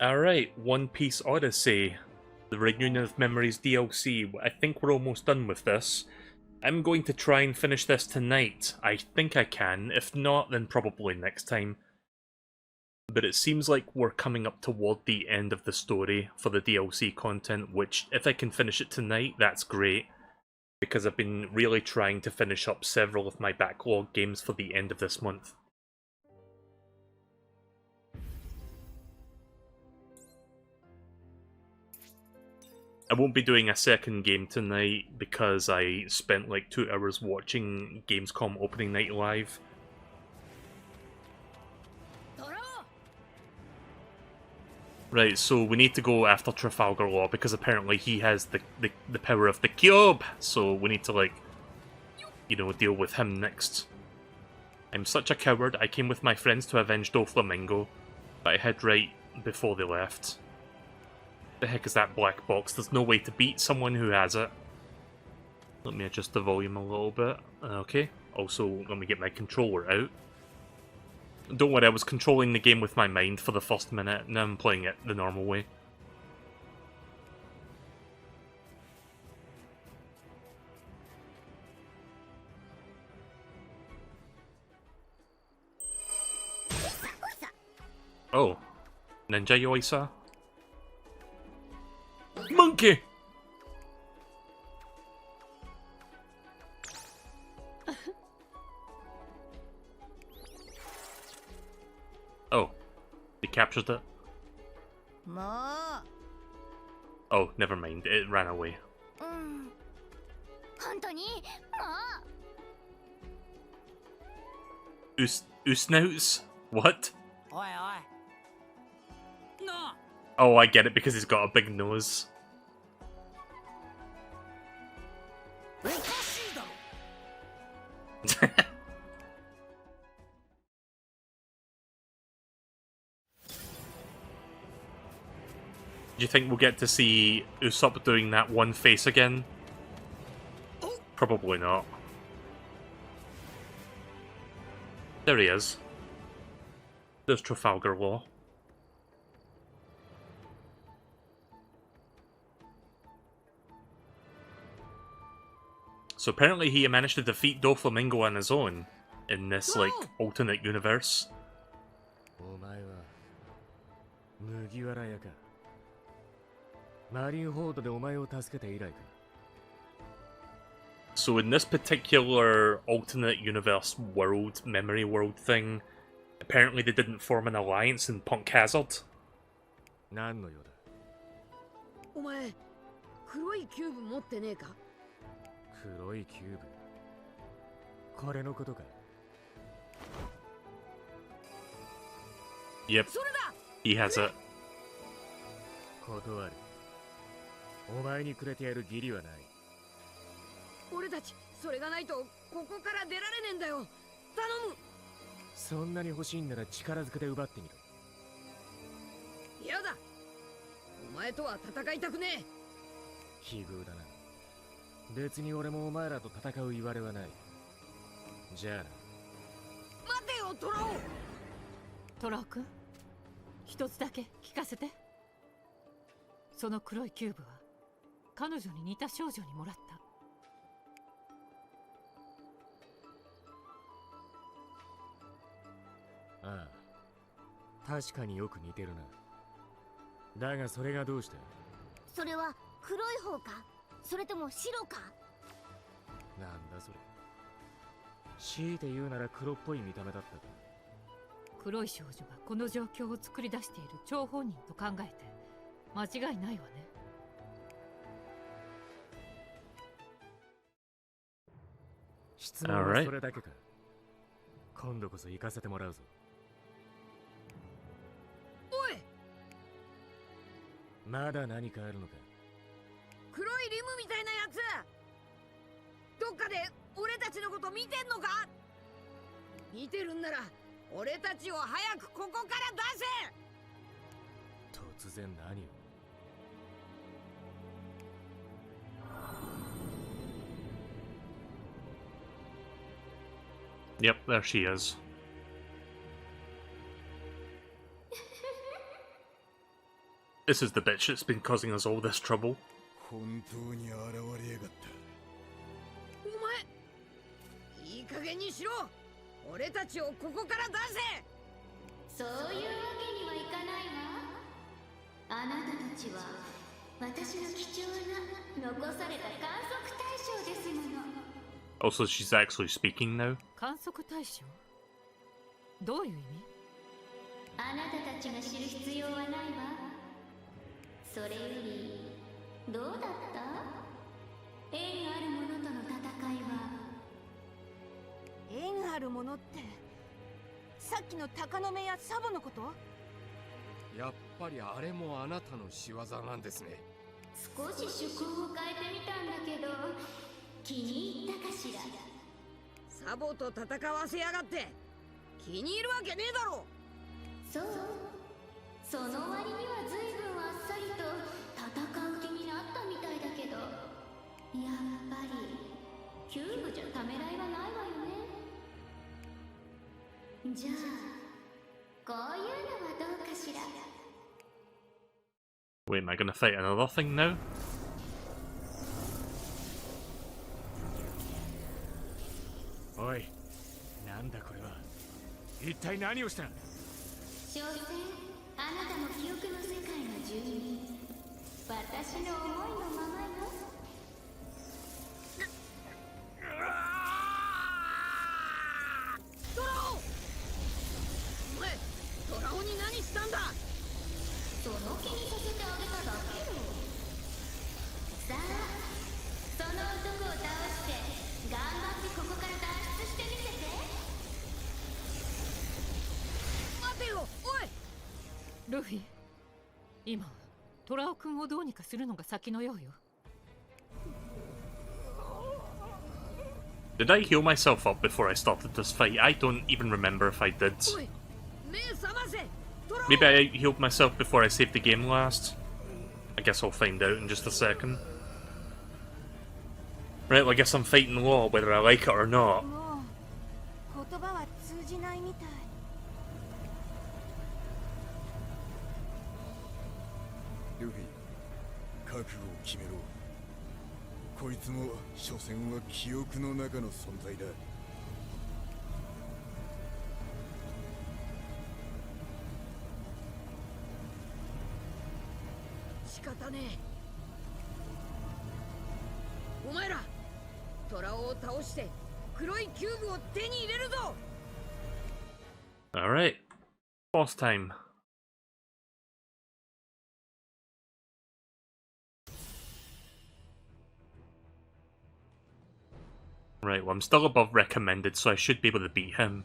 Alright, One Piece Odyssey, the Reunion of Memories DLC. I think we're almost done with this. I'm going to try and finish this tonight. I think I can. If not, then probably next time. But it seems like we're coming up toward the end of the story for the DLC content, which, if I can finish it tonight, that's great. Because I've been really trying to finish up several of my backlog games for the end of this month. I won't be doing a second game tonight because I spent like 2 hours watching Gamescom opening night live. Right, so we need to go after Trafalgar Law because apparently he has the power of the cube, so we need to, like, you know, deal with him next. I'm such a coward, I came with my friends to avenge Doflamingo, but I hid right before they left. The heck is that black box? There's no way to beat someone who has it. Let me adjust the volume a little bit. Okay. Also, let me get my controller out. Don't worry, I was controlling the game with my mind for the first minute. Now I'm playing it the normal way. Oh. Ninja Yoisa? Monkey! Oh. He captured it? Oh, never mind. It ran away. Usnouts? What? Oh, I get it because he's got a big nose. Do you think we'll get to see Usopp doing that one face again? Probably not. There he is. There's Trafalgar Law. So apparently he managed to defeat Doflamingo on his own in this, like, alternate universe. So in this particular alternate universe world, memory world thing, apparently they didn't form an alliance in Punk Hazard. 何の用だお前黒いキューブ持ってねえか黒いキューブこれのことか Yep, he has it. 断るお前にくれてやる義理はない俺たちそれがないとここから出られねえんだよ頼むそんなに欲しいんなら力ずくで奪ってみろ嫌だお前とは戦いたくねえ奇遇だな別に俺もお前らと戦う言われはないじゃあな待てよトラオトラオ君一つだけ聞かせてその黒いキューブは彼女に似た少女にもらったああ確かによく似てるなだがそれがどうしてそれは黒い方かそれとも白かなんだそれ強いて言うなら黒っぽい見た目だったか黒い少女がこの状況を作り出している張本人と考えて間違いないわね質問はそれだけか今度こそ行かせてもらうぞおいまだ何かあるのか黒いリムみたいなやつどっかで俺たちのこと見てんのか見てるんなら俺たちを早くここから出せ突然何をYep, there she is. This is the bitch that's been causing us all this trouble. 本当に現れやがった。お前いい加減にしろ。俺たちをここから出せ。そういうわけにはいかないわ。あなたたちは私の貴重な残された観測対象ですもの。 Also, she's actually speaking now. 観測対象？どういう意味？あなたたちが知る必要はないわ。それよりどうだった？縁ある者との戦いは。縁あるものってさっきの鷹の目やサボのこと？やっぱりあれもあなたの仕業なんですね。少し趣向を変えてみたんだけど気に入ったかしら。サボと戦わせやがって気に入るわけねえだろ。そう、その割には随分あっさりと戦う気になったみたいだけど、やっぱりキューブじゃためらいはないわよね。じゃあこういうのはどうかしら。 Wait, am I gonna fight another thing now? おい、なんだこれは。一体何をした？所詮あなたも記憶の世界の住人。私の思いのままよ。トラオ！お前トラオに何したんだ？その気にさせてあげただけよ。さあ、その男を倒して頑張ってここから脱出してみせて。待てよ、おい！ルフィ、今トラオ君をどうにかするのが先のようよ。 Did I heal myself up before I started this fight? I don't even remember if I did. おい、目覚ませ！トラオ！ Maybe I healed myself before I saved the game last. I guess I'll find out in just a second. Right, well, I guess I'm fighting Law, whether I like it or not. もう言葉は通じないみたい。ルフィ、覚悟を決めろ。こいつも所詮は記憶の中の存在だ。仕方ねえ。お前らトラオを倒して黒いキューブを手に入れるぞ。 Alright. Boss time. Right, well, I'm still above recommended, so I should be able to beat him.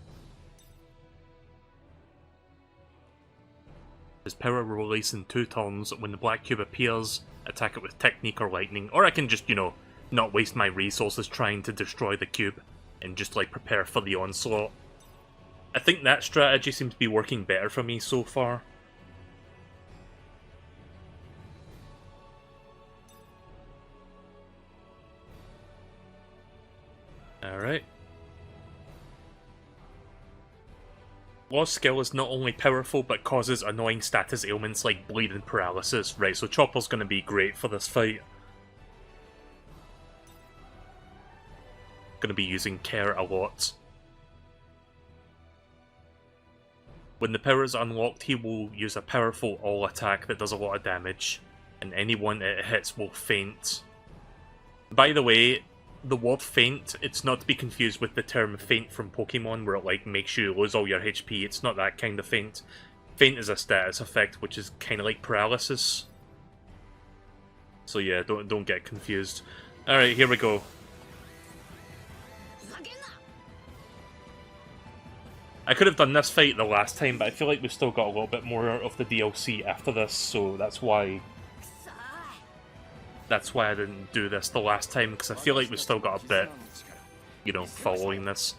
His power will release in 2 turns. When the black cube appears, attack it with technique or lightning. Or I can just, you know, not waste my resources trying to destroy the cube and just, like, prepare for the onslaught. I think that strategy seems to be working better for me so far. Alright. Law's skill is not only powerful, but causes annoying status ailments like bleed and paralysis. Right, so Chopper's gonna be great for this fight. Gonna be using Care a lot. When the power is unlocked, he will use a powerful all attack that does a lot of damage, and anyone it hits will faint. By the way, the word faint, it's not to be confused with the term faint from Pokemon, where it like makes you lose all your HP. It's not that kind of faint. Faint is a status effect, which is kind of like paralysis. So yeah, don't get confused. Alright, here we go. I could have done this fight the last time, but I feel like we've still got a little bit more of the DLC after this, so that's why I didn't do this the last time, because I feel like we've still got a bit, you know, following this.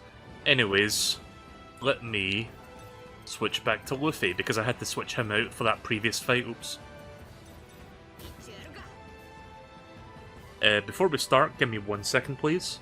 Anyways, let me switch back to Luffy, because I had to switch him out for that previous fight. Oops. Before we start, give me 1 second, please.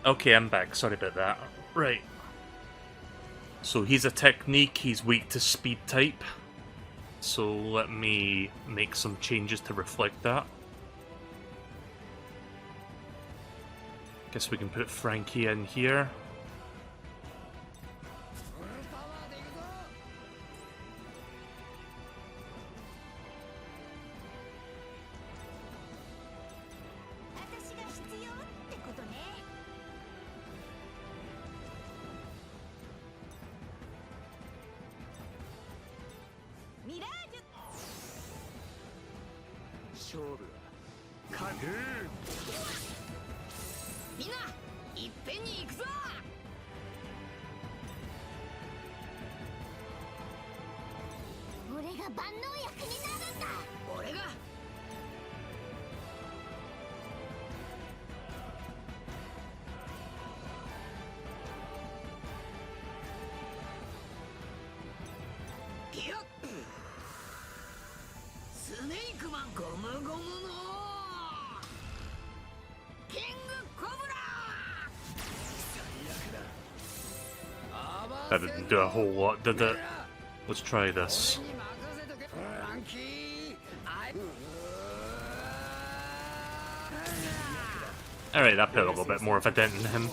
Okay, I'm back. Sorry about that. Right. So he's a technique, he's weak to speed type. So let me make some changes to reflect that. Guess we can put Frankie in here. That didn't do a whole lot, did it? Let's try this. Alright, that put a little bit more of a dent in him.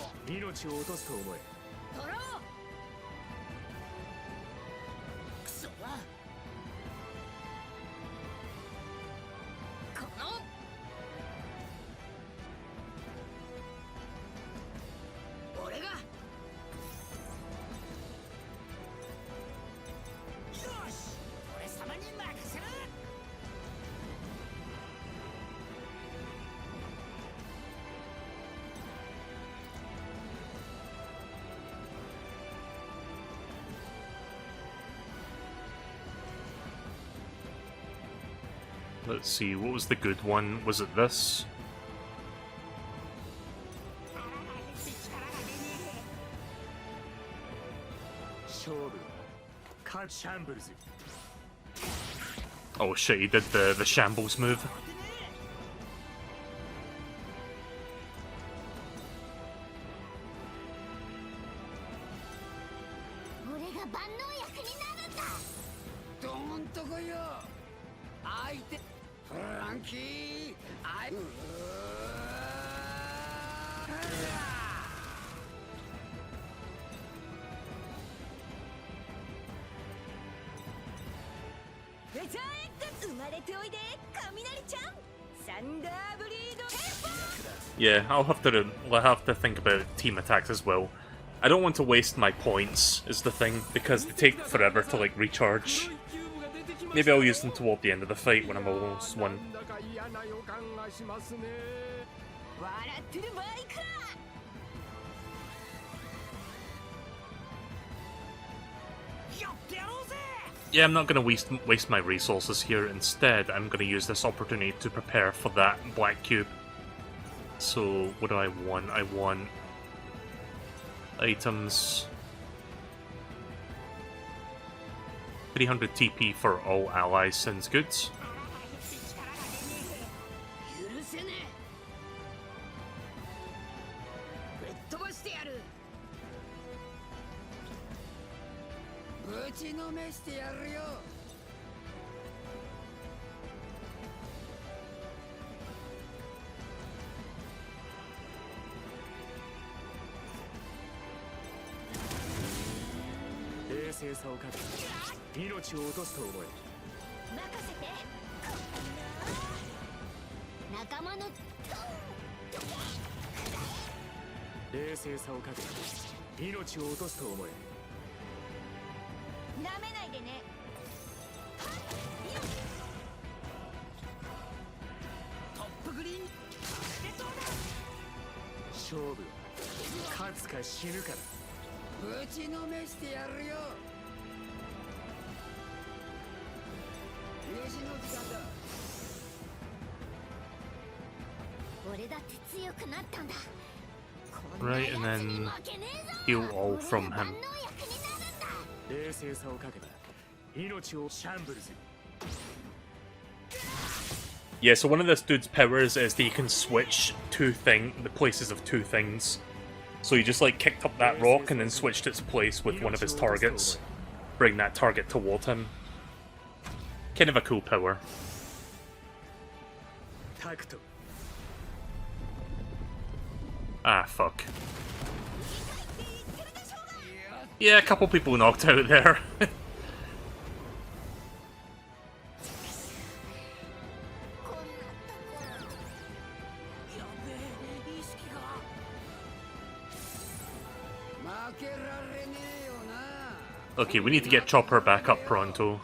Let's see, what was the good one? Was it this? Oh shit, he did the shambles move. Yeah, I'll have to think about team attacks as well. I don't want to waste my points, is the thing, because they take forever to like recharge. Maybe I'll use them toward the end of the fight when I'm almost one. Yeah, I'm not going to waste my resources here. Instead, I'm going to use this opportunity to prepare for that black cube. So, what do I want? I want items. 300 TP for all allies sounds good. Right, and then heal all from him. Yeah, so one of this dude's powers is that you can switch the places of two things. So he just like kicked up that rock and then switched its place with one of his targets. Bring that target toward him. Kind of a cool power. Ah, fuck. Yeah, a couple people knocked out there. Okay, we need to get Chopper back up pronto.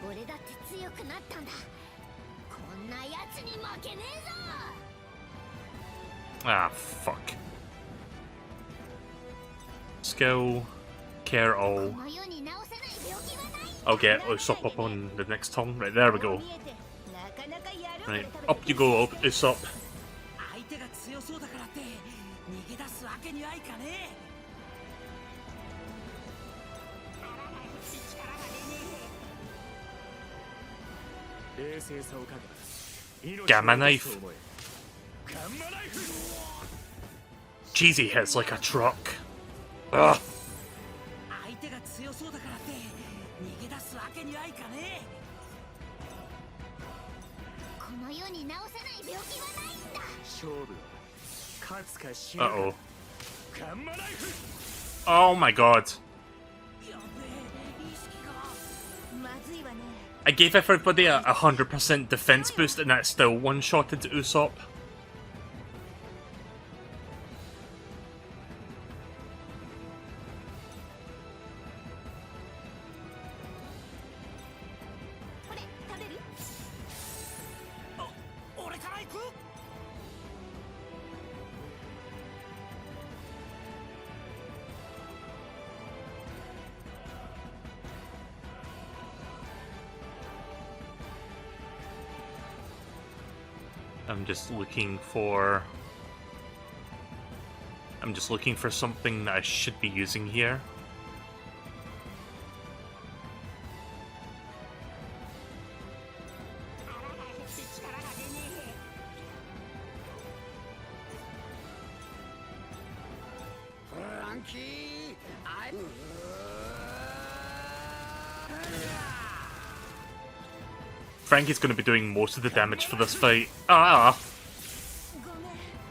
俺だって強くなったんだ。こんな奴に負けねえぞ。 Ah, fuck. Skill, care all. この世に治せない病気はない。 I'll get Usopp up on the next turn. Right, there we go. なかなかやる Right, up you go, Usopp. 相手が強そうだからって逃げ出すわけにはいかねえ。冷静さをかけた。 Gamma knife. Cheesy hits like a truck. Ugh. 相手が強そうだからって逃げ出すわけにはいかねえ。この世に治せない病気はないんだ。勝負は勝つか死ぬか。 Uh-oh. ガンマナイフ。 Oh my god. やべえ、意識が。まずいわね。 I gave everybody a 100% defense boost and that still one-shotted Usopp. これ食べる？俺から行く。 I'm just looking for something that I should be using here. Frankie's going to be doing most of the damage for this fight. Ah!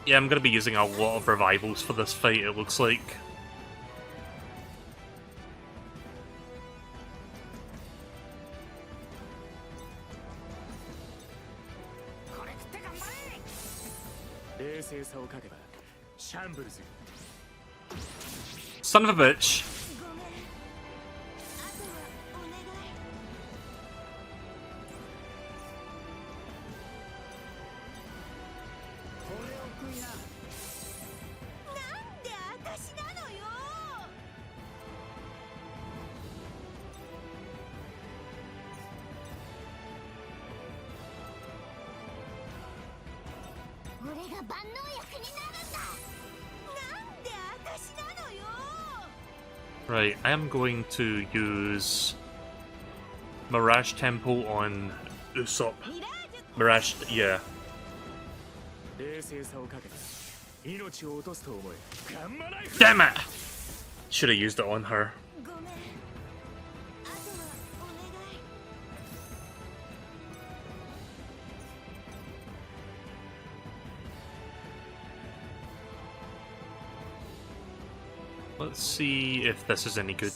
Yeah, I'm going to be using a lot of revivals for this fight, it looks like. Son of a bitch! あとはお願い。なんで私なのよ。俺が万能薬になるんだ。なんで私なのよ。 Right, I am going to use Mirage Temple on Usopp. ミラージュ Mirage, yeah. 冷静さをかけた。命を落とすと思え。ガンマナイフ。 Damn it! Should have used it on her. ごめん。あとはお願い。 Let's see if this is any good.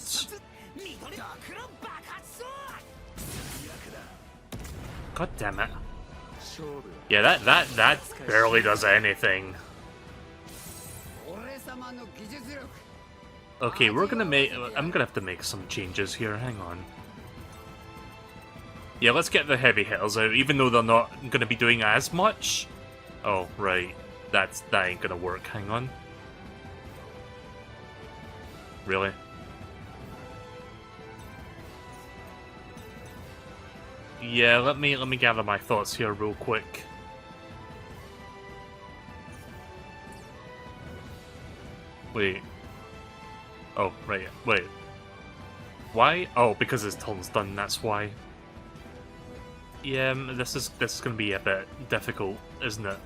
緑ドクロ爆発そう。 God damn it. 勝負は Yeah, that barely does anything. Okay, we're gonna make... I'm gonna have to make some changes here, hang on. Yeah, let's get the heavy hitters out, even though they're not gonna be doing as much. Oh, right. That ain't gonna work, hang on. Really? Yeah, let me gather my thoughts here real quick. Wait. Oh, right, wait. Why? Oh, because his turn's done, that's why. Yeah, this is going to be a bit difficult, isn't it?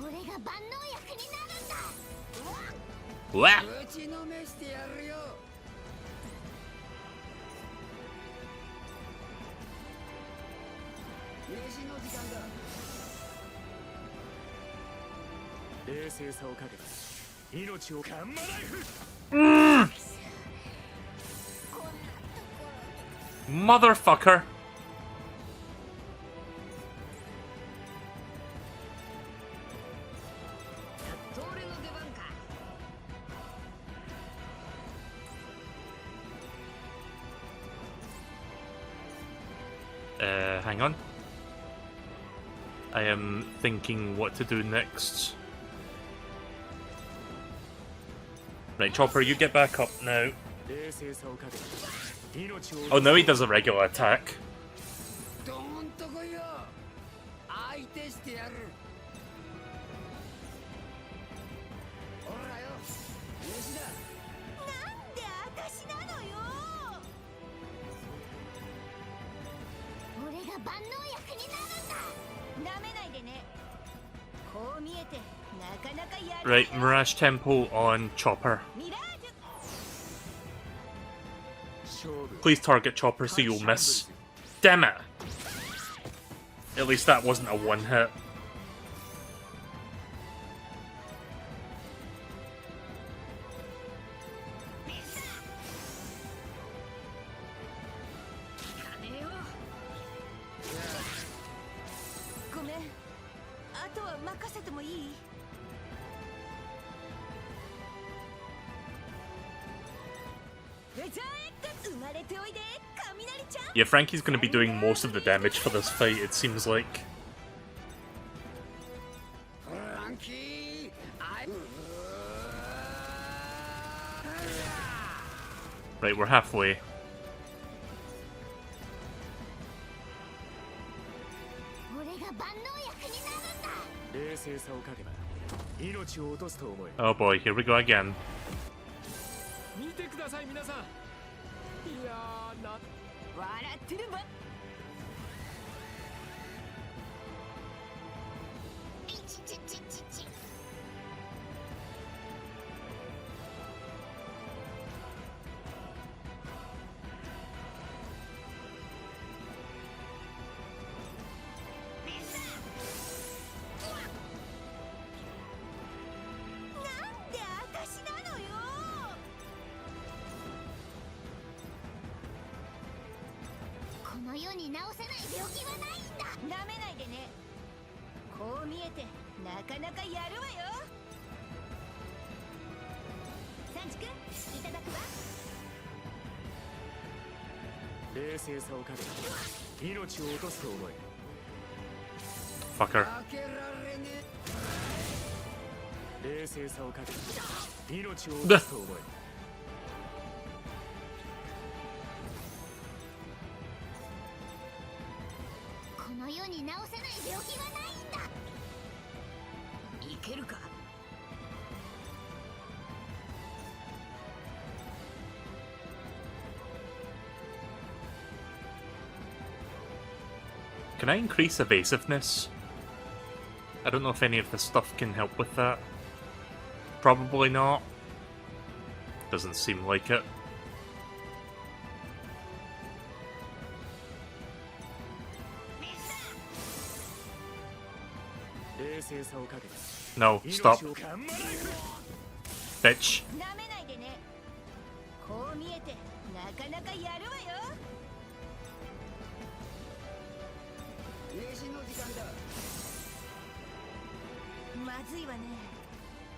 俺が万能薬になるんだ。 Wah! 打ちのめしてやるよ。飯の時間だ。冷静さをかけた命をカンマナイフ。 Motherfucker! それの出番か。 Hang on. I am thinking what to do next. Right, Chopper, you get back up now. 冷静さをかけた命を。 Oh, now he does a regular attack. どんとこいよ。相手してやる。ほらよ。飯だ。なんで私なのよ。俺が万能薬になるんだ。なめないでね。こう見えてなかなかやる。 Right, Mirage Tempo on Chopper. ミラージュ。 Please target Chopper so you'll miss. Damn it! At least that wasn't a one hit. Yeah, Frankie's going to be doing most of the damage for this fight, it seems like. Right, we're halfway. Oh boy, here we go again. 見てください皆さん。いやーな。笑ってるわ。なんで私なのよ。この世に治せない病気はないんだ。なめないでね。こう見えてなかなかやるわよ。三畜いただくわ。冷静さをかけた命を落とすと思え。 Fucker. 開けられねえ。冷静さをかけた命を落とすと思え。この世に治せない病気はないんだ。いけるか。 Can I increase evasiveness? I don't know if any of this stuff can help with that. Probably not. Doesn't seem like it. No, stop. Bitch. なめないでね。こう見えてなかなかやるわよ。飯の時間だ。まずいわね。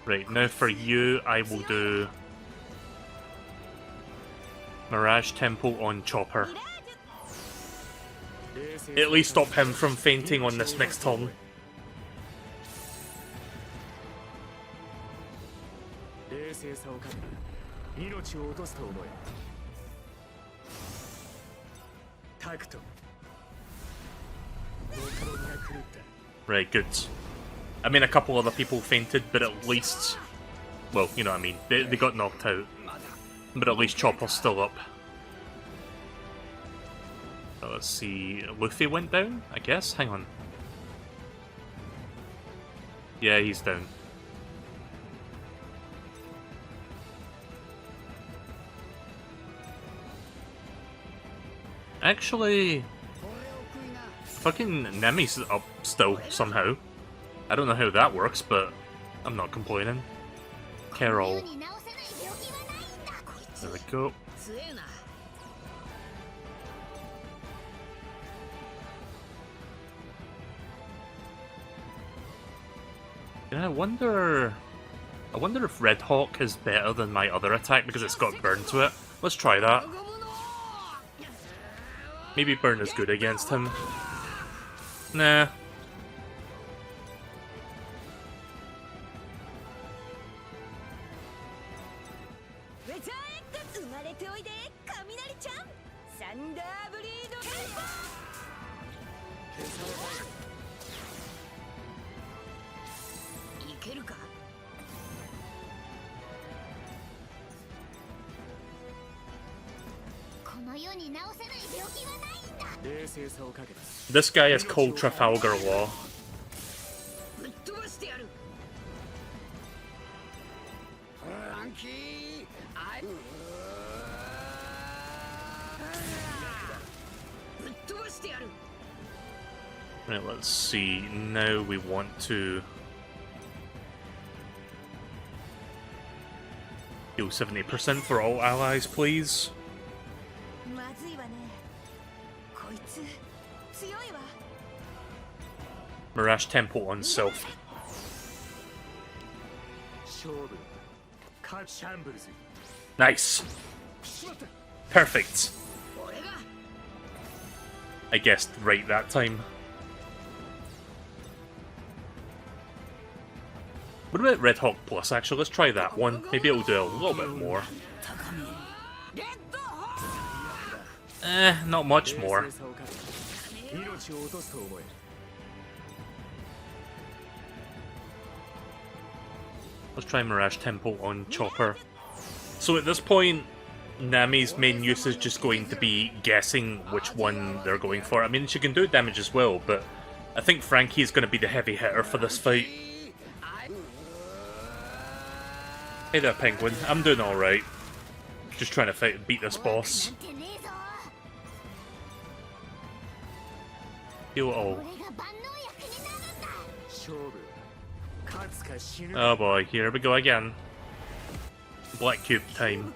Right, now for you, I will do Mirage Tempo on Chopper. ミラージュ。 At least stop him from fainting on this next turn. 冷静さをかけた命を落とすと思え。タクト。 Right, good. I mean, a couple other people fainted, but at least... Well, you know what I mean. They got knocked out. But at least Chopper's still up. Let's see. Luffy went down, I guess? Hang on. Yeah, he's down. Actually, fucking Nemi's up still, somehow. I don't know how that works, but I'm not complaining. Carol. There we go. Yeah, I wonder if Red Hawk is better than my other attack because it's got burn to it. Let's try that. Maybe burn is good against him. Nah. This guy is called Trafalgar Law. Right, let's see. Now we want to heal 70% for all allies, please. Mirage Temple on self. Nice. Perfect. I guessed right that time. What about Red Hawk Plus, actually? Let's try that one. Maybe it'll do a little bit more. Not much more. Let's try Mirage Temple on Chopper. So at this point, Nami's main use is just going to be guessing which one they're going for. I mean, she can do damage as well, but I think Frankie's going to be the heavy hitter for this fight. Hey there, Penguin. I'm doing alright. Just trying to beat this boss. Heal all. Oh boy, here we go again. Black Cube time.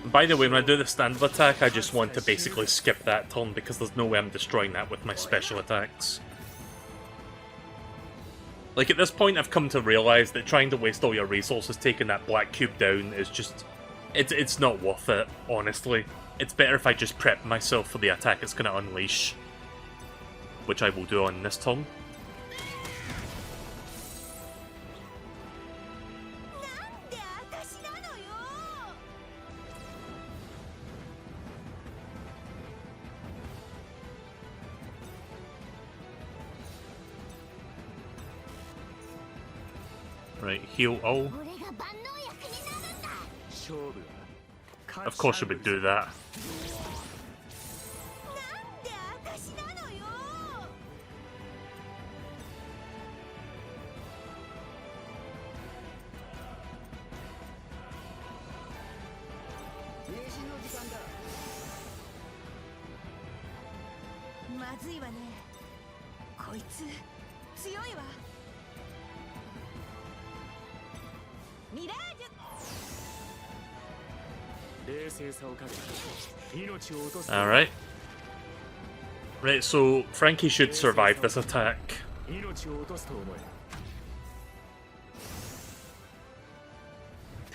By the way, when I do the standard attack, I just want to basically skip that turn because there's no way I'm destroying that with my special attacks. Like, at this point, I've come to realise that trying to waste all your resources taking that black cube down is just... It's not worth it, honestly. It's better if I just prep myself for the attack it's going to unleash. Which I will do on this turn. Right, heal all. Of course you would do that. Alright. Right, so Frankie should survive this attack.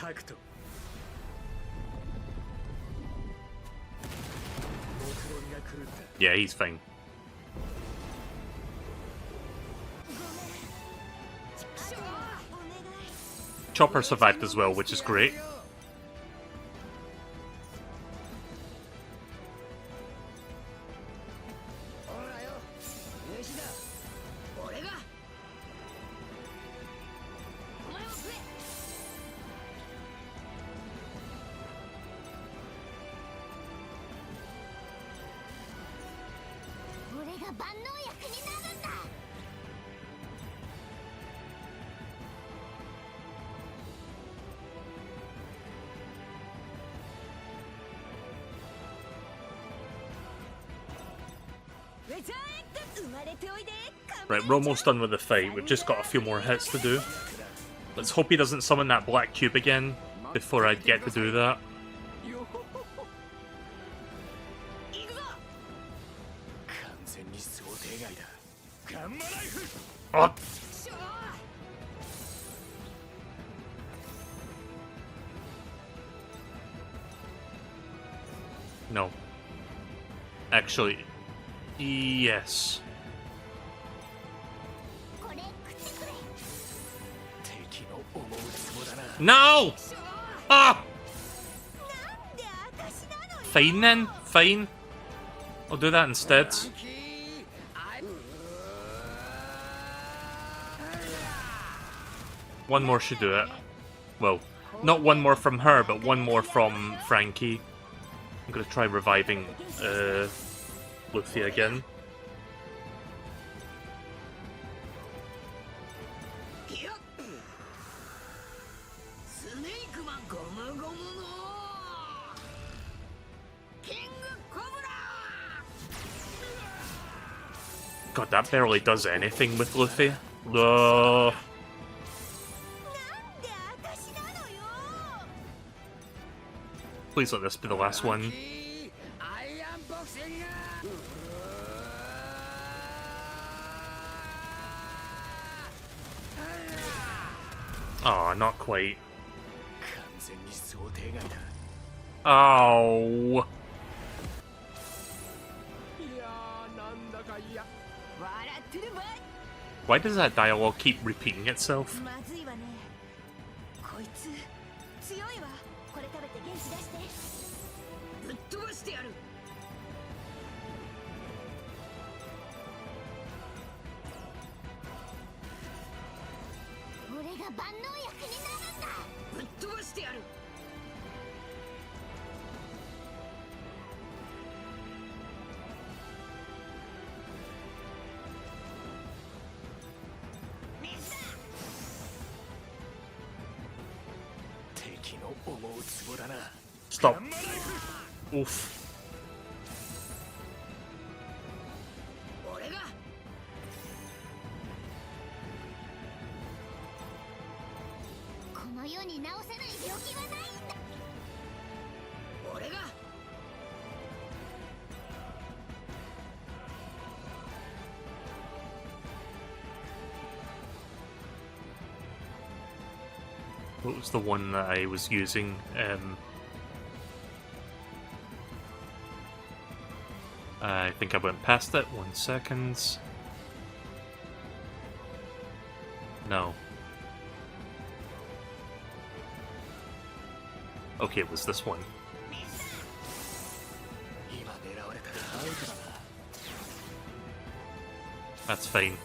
タクト。目論が狂った。 Yeah, he's fine. Chopper survived as well, which is great. Right, we're almost done with the fight. We've just got a few more hits to do. Let's hope he doesn't summon that black cube again before I get to do that. Oh. No. Actually, yes. No! Ah! Fine then, fine. I'll do that instead. One more should do it. Well, not one more from her, but one more from Frankie. I'm gonna try reviving Luffy again. God, that barely does anything with Luffy. No. Please let this be the last one. Oh, not quite. Oh. Why does that dialogue keep repeating itself? Stop. Oof. What was the one that I was using? I think I went past it. 1 second. No. Okay, it was this one. That's fine.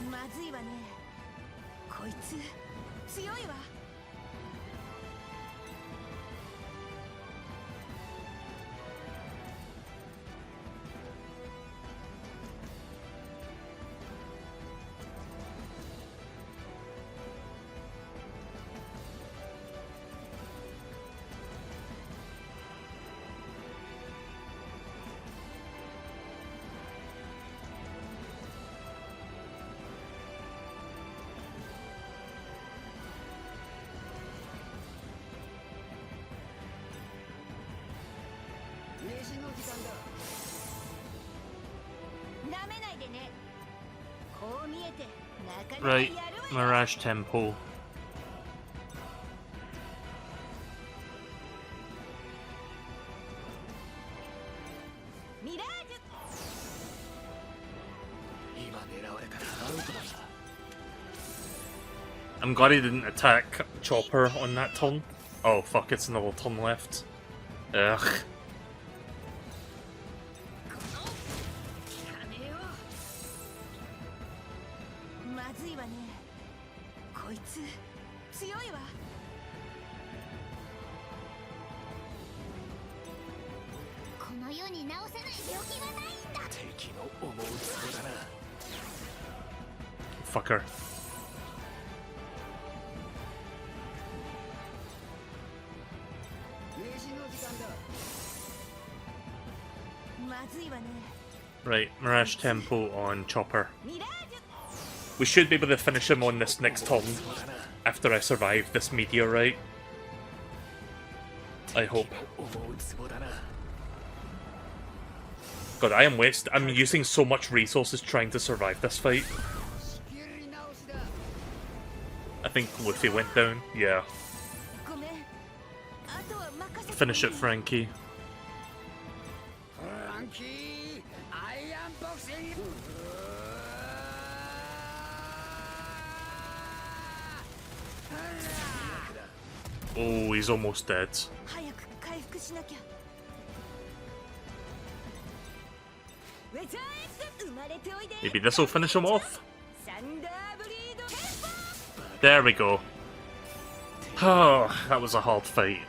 Right, Mirage Temple. I'm glad he didn't attack Chopper on that turn. Oh fuck, it's another turn left. Ugh. まずいわね。こいつ強いわ。この世に治せない病気はないんだ。敵の思うつぼだな。 Fucker. 練習の時間だ。まずいわね。 Right, Mirage Tempo on Chopper. ミラージュ。 We should be able to finish him on this next turn after I survive this meteorite. I hope. 思うつぼだな。 God, I'm using so much resources trying to survive this fight. 仕切り直しだ。 I think Luffy went down. Yeah. ごめん。あとは任せて。 Finish it, Frankie. フランキー、アイアンボクシング。 Oh, he's almost dead. 早く回復しなきゃ。ウェザーエッグ生まれておいで。 Maybe this will finish him off. サンダーブリードテンポ。 There we go. Oh, that was a hard fight.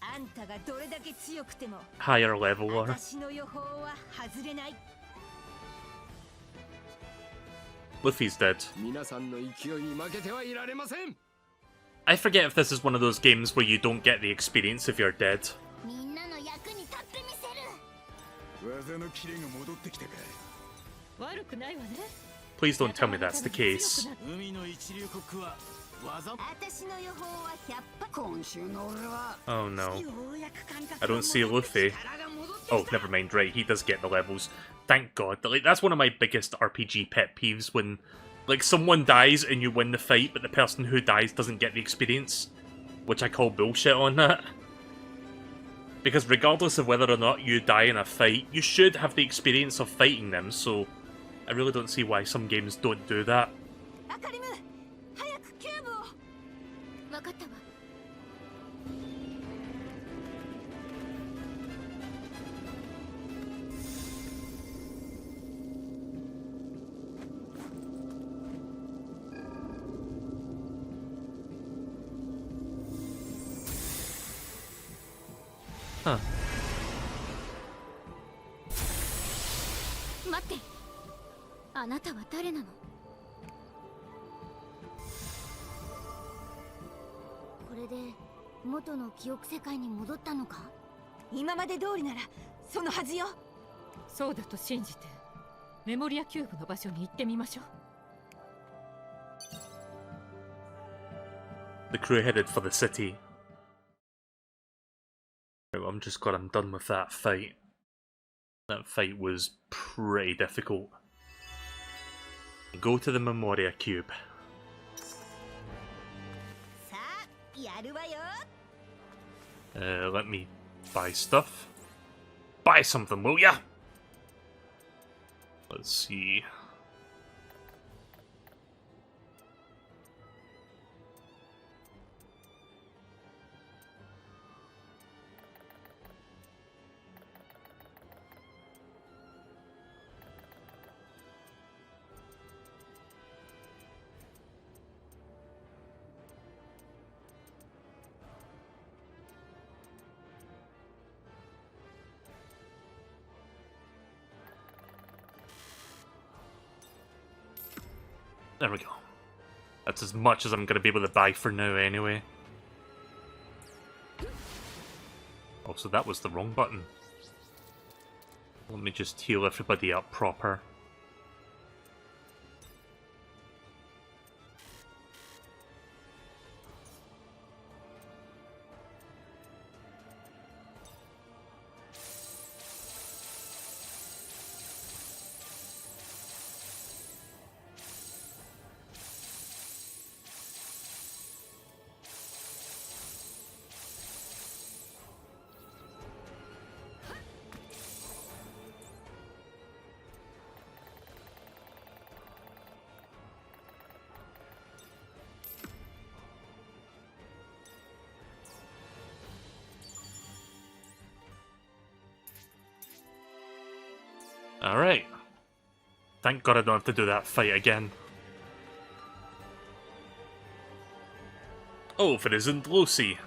あんたがどれだけ強くても Higher leveler. 私の予報は外れない。 Luffy's dead. 皆さんの勢いに負けてはいられません。 I forget if this is one of those games where you don't get the experience if you're dead. みんなの役に立ってみせる。技のキレが戻ってきたか。悪くないわね。 Please don't tell me that's the case. 海の一流国は技。私の予報は100%。今週の俺は Oh no. ようやく感覚 I don't see Luffy. 力が戻ってき Oh, た。 never mind. Right, he does get the levels. Thank God. Like, that's one of my biggest RPG pet peeves when, like, someone dies and you win the fight, but the person who dies doesn't get the experience, which I call bullshit on that. Because regardless of whether or not you die in a fight, you should have the experience of fighting them, so I really don't see why some games don't do that. アカリム、早くキューブを。わかったわ。 Huh. 待って。あなたは誰なの？これで元の記憶世界に戻ったのか？今まで通りならそのはずよ。そうだと信じてメモリアキューブの場所に行ってみましょう。 The crew headed for the city. I'm just glad I'm done with that fight. That fight was pretty difficult. Go to the Memoria Cube. さあ、やるわよ。 Let me buy stuff. Buy something, will ya? Let's see. There we go. That's as much as I'm going to be able to buy for now anyway. Oh, so that was the wrong button. Let me just heal everybody up proper. Alright. Thank God I don't have to do that fight again. Oh, if it isn't Lucy.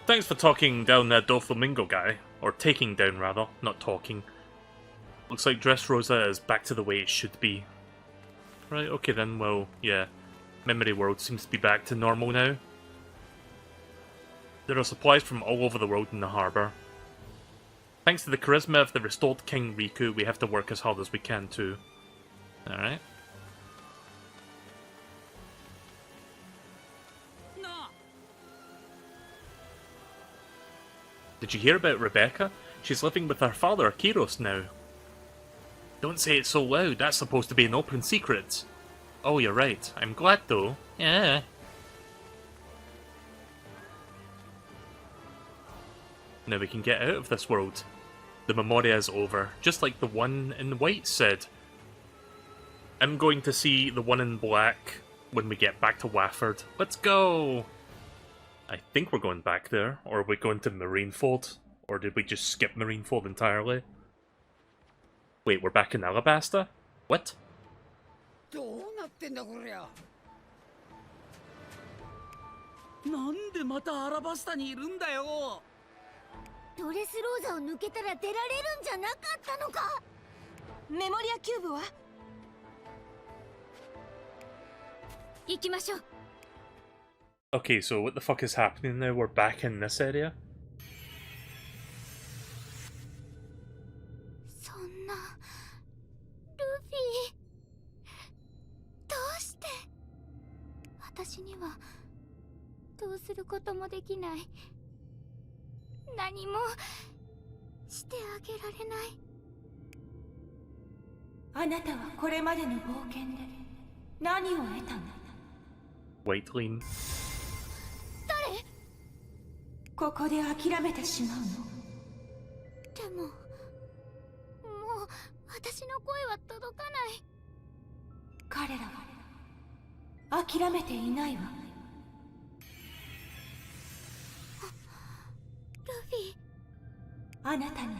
Thanks for talking down that Doflamingo guy. Or taking down, rather. Not talking. Looks like Dressrosa is back to the way it should be. Right, okay then, well, yeah. Memory World seems to be back to normal now. There are supplies from all over the world in the harbour. Thanks to the charisma of the restored King Riku, we have to work as hard as we can too. Alright. Did you hear about Rebecca? She's living with her father, Kiros, now. Don't say it so loud, that's supposed to be an open secret. Oh, you're right. I'm glad though. Yeah. Now we can get out of this world. The Memoria is over, just like the one in white said. I'm going to see the one in black when we get back to Wafford. Let's go! I think we're going back there, or are we going to Marineford? Or did we just skip Marineford entirely? Wait, we're back in Alabasta? What? どうなってんだこりゃ。なんでまたアラバスタにいるんだよ。ドレスローザを抜けたら出られるんじゃなかったのか。メモリアキューブは行きましょう。 Okay, so what the fuck is happening now? We're back in this area? そんなルフィ、どうして。私にはどうすることもできない。何もしてあげられない。あなたはこれまでの冒険で何を得たの？ Whiteling. 誰？ここで諦めてしまうの？でももう私の声は届かない。彼らは諦めていないわ。ルフィ、あなたに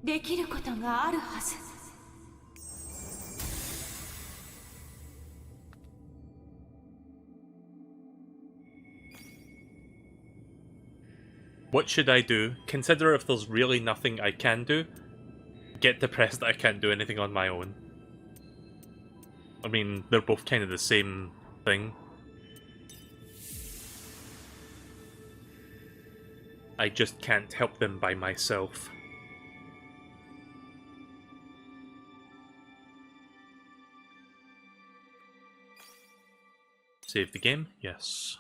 できることがあるはず。What should I do? Consider if there's really nothing I can do. Get depressed that I can't do anything on my own. I mean, they're both kind of the same thing. I just can't help them by myself. Save the game? Yes.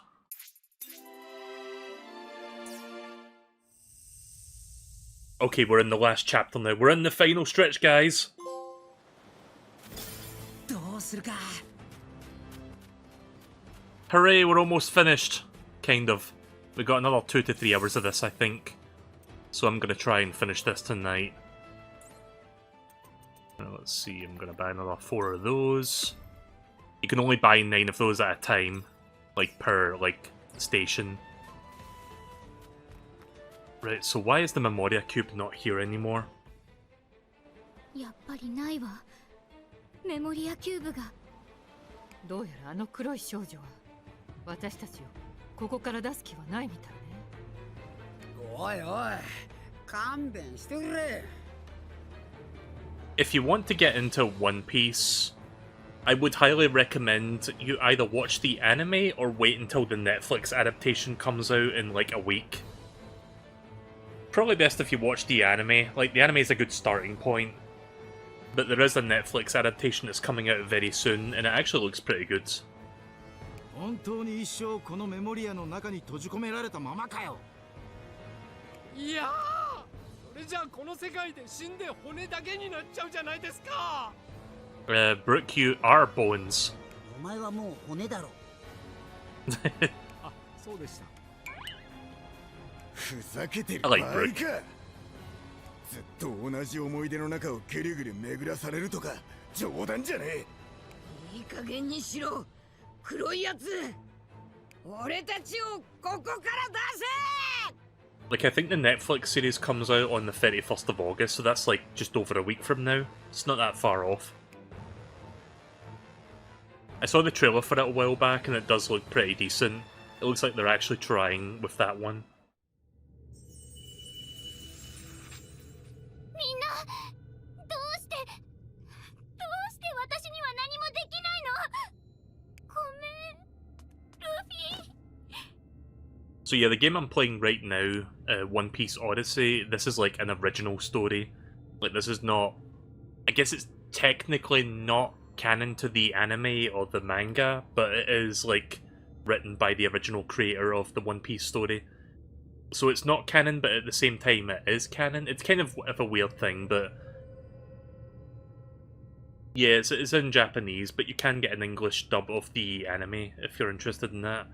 Okay, we're in the last chapter now. We're in the final stretch, guys. どうするか。 Hooray, we're almost finished. Kind of. We got another 2 to 3 hours of this, I think. So I'm gonna try and finish this tonight. Now, let's see, I'm gonna buy another 4 of those. You can only buy 9 of those at a time. Like, per, like, station. Right, so why is the Memoria Cube not here anymore? やっぱりないわ。メモリアキューブが。どうやらあの黒い少女は私たちをここから出す気はないみたいね。おいおい、勘弁してくれ。 If you want to get into One Piece, I would highly recommend you either watch the anime or wait until the Netflix adaptation comes out in like a week. Probably best if you watch the anime. Like, the anime is a good starting point. But there is a Netflix adaptation that's coming out very soon, and it actually looks pretty good. 本当に一生このメモリアの中に閉じ込められたままかよ。いやー、それじゃあこの世界で死んで骨だけになっちゃうじゃないですか。Brooke, you are bones. お前はもう骨だろ。あ、そうでした。ふざけてる I 場合 like か。ずっと同じ思い出の中をぐるぐる巡らされるとか冗談じゃねえ。いい加減にしろ、黒いやつ。俺たちをここから出せ。Like, I think the Netflix series comes out on the 31st of August, so that's like just over a week from now. It's not that far off. I saw the trailer for it a while back, and it does look pretty decent. It looks like they're actually trying with that one. みんなどうして私には何もできないの。ごめんルフィ。 So yeah, the game I'm playing right now, One Piece Odyssey, this is like an original story. Like, this is not... I guess it's technically not canon to the anime or the manga, but it is, like, written by the original creator of the One Piece story. So it's not canon, but at the same time it is canon. It's kind of a weird thing, but... yeah, it's in Japanese, but you can get an English dub of the anime if you're interested in that.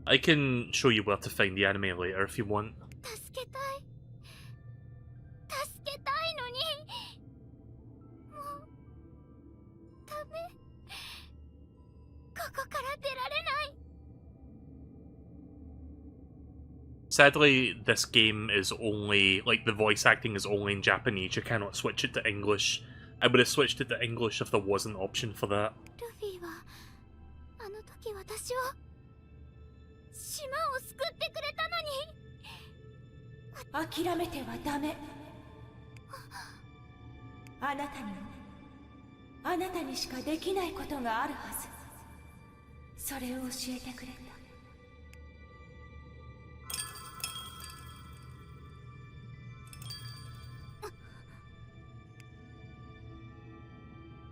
I can show you where to find the anime later if you want. 助けたいのにもうダメ。ここから出られない。 Sadly, this game is only, like, the voice acting is only in Japanese. You cannot switch it to English. I would have switched it to English if there was an option for that. ルフィはあの時私を島を救ってくれたのに。諦めてはダメ。あなたにしかできないことがあるはず。それを教えてくれた。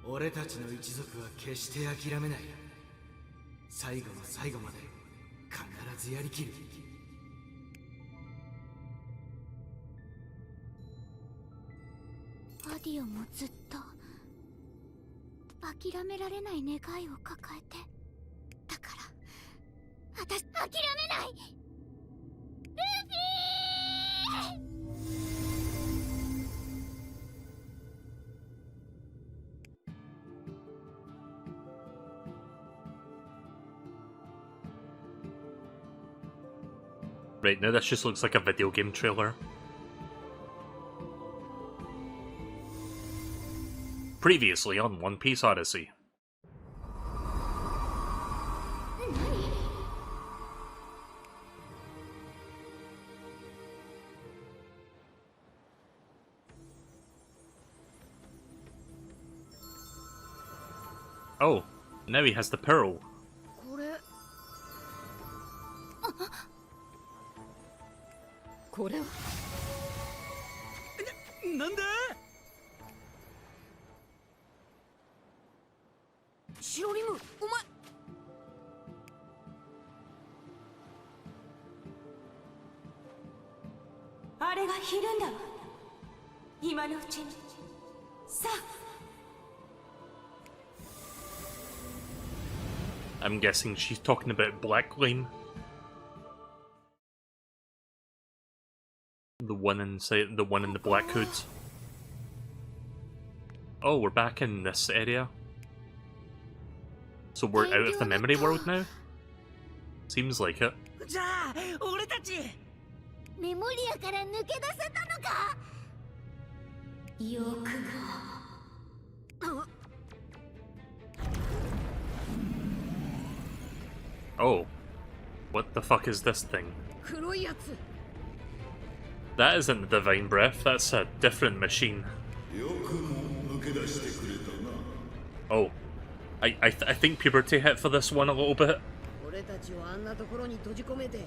俺たちの一族は決して諦めない。最後の最後まで必ずやりきる。アディオもずっと諦められない願いを抱えて、だから私諦めない。ルフィ！ Right, now this just looks like a video game trailer. Previously on One Piece Odyssey. Oh, now he has the pearl. これこれはなんだ？シロリム、お前。あれがひるんだわ。今のうちに。さあ。 I'm guessing she's talking about Black Lane. The one inside, the one in the black hood. Oh, we're back in this area. So we're out of the memory world now? Seems like it. じゃあ俺たちメモリアから抜け出せたのか。よくも Oh. What the fuck is this thing? 黒いやつ。 That isn't the Divine Breath, that's a different machine. Oh. I think puberty hit for this one a little bit. 俺たちをあんなところに閉じ込めて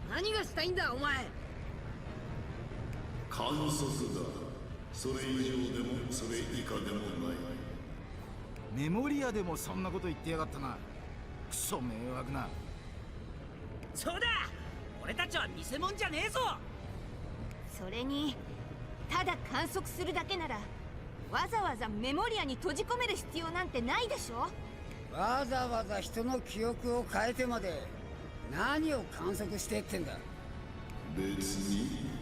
何がしたいんだお前。観測だ。それ以上でもそれ以下でもない。メモリアでもそんなこと言ってやがったな。クソ迷惑な。そうだ、俺たちは偽物じゃねえぞ。それにただ観測するだけならわざわざメモリアに閉じ込める必要なんてないでしょ。わざわざ人の記憶を変えてまで何を観測してってんだ。別に。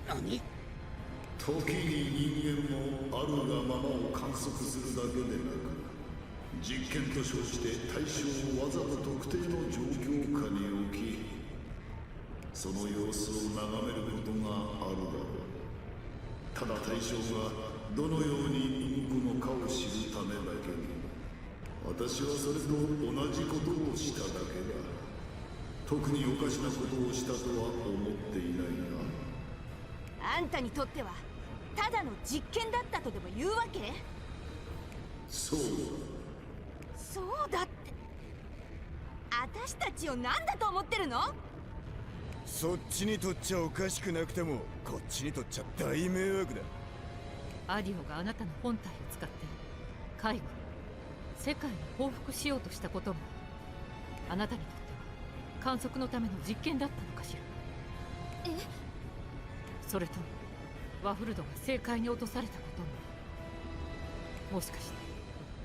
何？時に人間もあるがままを観測するだけでなく、実験と称して対象をわざと特定の状況下に置き、その様子を眺めることがあるだろう。ただ対象がどのように動くのかを知るためだけに、私はそれと同じことをしただけだ。特におかしなことをしたとは思っていないな。あんたにとってはただの実験だったとでも言うわけ？そうだ。そうだって、私たちを何だと思ってるの？そっちにとっちゃおかしくなくても、こっちにとっちゃ大迷惑だ。アディオがあなたの本体を使って海軍、世界に報復しようとしたことも、あなたにとっては観測のための実験だったのかしら。え？それともワフルドが正解に落とされたことも、もしかして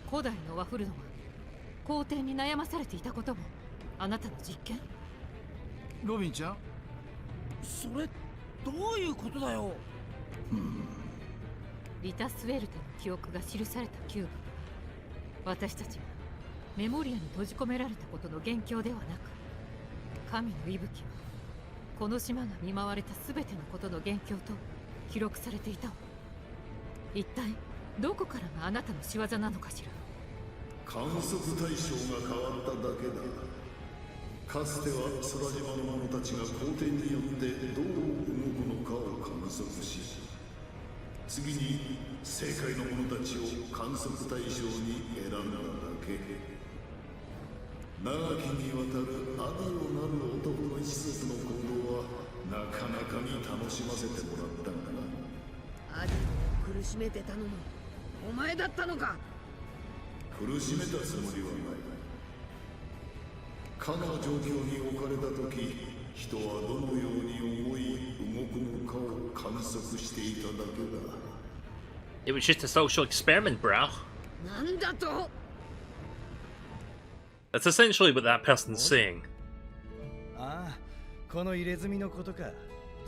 古代のワフルドが皇帝に悩まされていたこともあなたの実験？ロビンちゃん、それどういうことだよ。リタ・スウェルテの記憶が記されたキューブ、私たちがメモリアに閉じ込められたことの元凶ではなく、神の息吹はこの島が見舞われた全てのことの元凶と記録されていたわ。一体どこからがあなたの仕業なのかしら。観測対象が変わっただけだ。かつては空島の者たちが皇帝によってどう動くのかを観測し、次に正解の者たちを観測対象に選んだだけ。長きにわたるアディオなる男の一族の行動はなかなかに楽しませてもらったんだな。アディを苦しめてたのもお前だったのか。苦しめたつもりはない。かの状況に置かれた時、人はどのように思い動くのかを観測していただけだ。 It was just a social experiment, bro. なんだと？ That's essentially what that person's saying. ああ、この入れ墨のことか。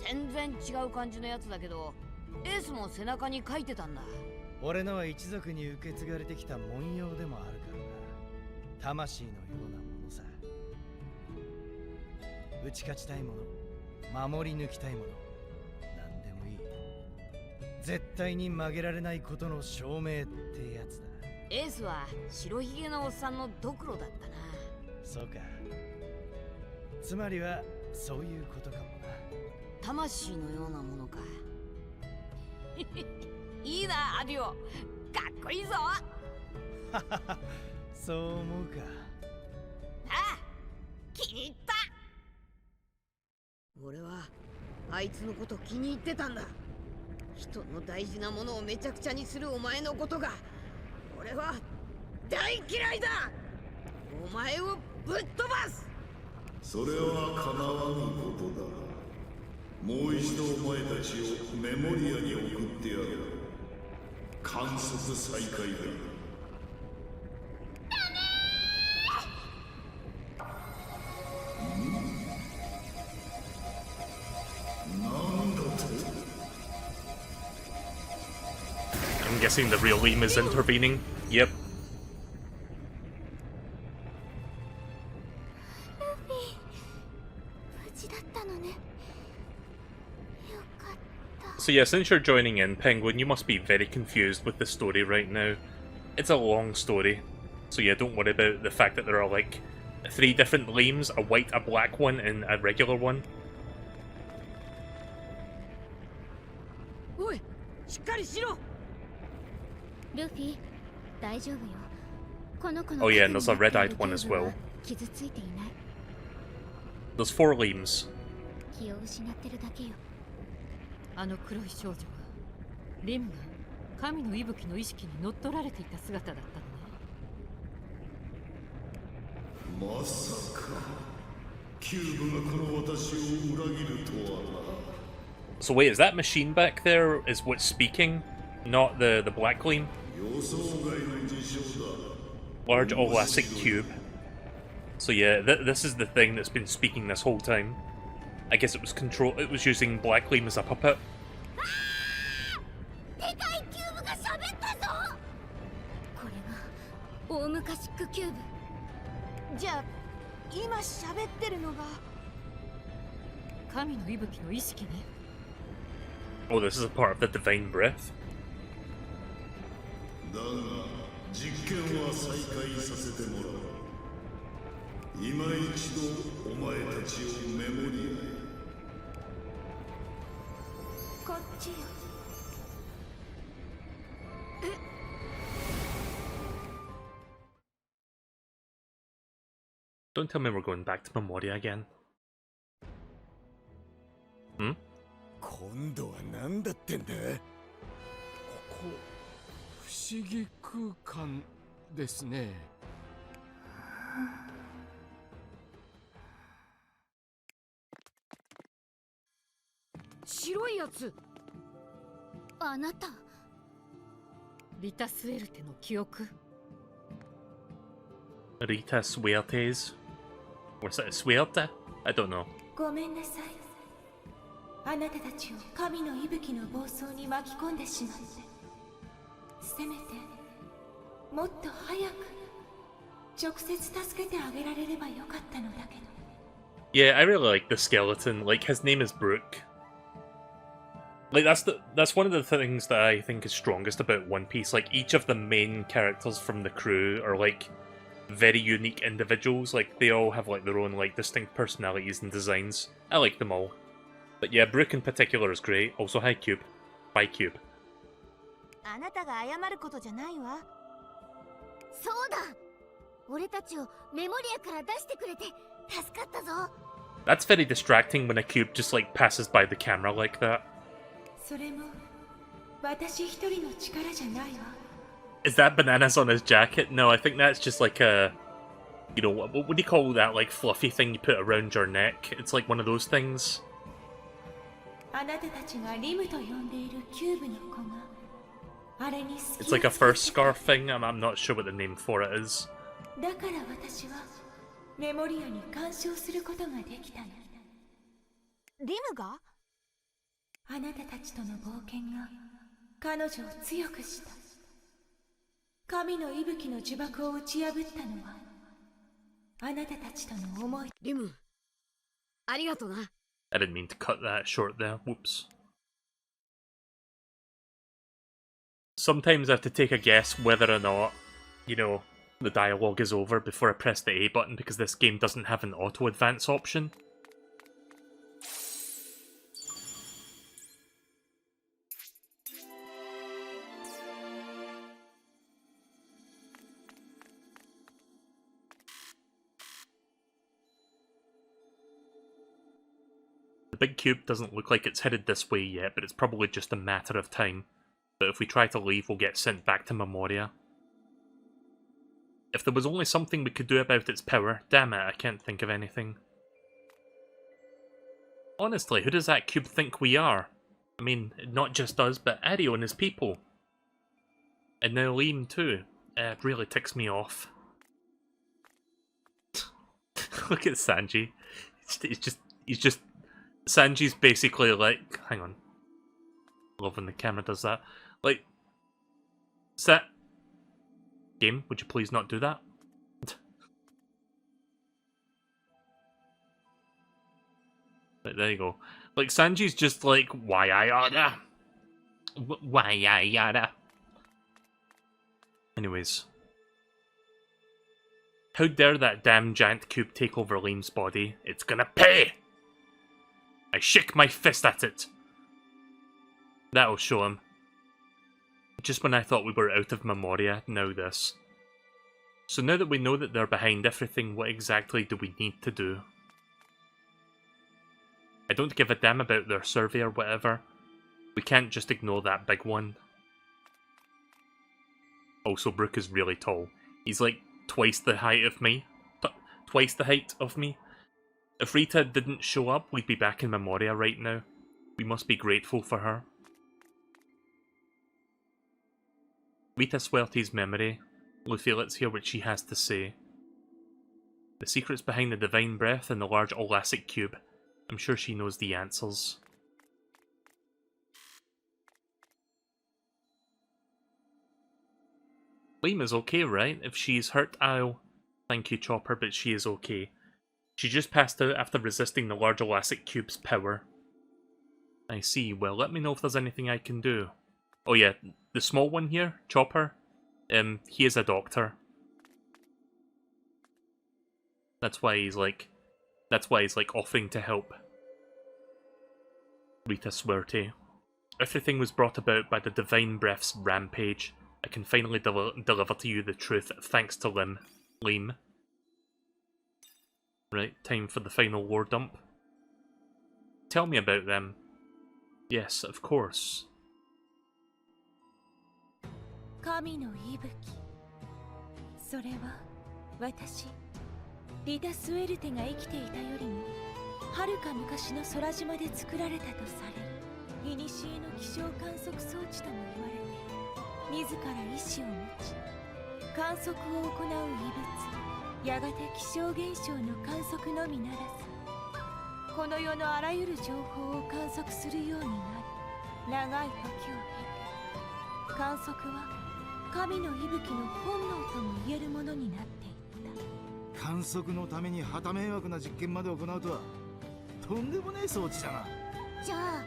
全然違う感じのやつだけど、エースも背中に書いてたんだ。俺のは一族に受け継がれてきた文様でもあるからな。魂のようなものさ。打ち勝ちたいもの、守り抜きたいもの、なんでもいい。絶対に曲げられないことの証明ってやつだ。エースは白ひげのおっさんのドクロだったな。そうか。つまりはそういうことかもな。魂のようなものか。いいな、アディオ。かっこいいぞ。そう思うか。ああ、気に入った。俺はあいつのこと気に入ってたんだ。人の大事なものをめちゃくちゃにするお前のことが俺は大嫌いだ。お前をぶっ飛ばす。それは叶わぬことだ。もう一度お前たちをメモリアに送ってやる。観測再開だ。なんだと？ I'm guessing the real Liam is intervening. Yep. 無事だったのね。よかった。 So yeah, since you're joining in, Penguin, you must be very confused with the story right now. It's a long story. So yeah, don't worry about the fact that there are like 3 different Liams, a white, a black one, and a regular one. おい、しっかりしろ。ルフィ、大丈夫よ。この子の Oh yeah, 中 and に there's a 入ってい red-eyed る one ゲ as ームは well. 傷ついていない。 There's 4 Liams. 気を失ってるだけよ。あの黒い少女はリムが神の息吹の意識に乗っ取られていた姿だったのね。まさかキューブがこの私を裏切るとはな。 So wait, is that machine back there is what's speaking? Not the black Liam? 予想外の事象だ。 Large Olastic cube. So yeah, this is the thing that's been speaking this whole time. I guess it was it was using Black Liam as a puppet. でかいキューブが喋ったぞ。これが大昔ックキューブ。じゃあ今喋ってるのが神の息吹の意識ね。 Oh, this is a part of the divine breath. だが実験は再開させてもらう。今一度お前たちをメモリアへ。こっちよ。 Don't tell me we're going back to Memoria again. Hmm? 今度は何だってんだ。ここ不思議空間ですね。白いやつ。あなたリタスエルテの記憶。 Rita Suertes? Or is it Suerte? I don't know. ごめんなさい。あなたたちを神の息吹の暴走に巻き込んでしまって。せめてもっと早く直接助けてあげられればよかったのだけど。 Yeah, I really like the skeleton. Like, his name is Brook. Like, that's one of the things that I think is strongest about One Piece. Like, each of the main characters from the crew are, like, very unique individuals. Like, they all have, like, their own, like, distinct personalities and designs. I like them all. But yeah, Brook in particular is great. Also, hi Cube. Bye Cube. あなたが謝ることじゃないわ。そうだ、俺たちをメモリアから出してくれて助かったぞ。 That's very distracting when a cube just, like, passes by the camera like that. それも私一人の力じゃないわ。 Is that bananas on his jacket? No, I think that's just like a... You know, what do you call that, like, fluffy thing you put around your neck? It's like one of those things. あなたたちがリムと呼んでいるキューブの子があれに好き。 It's like a fur scarf thing. I'm not sure what the name for it is. だから私はメモリアに干渉することができたの。リムが？あなたたちとの冒険が彼女を強くした。神の息吹の呪縛を打ち破ったのはあなたたちとの思い。リム、ありがとな。 I didn't mean to cut that short there. Whoops. Sometimes I have to take a guess whether or not, you know, the dialogue is over before I press the A button because this game doesn't have an auto-advance option. The big cube doesn't look like it's headed this way yet, but it's probably just a matter of time. But if we try to leave, we'll get sent back to Memoria. If there was only something we could do about its power, damn it, I can't think of anything. Honestly, who does that cube think we are? I mean, not just us, but Ario and his people. And now Liam too. It really ticks me off. Look at Sanji. He's just... Sanji's basically like... Hang on. Love when the camera does that. Like... Set. Game, would you please not do that? Right, there you go. Like, Sanji's just like, why I oughta? Why I oughta? Anyways. How dare that damn giant cube take over Liam's body? It's gonna pay! I shake my fist at it. That'll show him. Just when I thought we were out of Memoria, now this. So now that we know that they're behind everything, what exactly do we need to do? I don't give a damn about their survey or whatever. We can't just ignore that big one. Also, Brook is really tall. He's like twice the height of me. Twice the height of me. If Rita didn't show up, we'd be back in Memoria right now. We must be grateful for her. Rita Suerte's memory. Luffy, let's hear what she has to say. The secrets behind the divine breath and the large Odyssey cube. I'm sure she knows the answers. Liam is okay, right? If she's hurt, I'll... Thank you, Chopper, but she is okay. She just passed out after resisting the large elastic cube's power. I see. Well, let me know if there's anything I can do. Oh yeah, the small one here, Chopper, he is a doctor. That's why he's like offering to help. Rita Swerte. Everything was brought about by the Divine Breath's rampage. I can finally deliver to you the truth thanks to Lim. Right, time for the final war dump. Tell me about them. Yes, of course. 神の息吹。それは私リタ・スウェルテが生きていたよりもはるか昔の空島で作られたとされる古の気象観測装置とも言われている。自ら意志を持ち観測を行う異物、やがて気象現象の観測のみならずこの世のあらゆる情報を観測するようになり、長い時を経て観測は神の息吹の本能とも言えるものになっていった。観測のために旗迷惑な実験まで行うとはとんでもねえ装置だな。じゃあ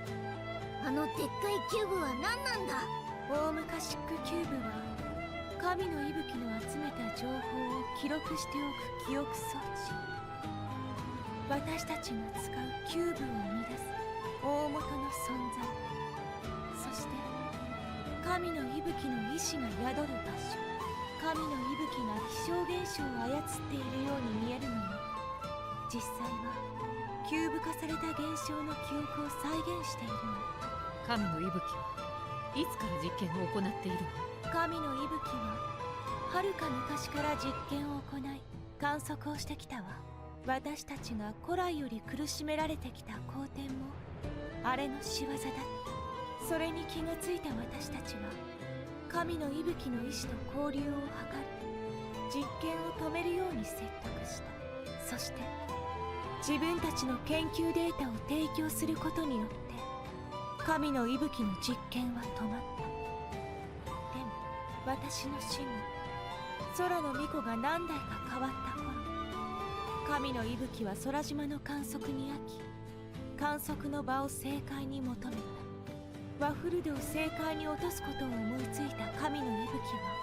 あのでっかいキューブは何なんだ。大昔ックキューブは神の息吹の集めた情報を記録しておく記憶装置。私たちが使うキューブを生み出す大元の存在、そして神の息吹の意志が宿る場所。神の息吹が気象現象を操っているように見えるのも、実際はキューブ化された現象の記憶を再現しているの。神の息吹はいつから実験を行っているの？神の息吹ははるか昔から実験を行い観測をしてきたわ。私たちが古来より苦しめられてきた好天もあれの仕業だった。それに気がついた私たちは神の息吹の意志と交流を図り実験を止めるように説得した。そして自分たちの研究データを提供することによって神の息吹の実験は止まった。でも私の死後空の巫女が何代か変わった頃、神の息吹は空島の観測に飽き観測の場を正解に求めた。ワッフルドを正解に落とすことを思いついた神の息吹は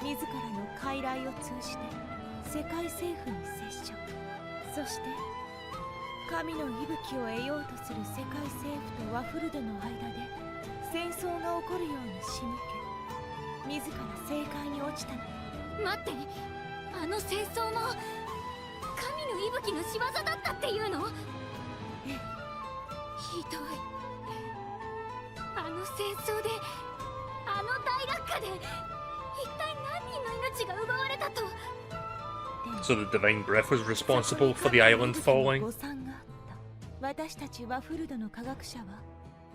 自らの傀儡を通じて世界政府に接触。そして神の息吹を得ようとする世界政府とワッフルドの間で戦争が起こるように仕向け自ら正解に落ちたの。待って、あの戦争も神の息吹の仕業だったっていうの？ええ。ひどい。あの戦争であの大落下で一体何人の命が奪われたと。 So the Divine Breath was responsible for the island falling? 誤算があった。私たちワッフルドの科学者は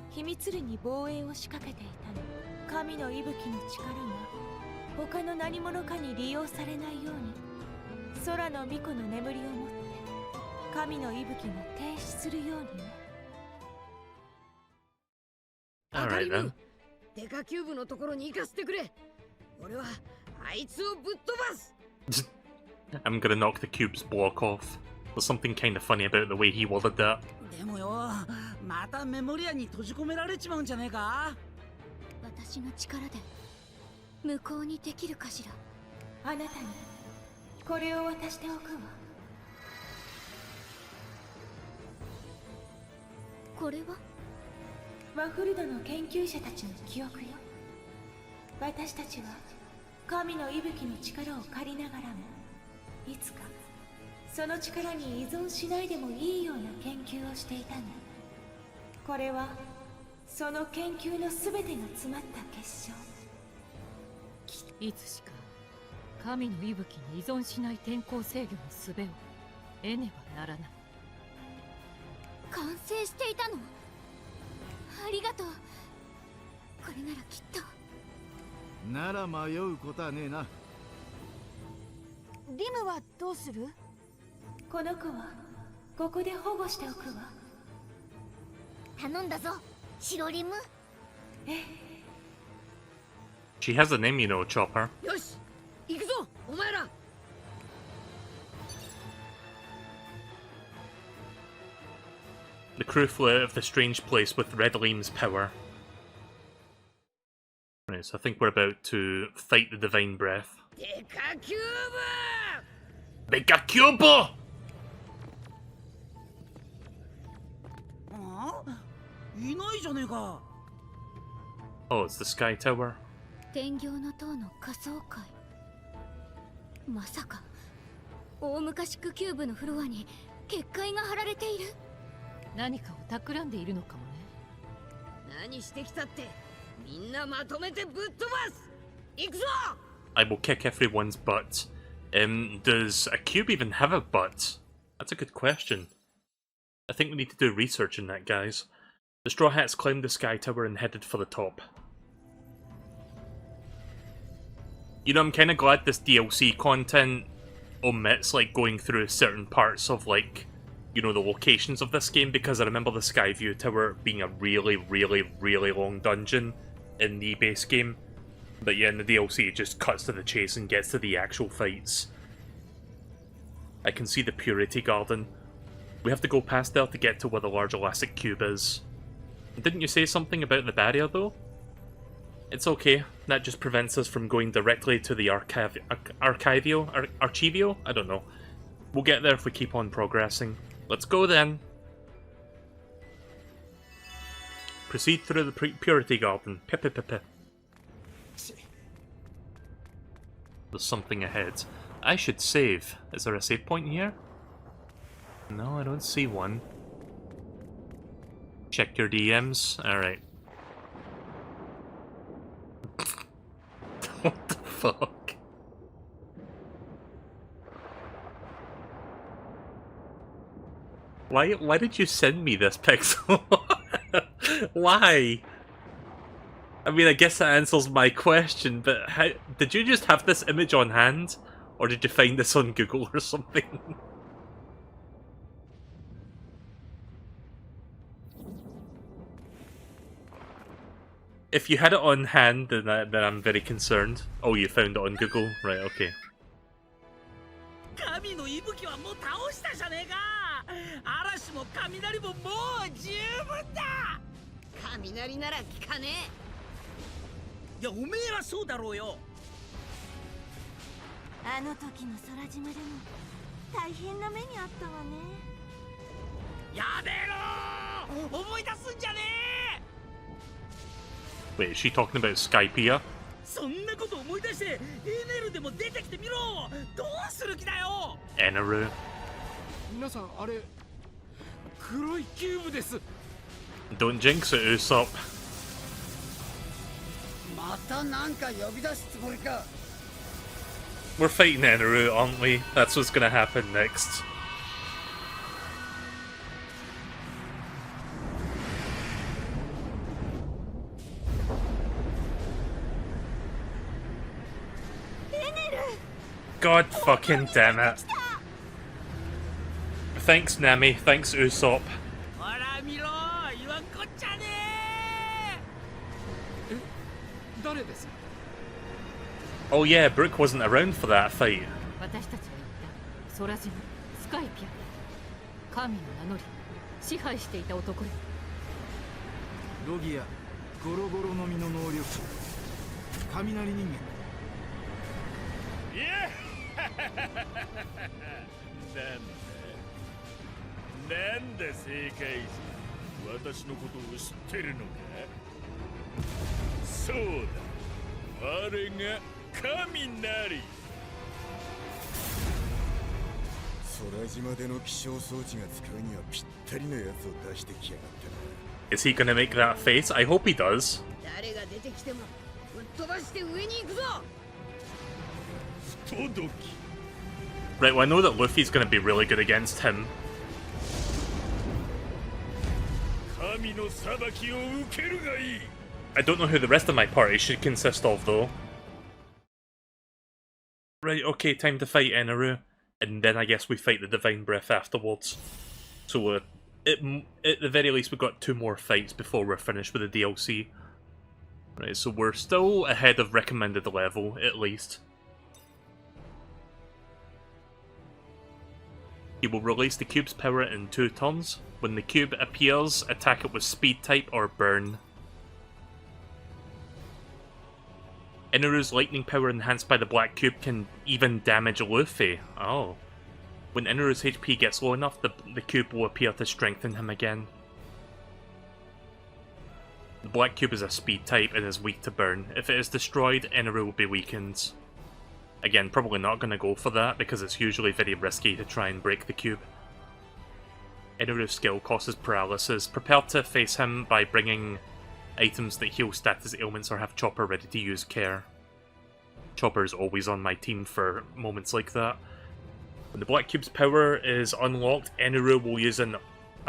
秘密裏に防衛を仕掛けていたの。神の息吹の力が他の何者かに利用されないように空の巫女の眠りをもって神の息吹が停止するようにね。Alright then. デカキューブのところに行かせてくれ。俺はあいつをぶっ飛ばす。I'm gonna knock the cube's block off. There's something kind of funny about the way he worded that. でもよ、またメモリアに閉じ込められちまうんじゃねえか。私の力で無効にできるかしら。あなたにこれを渡しておくわ。これはワッフルドの研究者たちの記憶よ。私たちは神の息吹の力を借りながらもいつかその力に依存しないでもいいような研究をしていたの。これはその研究のすべてが詰まった結晶。いつしか神の息吹に依存しない天候制御の術を得ねばならない。完成していたの？ありがとう。これならきっと。なら迷うことはねえな。リムはどうする？この子はここで保護しておくわ。頼んだぞ、白リム。ええ。 She has a name, you know, Chopper. よし、行くぞ、お前ら。The crew flew out of the strange place with Red Liam's power. Right, so I think we're about to fight the Divine Breath. MeleeKirby! いないじゃねえか。 Oh, it's the Sky Tower. 天行の塔の仮想会。まさか大昔区キューブのフロアに結界が張られている。何かを企んでいるのかもね。何してきたって、みんなまとめてぶっ飛ばす。行くぞ。 I will kick everyone's butt. Does a cube even have a butt? That's a good question. I think we need to do research in that, guys. The Straw Hats climbed the Sky Tower and headed for the top. You know, I'm kind of glad this DLC content omits, like, going through certain parts of, like, you know, the locations of this game, because I remember the Skyview Tower being a really, really, really long dungeon in the base game. But yeah, in the DLC it just cuts to the chase and gets to the actual fights. I can see the Purity Garden. We have to go past there to get to where the large elastic cube is. Didn't you say something about the barrier though? It's okay, that just prevents us from going directly to the Archivio? I don't know. We'll get there if we keep on progressing. Let's go then! Proceed through the Purity Garden. Pip. There's something ahead. I should save. Is there a save point here? No, I don't see one. Check your DMs. Alright. What the fuck? Why did you send me this pixel? Why? I mean, I guess that answers my question, but how, did you just have this image on hand? Or did you find this on Google or something? If you had it on hand, then I'm very concerned. Oh, you found it on Google? Right, okay. 神の息吹はもう倒したじゃねえか。嵐も雷ももう十分だ。雷なら聞かねいや、おめえはそうだろうよ。あの時の空島でも大変な目にあったわね。やめろ。思い出すんじゃねえ。 Wait, is she talking about Skypiea? そんなこと思い出してエネルでも出てきてみろ。どうする気だよ。 Eneru. 皆さんあれ黒いキューブです。 Don't jinx it, Usopp. またなんか呼び出すつもりか。 We're fighting Eneru, aren't we? That's what's gonna happen next. God fucking damn it. Thanks, Nami. Thanks, Usopp. ほら見ろ。言わんこっちゃねえ。誰です？ Oh yeah, Brook wasn't around for that fight. 私たちが行った空島スカイピア神の名乗り支配していた男で。ロギアゴロゴロの実の能力者雷人間。いやなんだ正解者、私のことを知ってるのか。そうだ、我が雷。空島での気象装置が使うにはぴったりのやつを出してきやがったな。 Is he gonna make that face? I hope he does. 誰が出てきてもぶっ飛ばして上に行くぞ。 Right, well I know that Luffy's gonna be really good against him. 神の裁きを受けるがいい。 I don't know who the rest of my party should consist of though. Right, okay, time to fight Eneru. And then I guess we fight the Divine Breath afterwards. So at the very least we've got 2 more fights before we're finished with the DLC. Right, so we're still ahead of recommended level, at least. He will release the cube's power in 2 turns. When the cube appears, attack it with speed type or burn. Inaru's lightning power enhanced by the black cube can even damage Luffy. Oh. When Inaru's HP gets low enough, the cube will appear to strengthen him again. The black cube is a speed type and is weak to burn. If it is destroyed, Inaru will be weakened. Again, probably not going to go for that because it's usually very risky to try and break the cube. Inaru's skill causes paralysis. Prepare to face him by bringing items that heal status ailments or have Chopper ready to use care. Chopper is always on my team for moments like that. When the Black Cube's power is unlocked, Inaru will use a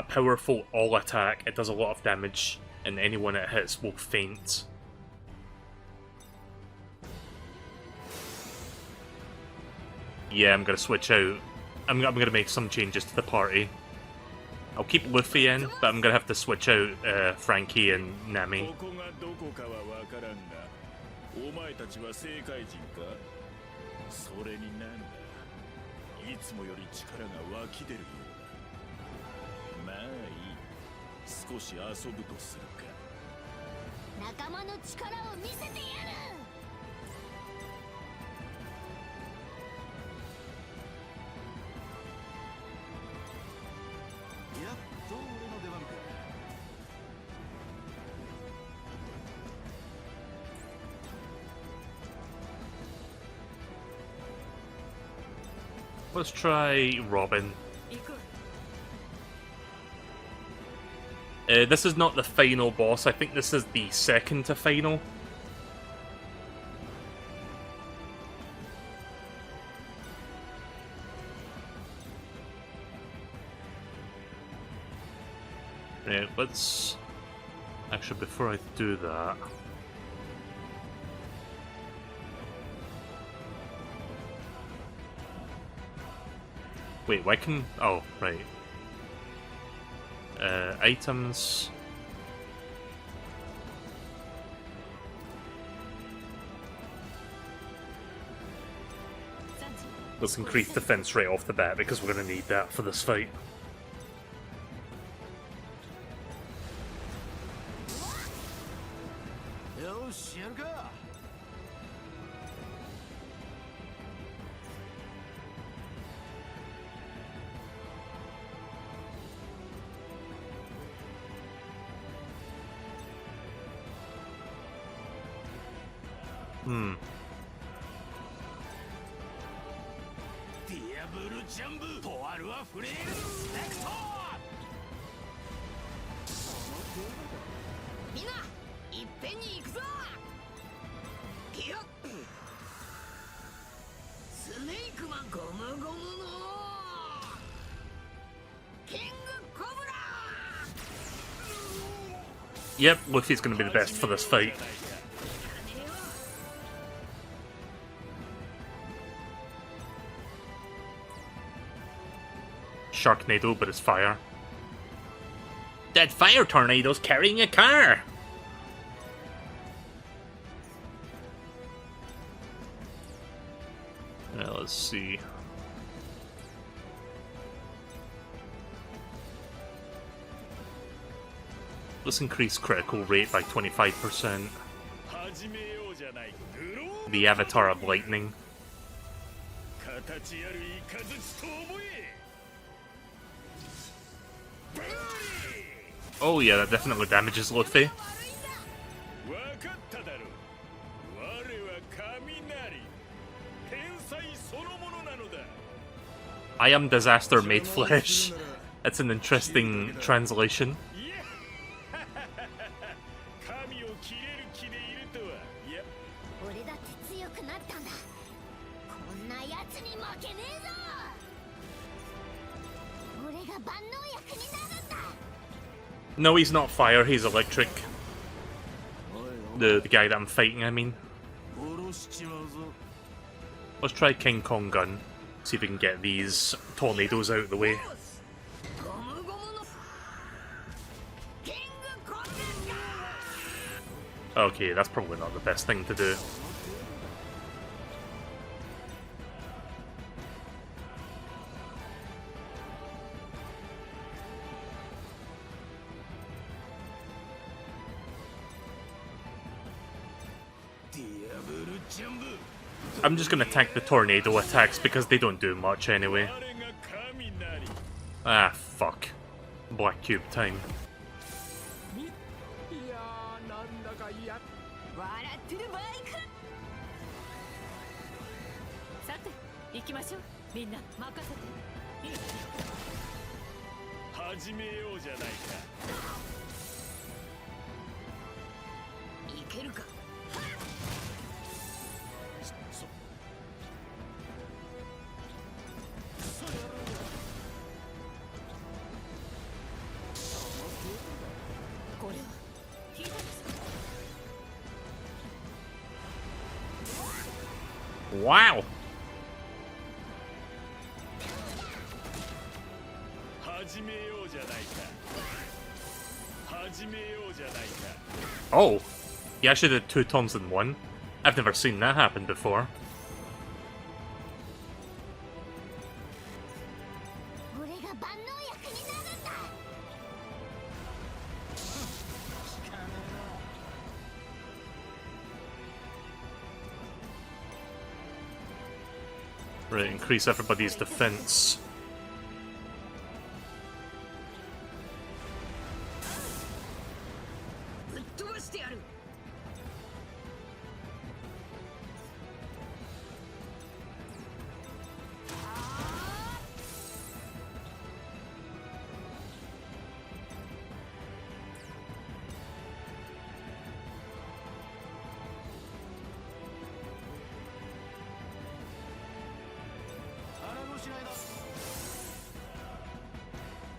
powerful all attack. It does a lot of damage, and anyone it hits will faint. Yeah, I'm gonna switch out. I'm gonna make some changes to the party. I'll keep Luffy in, but I'm gonna have to switch out Frankie and Nami. お前たちは正解人か？それになんだ。いつもより力が湧き出るようだ。まあいい。少し遊ぶとするか。仲間の力を見せてやる。やっと俺の出番か。Let's try Robin. This is not the final boss. I think this is the second to final. Right, let's... Actually, before I do that... Wait, why can... Oh, right. Items... Let's increase defense right off the bat, because we're going to need that for this fight. Yep, Luffy's going to be the best for this fight. Sharknado, but it's fire. That fire tornado's carrying a car! Let's see. Let's increase critical rate by 25%. The Avatar of Lightning. Oh yeah, that definitely damages Luffy. I am Disaster made flesh. That's an interesting translation. No, he's not fire, he's electric. The guy that I'm fighting, I mean. Let's try King Kong Gun. See if we can get these tornadoes out of the way. Okay, that's probably not the best thing to do. I'm just gonna tank the tornado attacks because they don't do much anyway. Ah, fuck. Black cube time. いやーなんだかや笑ってる場合か。さて行きましょう。みんな任せて。始めようじゃないか。いけるか。これは聞いたんですか。 Wow! 始めようじゃないか。始めようじゃないか。 Oh! He actually did 2 turns in 1. I've never seen that happen before. 俺が万能薬になるんだ。 Right, increase everybody's defense. ぶっ飛ばしてやる。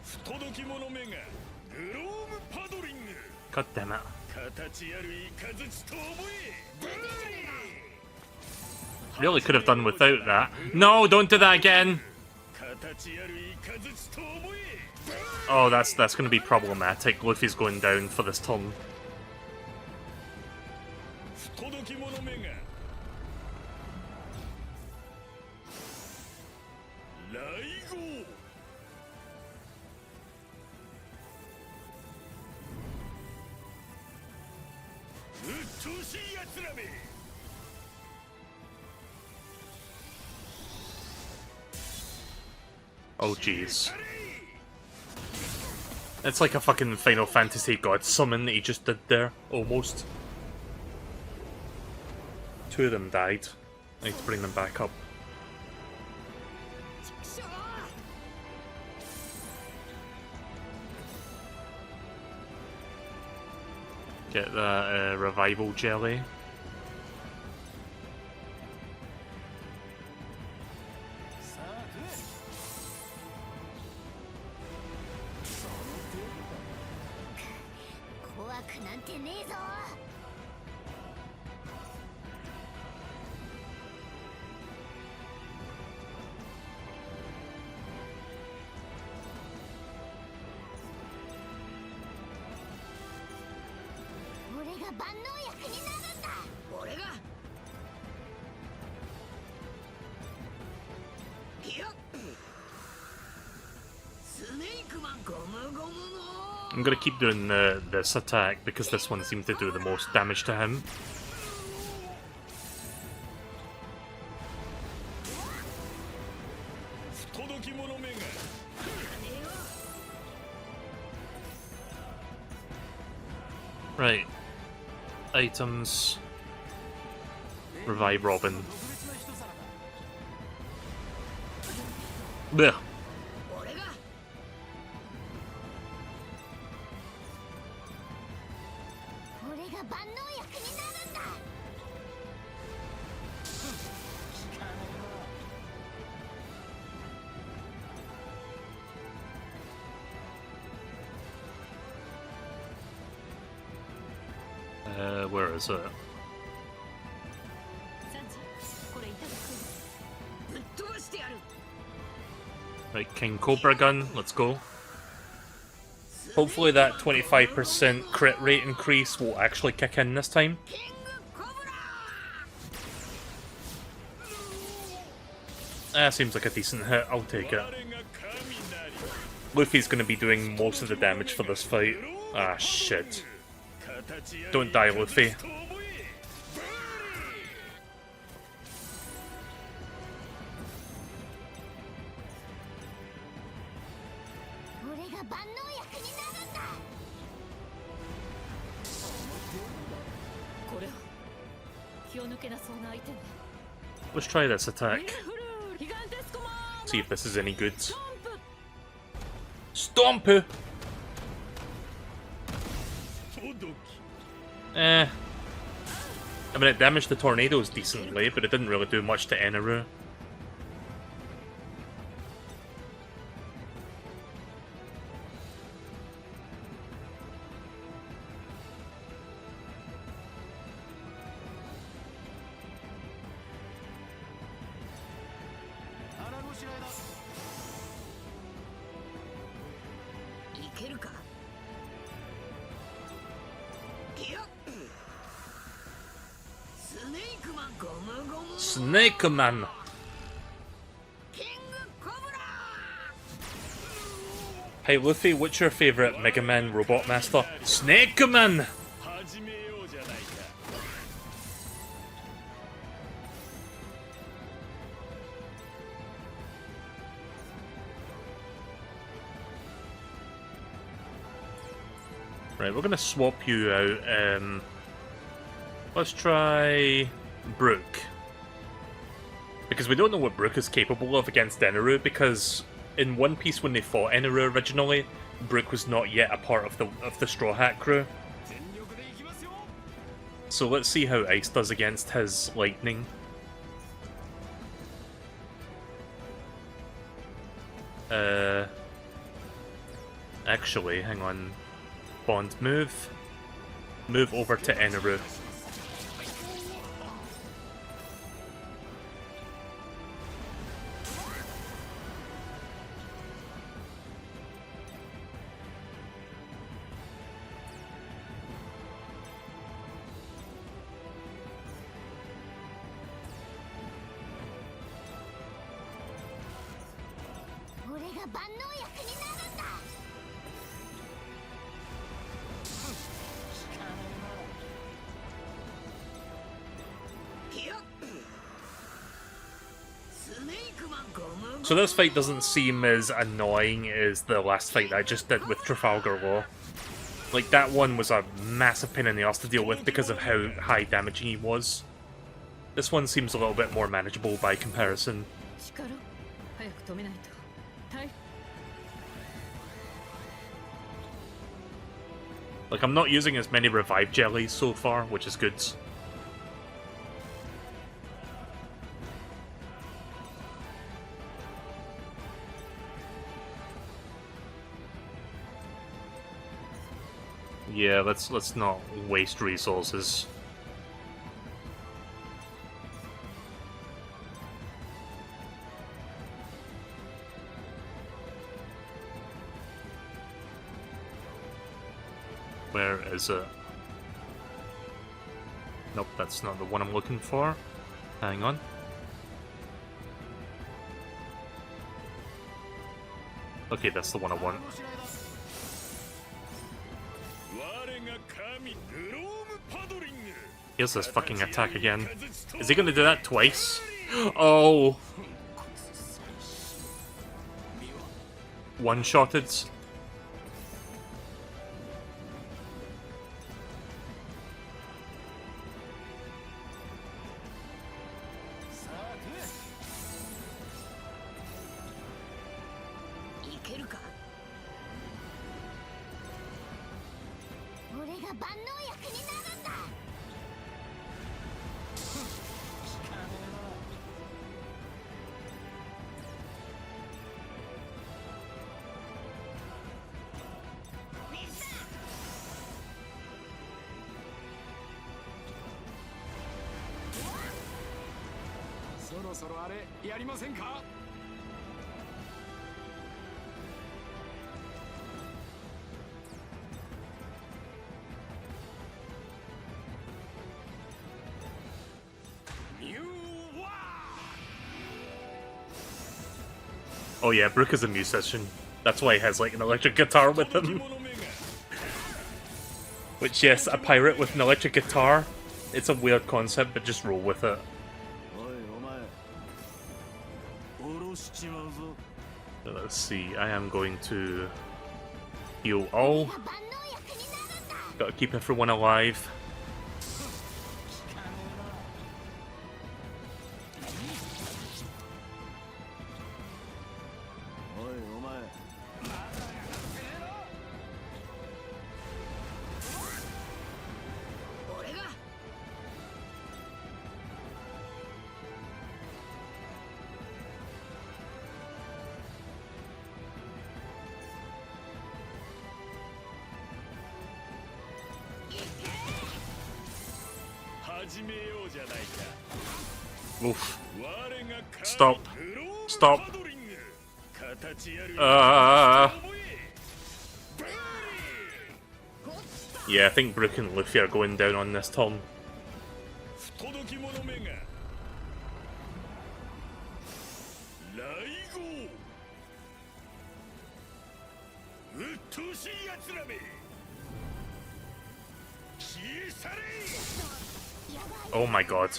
不届き者めがグロームパドリング。 God damn it. 形あるイカズチと思え。 Really could have done without that. No, don't do that again! 形あるイカズチと思え。 Oh, that's gonna be problematic. Luffy's going down for this turn. 不届き者めが来号。 うっとうしいやつらめ。 Oh, jeez. It's like a fucking Final Fantasy God summon that he just did there, almost. 2 of them died. I need to bring them back up. Get that revival jelly. I'm gonna keep doing this attack because this one seems to do the most damage to him. Right. Items. Revive Robin. Blech. Where is it? Right, King Cobra Gun, let's go. Hopefully that 25% crit rate increase will actually kick in this time. Seems like a decent hit, I'll take it. Luffy's gonna be doing most of the damage for this fight. Ah, shit. Don't die, Luffy. Let's try this attack. See if this is any good. Stomp! I mean, it damaged the tornadoes decently, but it didn't really do much to Eneru. Snake Man! Hey Luffy, what's your favourite Mega Man Robot Master? Snake Man! Right, we're gonna swap you out. Let's try Brook. Because we don't know what Brook is capable of against Eneru, because in One Piece when they fought Eneru originally, Brook was not yet a part of the Straw Hat crew. So let's see how Ice does against his Lightning. Actually, hang on. Bond, move. Move over to Eneru. So this fight doesn't seem as annoying as the last fight that I just did with Trafalgar Law. Like, that one was a massive pain in the ass to deal with because of how high damaging he was. This one seems a little bit more manageable by comparison. Like, I'm not using as many revive jellies so far, which is good. Yeah, let's not waste resources. Where is it? Nope, that's not the one I'm looking for. Hang on. Okay, that's the one I want. Here's this fucking attack again. Is he gonna do that twice? Oh! One-shotted. Oh yeah, Brook is a musician. That's why he has like an electric guitar with him. Which, yes, a pirate with an electric guitar. It's a weird concept, but just roll with it. Let's see, I am going to Heal all. Gotta keep everyone alive. Oof. Stop. Stop. Yeah, I think Brook and Luffy are going down on this turn. Oh my god.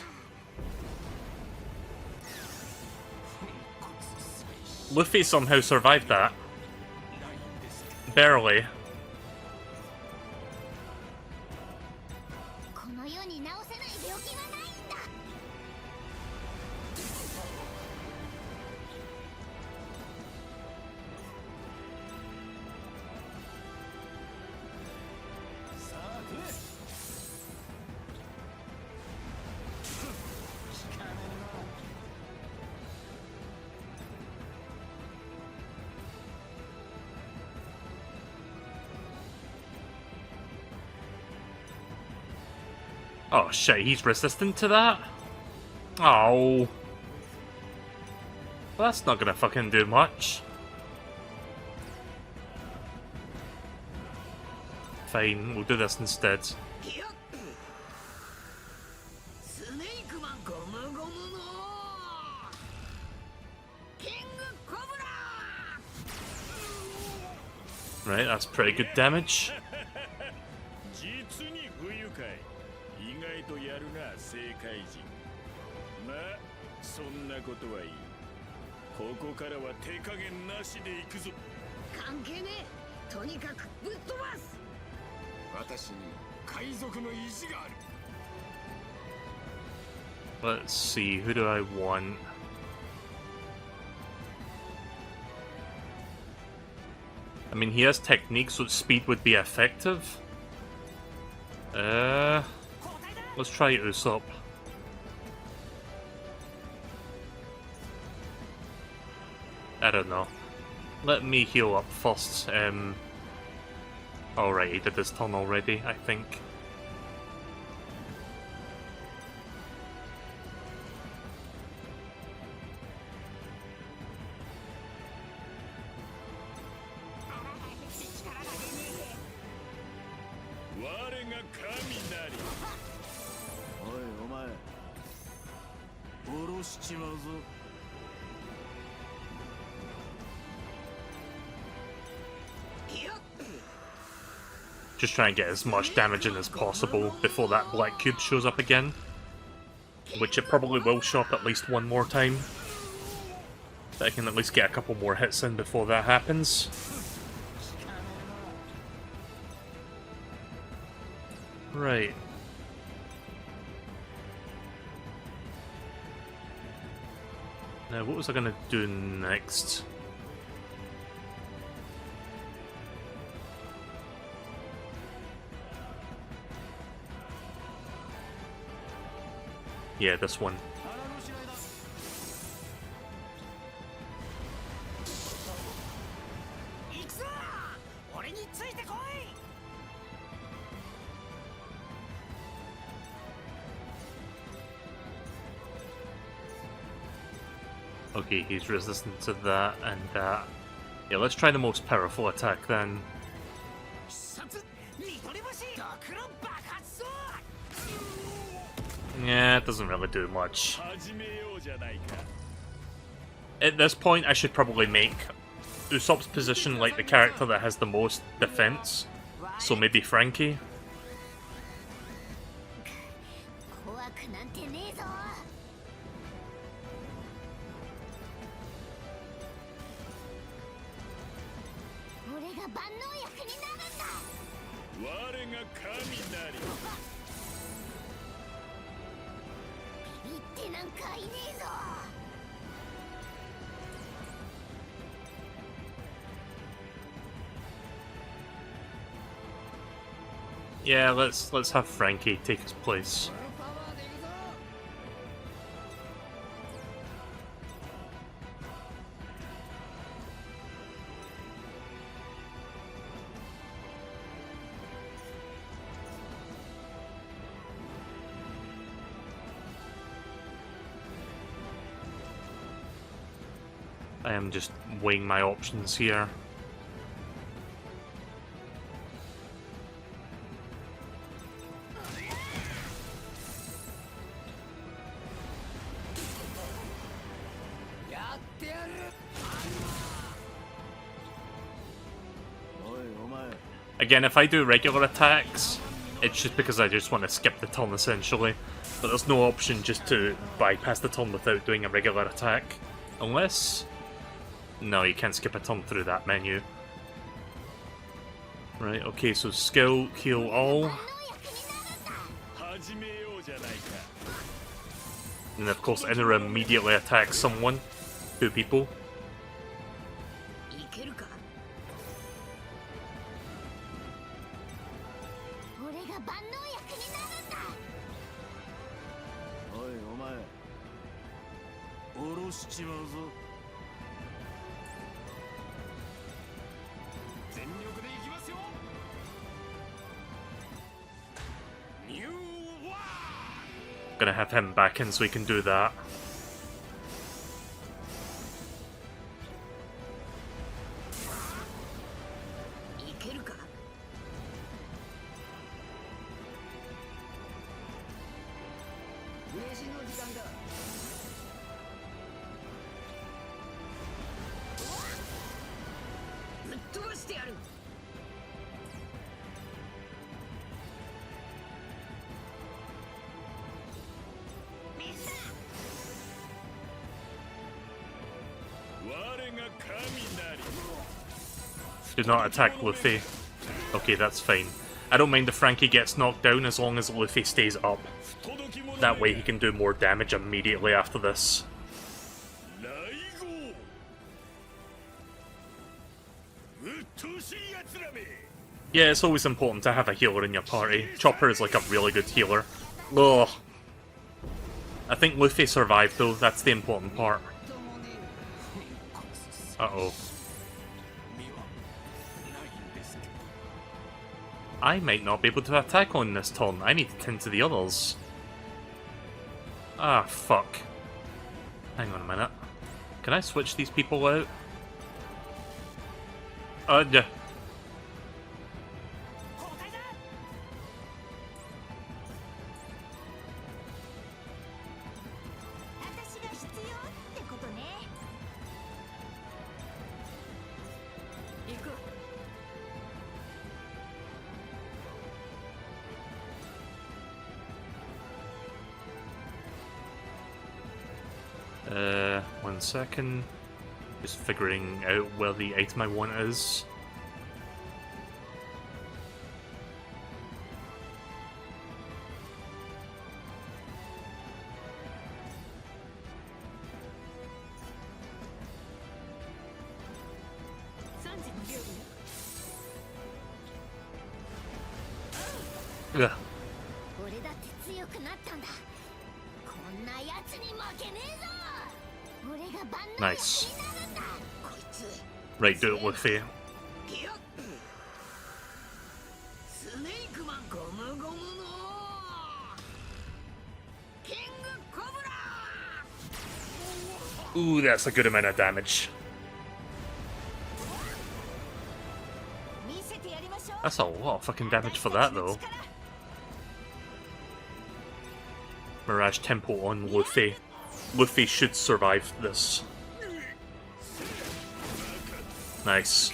Luffy somehow survived that. Barely. Oh shit, he's resistant to that? Oh. Well, that's not gonna fucking do much. Fine, we'll do this instead. Right, that's pretty good damage. Let's see, who do I want? I mean, he has technique, so speed would be effective. Let's try Usopp. I don't know. Let me heal up first. Alright, he did his turn already, I think. Just try and get as much damage in as possible before that black cube shows up again. Which it probably will show up at least one more time. But I can at least get a couple more hits in before that happens. Right. Now, what was I gonna do next? Yeah, this one. Okay, he's resistant to that and that. Yeah, let's try the most powerful attack then. Yeah, it doesn't really do much. At this point, I should probably make Usopp's position like the character that has the most defense. So maybe Frankie. 我が神なり。 Yeah, let's have Frankie take his place. I am just weighing my options here. Again, if I do regular attacks, it's just because I just want to skip the turn essentially. But there's no option just to bypass the turn without doing a regular attack. Unless... No, you can't skip a turn through that menu. Right, okay, so skill, heal all. And of course, Inner immediately attacks someone. 2 people. Gonna have him back in so he can do that. Do not attack Luffy. Okay, that's fine. I don't mind if Frankie gets knocked down as long as Luffy stays up. That way he can do more damage immediately after this. Yeah, it's always important to have a healer in your party. Chopper is like a really good healer. Ugh. I think Luffy survived though, that's the important part. Uh-oh. I might not be able to attack on this turn. I need to tend to the others. Ah, fuck. Hang on a minute. Can I switch these people out? Yeah. One second. Just figuring out where the item I want is. Ugh. Nice. Right, do it, Luffy. Ooh, that's a good amount of damage. That's a lot of fucking damage for that, though. Mirage Tempo on Luffy. Luffy should survive this. Nice.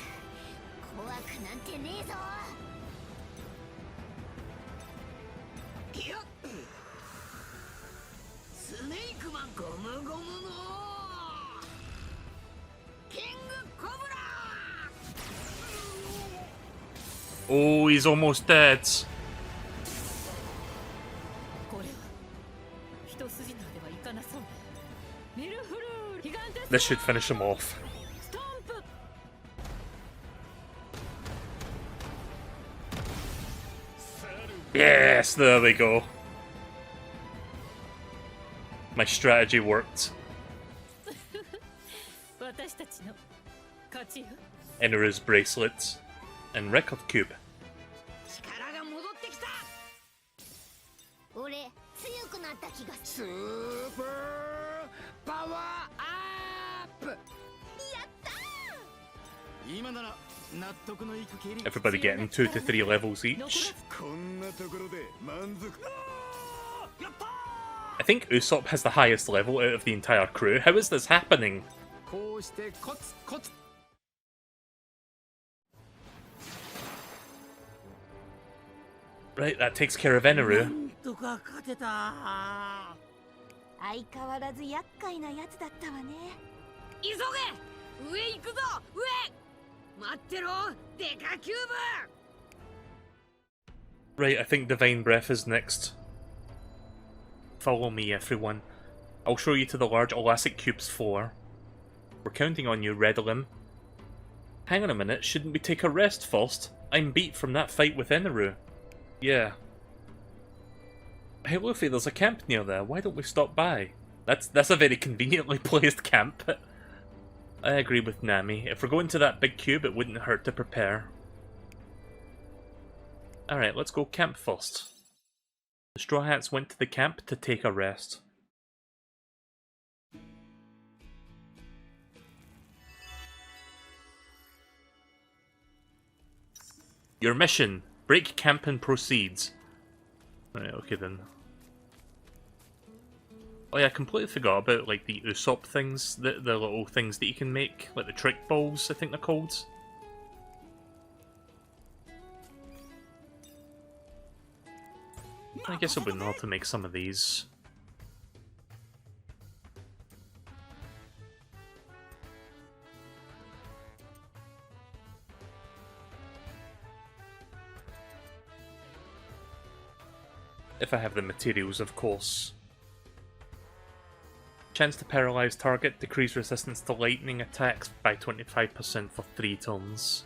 Oh, he's almost dead. これは一筋縄ではいかなそう。ミルフルーギガンテス This should finish him off. ストンプ。 Yes, there we go. My strategy worked. 私たちの勝ちよ。 Inaru's bracelet and record cube. 力が戻ってきた。俺強くなった気がすスる。ーパーパワーアップ。やった今なら納得のいく蹴り。 Everybody getting 2 to 3 levels each. こんなところで満足。やった。 I think Usopp has the highest level out of the entire crew. How is this happening? こうしてコツコツ。 Right, that takes care of Inaru. なんとか勝てた。相変わらず厄介なやつだったわね。急げ。上行くぞ。上。待ってろ。デカキューブ。 Right, I think Divine Breath is next. Follow me, everyone. I'll show you to the large Odyssey Cube's floor. We're counting on you, Redolim. Hang on a minute, shouldn't we take a rest first? I'm beat from that fight with Inaru. Yeah. Hey Luffy, there's a camp near there. Why don't we stop by? That's a very conveniently placed camp. I agree with Nami. If we're going to that big cube, it wouldn't hurt to prepare. Alright, let's go camp first. The Straw Hats went to the camp to take a rest. Your mission. Break camp and proceeds. Right, okay then. Oh yeah, I completely forgot about like the Usopp things, the little things that you can make, like the trick balls, I think they're called. I guess it would know how to make some of these. If I have the materials, of course. Chance to paralyze target, decrease resistance to lightning attacks by 25% for 3 turns.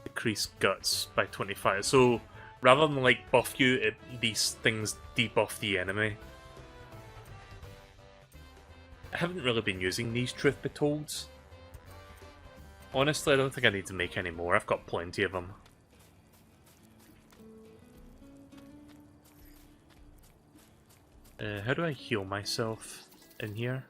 Decrease guts by 25. So, rather than like buff you, these things debuff the enemy. I haven't really been using these, truth be told. Honestly, I don't think I need to make any more. I've got plenty of them. How do I heal myself in here?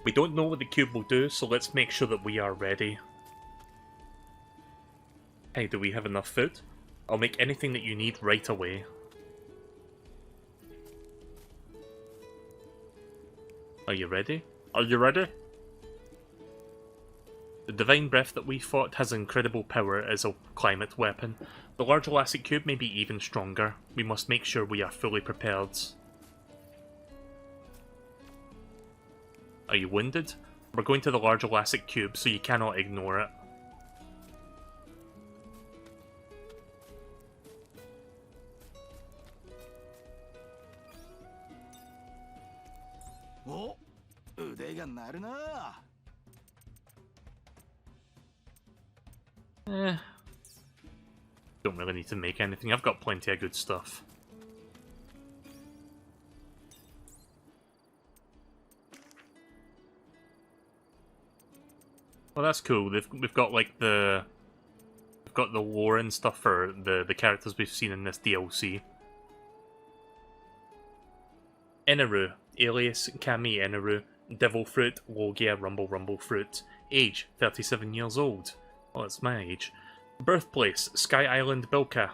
We don't know what the cube will do, so let's make sure that we are ready. Hey, do we have enough food? I'll make anything that you need right away. Are you ready? Are you ready? The Divine Breath that we fought has incredible power as a climate weapon. The large elastic cube may be even stronger. We must make sure we are fully prepared. Are you wounded? We're going to the large elastic cube, so you cannot ignore it. Oh, 腕が鳴るな。Don't really need to make anything. I've got plenty of good stuff. Well, that's cool. We've got like the lore and stuff for the characters we've seen in this DLC. Inaru, alias Kami Inaru, Devil Fruit, Logia, Rumble Rumble Fruit. Age, 37 years old. Well, that's my age. Birthplace, Sky Island, Bilka.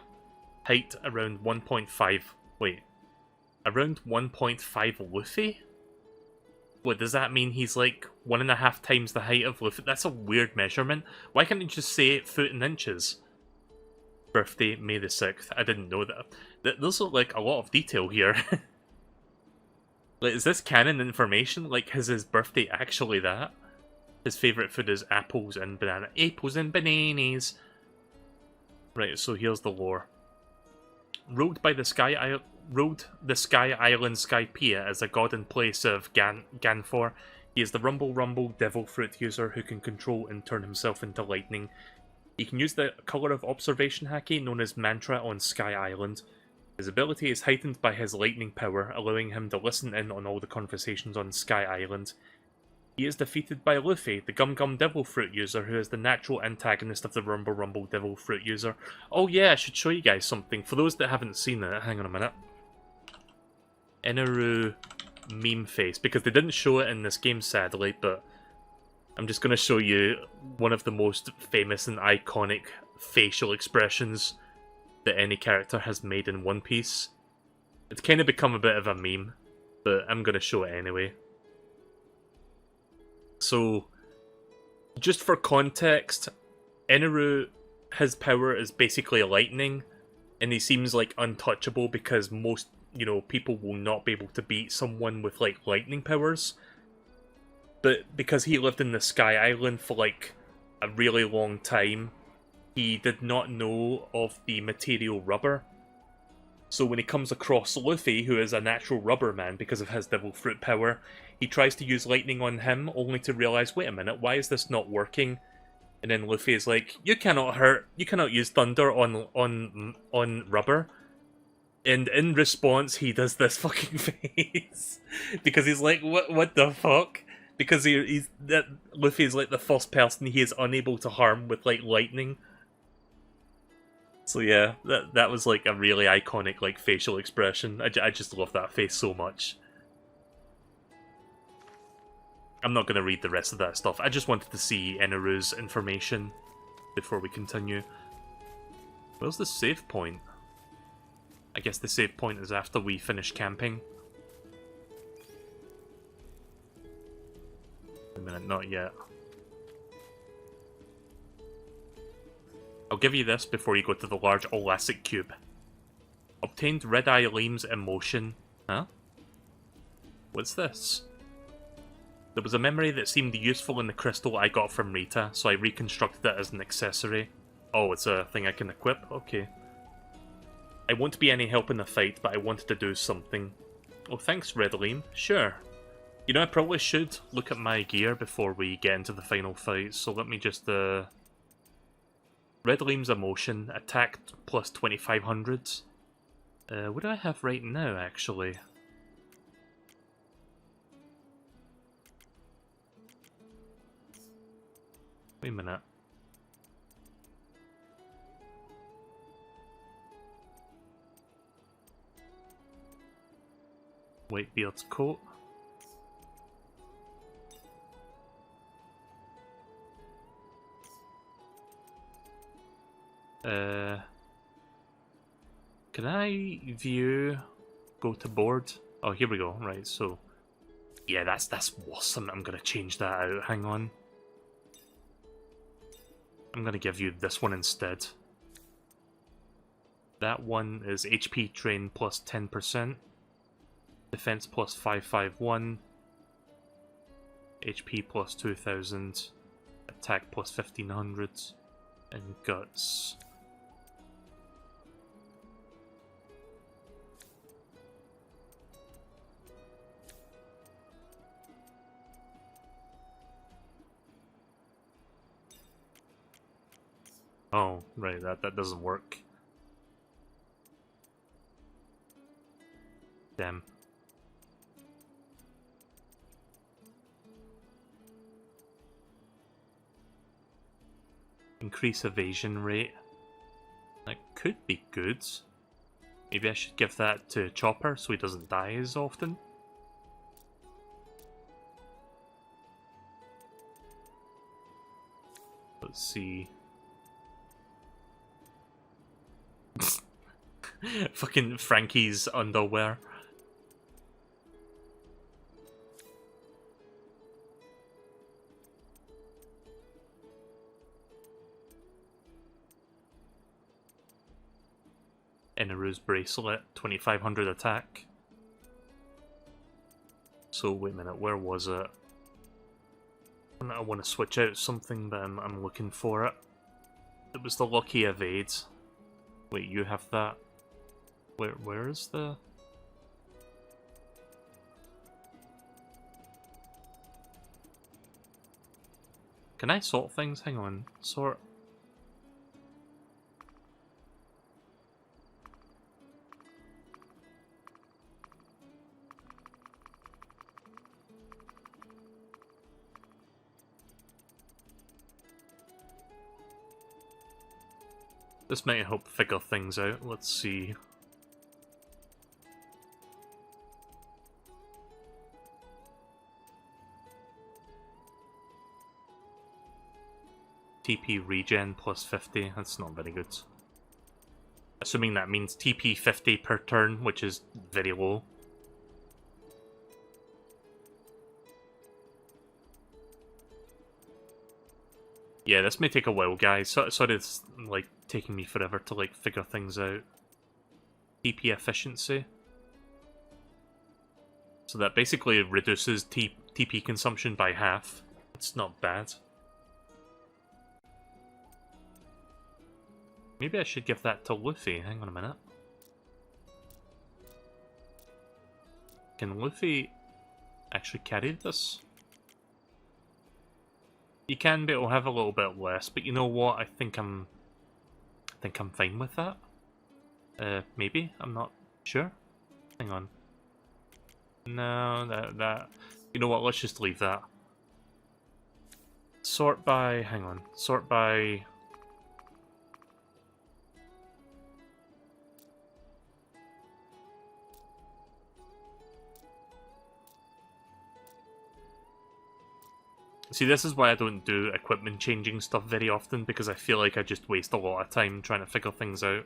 Height, around 1.5. Wait. Around 1.5 Luffy? What, does that mean he's like 1.5 times the height of Luffy? That's a weird measurement. Why can't he just say foot in inches? Birthday, May the 6th. I didn't know that. There's like a lot of detail here. Like, is this canon information? Like, is his birthday actually that? His favourite food is apples and banana. Apples and bananas! Right, so here's the lore. Ruled the Sky Island Skypiea as a god in place of Ganfor. He is the Rumble Devil Fruit user who can control and turn himself into lightning. He can use the Color of Observation Haki known as Mantra on Sky Island. His ability is heightened by his lightning power, allowing him to listen in on all the conversations on Sky Island. He is defeated by Luffy, the Gum Gum Devil Fruit user, who is the natural antagonist of the Rumble Devil Fruit user. Oh yeah, I should show you guys something. For those that haven't seen it, hang on a minute. Eneru meme face, because they didn't show it in this game sadly, but I'm just going to show you one of the most famous and iconic facial expressions that any character has made in One Piece. It's kind of become a bit of a meme, but I'm going to show it anyway. So, just for context, Eneru, his power is basically lightning, and he seems like untouchable because most, people will not be able to beat someone with like lightning powers. But because he lived in the Sky Island for like a really long time, he did not know of the material rubber. So when he comes across Luffy, who is a natural rubber man because of his Devil Fruit power, he tries to use lightning on him, only to realize, wait a minute, why is this not working? And then Luffy is like, you cannot use thunder on rubber. And in response, he does this fucking face. Because he's like, what the fuck? Because Luffy is like the first person he is unable to harm with like lightning. So yeah, that was like a really iconic like facial expression. I just love that face so much. I'm not going to read the rest of that stuff. I just wanted to see Eneru's information before we continue. Where's the save point? I guess the save point is after we finish camping. A minute, not yet. I'll give you this before you go to the large Olastic Cube. Obtained Red Eye Liam's emotion. Huh? What's this? There was a memory that seemed useful in the crystal I got from Rita, so I reconstructed it as an accessory. Oh, it's a thing I can equip? Okay. I won't be any help in the fight, but I wanted to do something. Oh, thanks, Red Liam. Sure. You know, I probably should look at my gear before we get into the final fight, so let me just, Red Liam's emotion, attack plus 2500. What do I have right now, actually? Wait a minute. Whitebeard's coat. Can I view, go to board? Oh, here we go. Right, so yeah, that's awesome. I'm gonna change that out. Hang on. I'm gonna give you this one instead. That one is HP train plus 10%, defense plus 551, HP plus 2000, attack plus 1500, and guts. Oh, right, that doesn't work. Damn. Increase evasion rate. That could be good. Maybe I should give that to Chopper so he doesn't die as often. Let's see. Fucking Frankie's underwear. Inaru's bracelet, 2500 attack. So wait a minute, where was it? I want to switch out something, but I'm looking for it. It was the lucky evade. Wait, you have that? Where is the? Can I sort things? Hang on, sort. This might help figure things out. Let's see. TP regen plus 50. That's not very good. Assuming that means TP 50 per turn, which is very low. Yeah, this may take a while, guys. Sorry it's like taking me forever to like figure things out. TP efficiency. So that basically reduces TP consumption by half. It's not bad. Maybe I should give that to Luffy. Hang on a minute. Can Luffy actually carry this? You can, but it'll have a little bit less. But you know what? I think I'm fine with that. Maybe I'm not sure. Hang on. No, that. You know what? Let's just leave that. Sort by. Hang on. Sort by. See, this is why I don't do equipment changing stuff very often, because I feel like I just waste a lot of time trying to figure things out.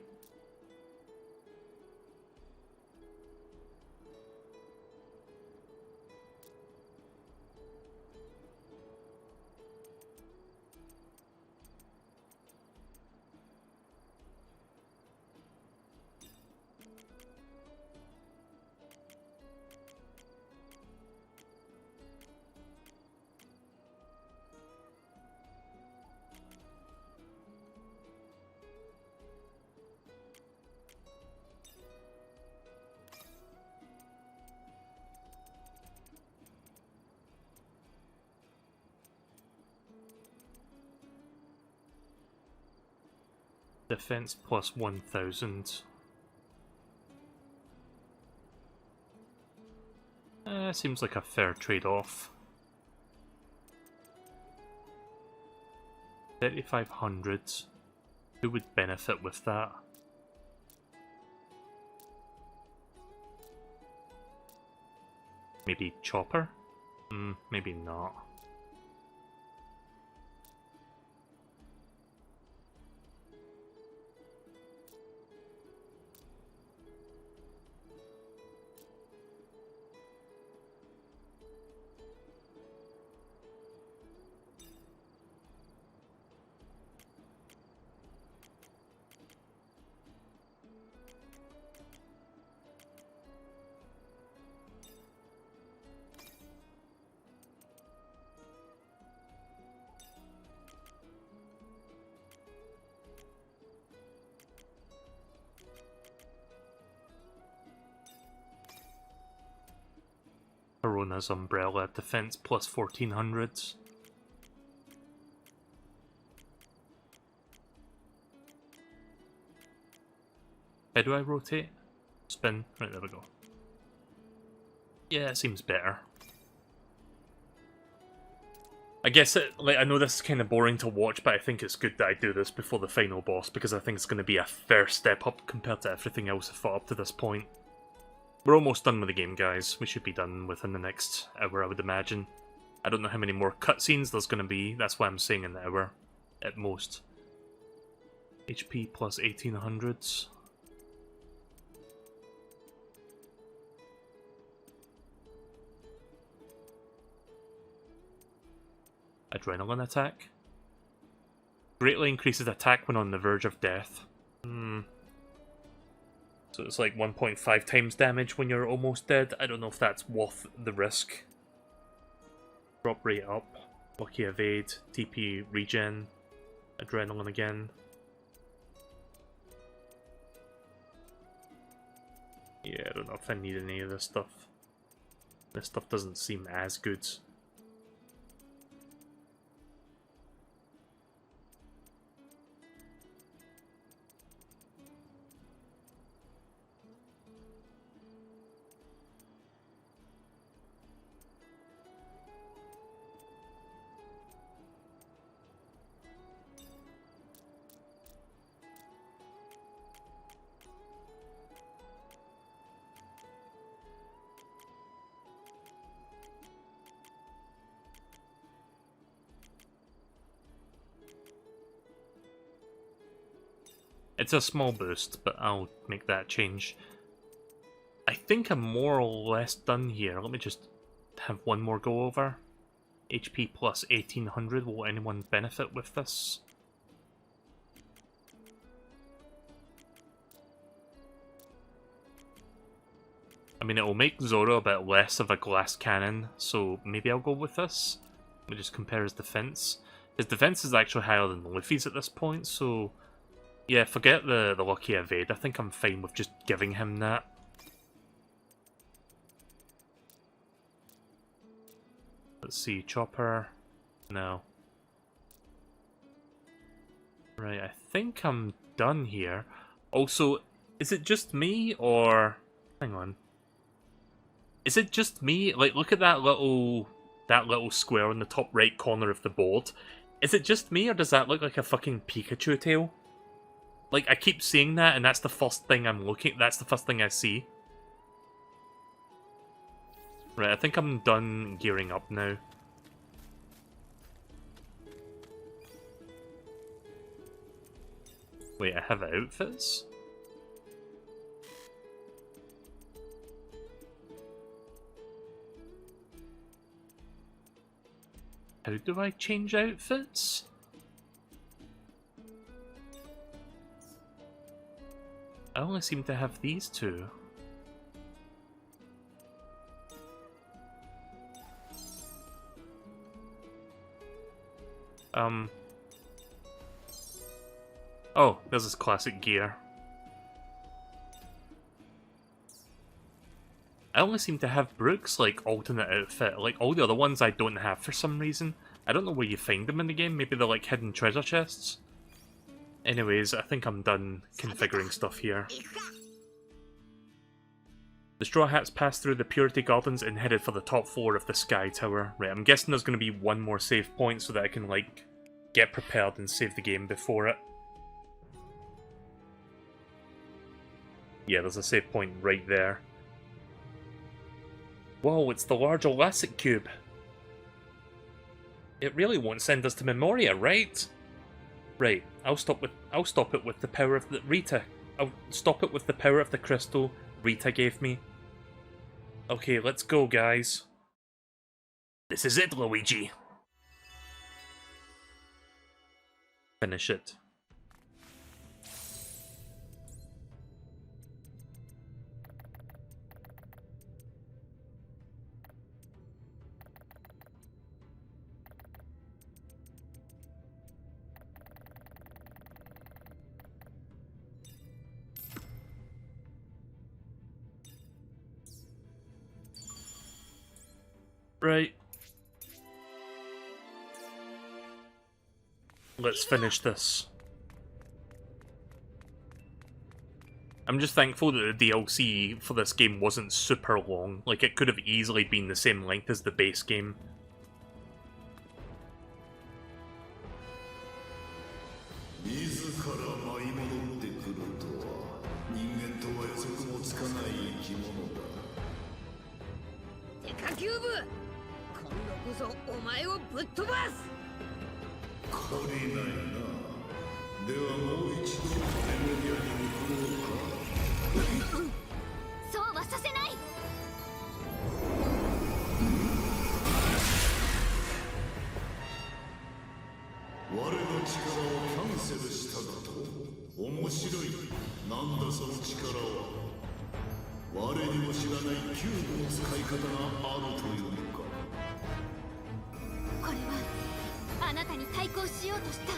Defense plus 1000. Seems like a fair trade-off. 3500. Who would benefit with that? Maybe Chopper? Maybe not. Corona's umbrella, defense plus 1400. How do I rotate? Spin. Right, there we go. Yeah, it seems better. I guess I know this is kind of boring to watch, but I think it's good that I do this before the final boss, because I think it's going to be a fair step up compared to everything else I've fought up to this point. We're almost done with the game, guys. We should be done within the next hour, I would imagine. I don't know how many more cutscenes there's going to be. That's why I'm saying an hour, at most. HP plus 1800. Adrenaline attack. Greatly increases attack when on the verge of death. So it's like 1.5 times damage when you're almost dead. I don't know if that's worth the risk. Drop rate up. Lucky evade. TP regen. Adrenaline again. Yeah, I don't know if I need any of this stuff. This stuff doesn't seem as good. It's a small boost, but I'll make that change. I think I'm more or less done here. Let me just have one more go over. HP plus 1800, will anyone benefit with this? I mean, it will make Zoro a bit less of a glass cannon, so maybe I'll go with this. Let me just compare his defense. His defense is actually higher than Luffy's at this point, so... yeah, forget the lucky evade. I think I'm fine with just giving him that. Let's see, Chopper. No. Right, I think I'm done here. Also, is it just me, or... hang on. Is it just me? Like, look at that little square in the top right corner of the board. Is it just me, or does that look like a fucking Pikachu tail? Like, I keep seeing that, and that's the first thing I'm looking... that's the first thing I see. Right, I think I'm done gearing up now. Wait, I have outfits? How do I change outfits? I only seem to have these two. Oh, there's his classic gear. I only seem to have Brooke's, like, alternate outfit. Like, all the other ones I don't have for some reason. I don't know where you find them in the game. Maybe they're, like, hidden treasure chests? Anyways, I think I'm done configuring stuff here. The Straw Hats passed through the Purity Gardens and headed for the top floor of the Sky Tower. Right, I'm guessing there's going to be one more save point so that I can, like, get prepared and save the game before it. Yeah, there's a save point right there. Whoa, it's the large Odyssey cube. It really won't send us to Memoria, right? Right, I'll stop it with the power of the Rita. I'll stop it with the power of the crystal Rita gave me. Okay, let's go, guys. This is it, Luigi. Finish it. Right. Let's finish this. I'm just thankful that the DLC for this game wasn't super long. Like, it could have easily been the same length as the base game. 面白い。なんだその力は。我にも知らないキューブの使い方があるというのか。これはあなたに対抗しようとした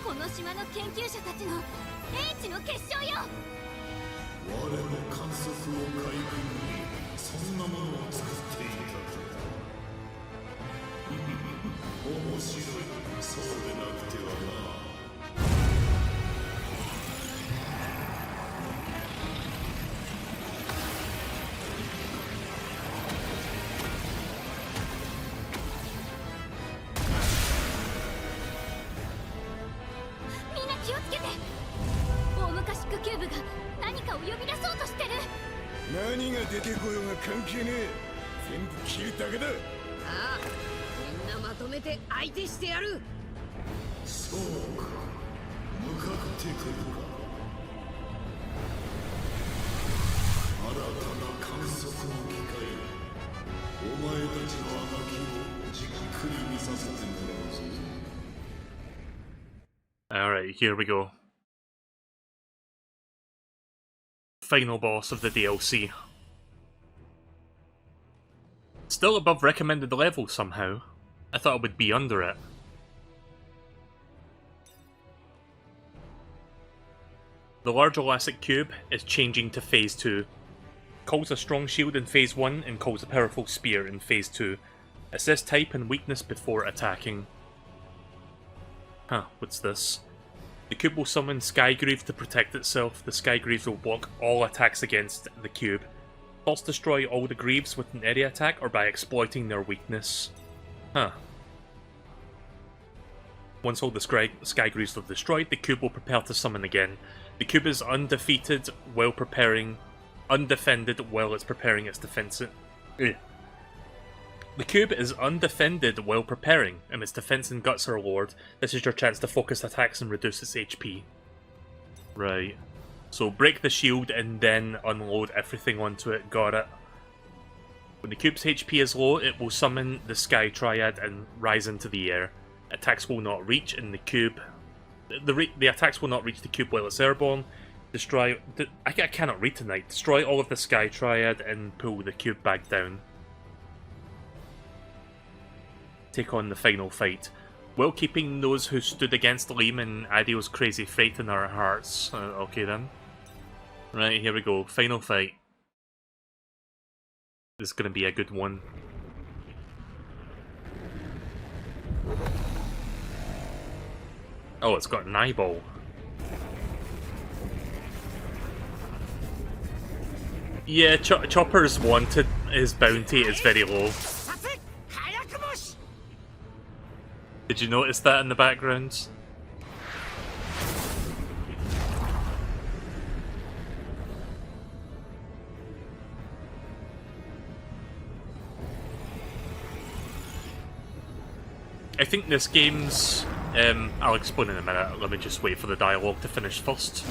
この島の研究者たちの英知の結晶よ。我の観測をかいくぐり、そんなものを作っていたとだ。面白い。そうでなくてはな。みんな気をつけて。大昔クキューブが何かを呼び出そうとしてる。何が出てこようが関係ねえ。全部切るだけだ。ああ、みんなまとめて相手してやる。そうか。向かってくるか。新たな観測の機会。お前たちのあがきをじっくり見させてもらうぞ。Alright, here we go. Final boss of the DLC. Still above recommended level somehow. I thought it would be under it. The large elastic cube is changing to phase 2. Calls a strong shield in phase 1 and calls a powerful spear in phase 2. Assess type and weakness before attacking. Huh, what's this? The cube will summon Skygreaves to protect itself. The Skygreaves will block all attacks against the cube. Pulse destroy all the Greaves with an area attack or by exploiting their weakness. Huh. Once all the Skygreaves are destroyed, the cube will prepare to summon again. The cube is undefeated while preparing... undefended while it's preparing its defense... The cube is undefended while preparing, and its defense and guts are lowered. This is your chance to focus attacks and reduce its HP. Right. So break the shield and then unload everything onto it. Got it. When the cube's HP is low, it will summon the Sky Triad and rise into the air. Attacks will not reach in the cube. The attacks will not reach the cube while it's airborne. Destroy... I cannot read tonight. Destroy all of the Sky Triad and pull the cube back down. Take on the final fight, while keeping those who stood against Liam and Adio's crazy fate in our hearts. Okay then. Right, here we go. Final fight. This is gonna be a good one. Oh, it's got an eyeball. Yeah, Chopper's wanted, his bounty is very low. Did you notice that in the background? I think this game's... I'll explain in a minute. Let me just wait for the dialogue to finish first.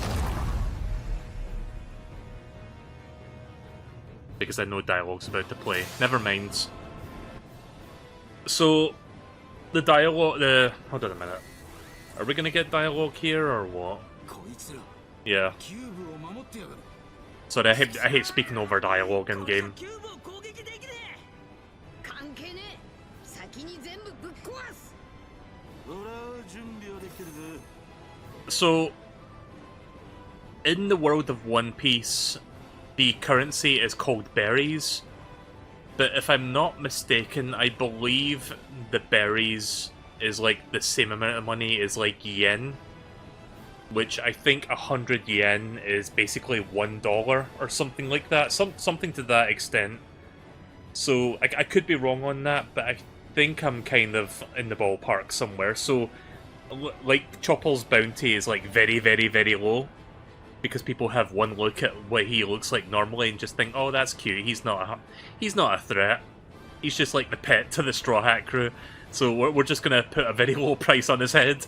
Because I know dialogue's about to play. Never mind. So... the dialogue, hold on a minute. Are we gonna get dialogue here or what? Yeah. Sorry, I hate speaking over dialogue in game. So, in the world of One Piece, the currency is called berries. But if I'm not mistaken, I believe the berries is like the same amount of money as like yen. Which I think 100 yen is basically $1 or something like that. Something to that extent. So I could be wrong on that, but I think I'm kind of in the ballpark somewhere. So like Chopper's bounty is like very, very, very low. Because people have one look at what he looks like normally and just think, oh, that's cute. He's not a threat. He's just like the pet to the Straw Hat crew. So we're just gonna put a very low price on his head.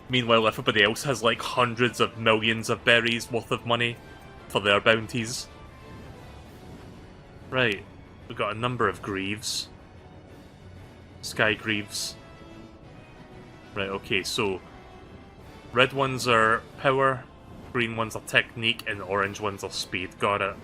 Meanwhile, everybody else has like hundreds of millions of berries worth of money for their bounties. Right, we've got a number of Greaves. Sky Greaves. Right, okay, so Red ones are power, green ones are technique, and orange ones are speed. Got it.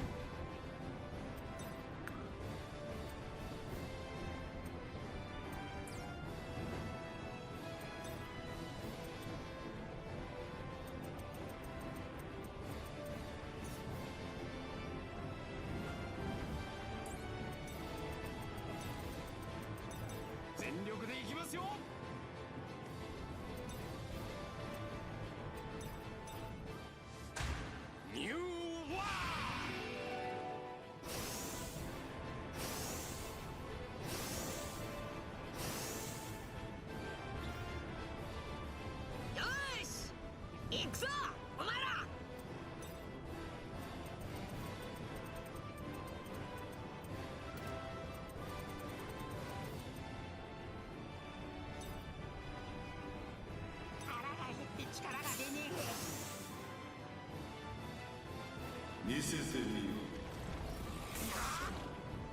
見せてみよ。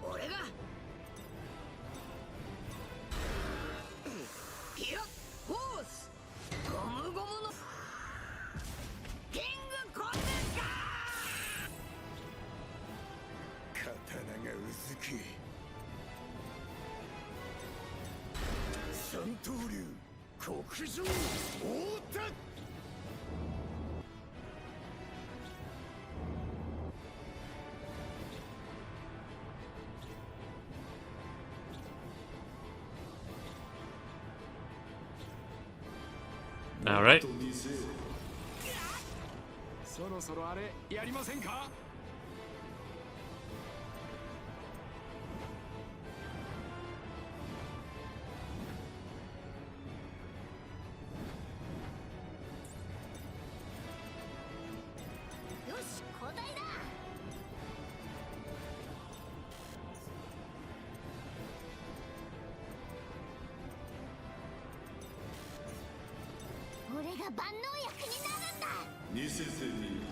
俺がピュッホースゴムゴムのキングコンデンサー。刀がうずき。三刀流黒杖王太。Alright. そろそろあれやりませんか？よし、交代だ。俺が万能薬になるんだ。見せてみよ。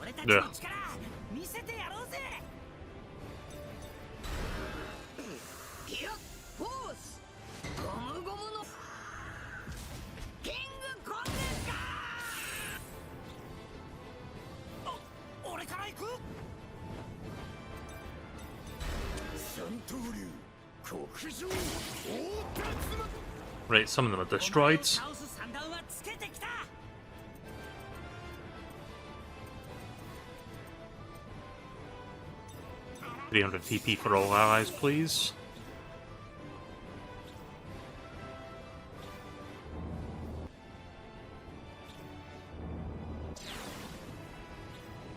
俺たちの力見せてやろうぜ。ピュッホースゴムゴムのキングコンデンサー。俺から行く。三刀流黒杖王太。 Right, some of them are destroyed. 倒す算段はつけてきた。 300 TP for all allies, please.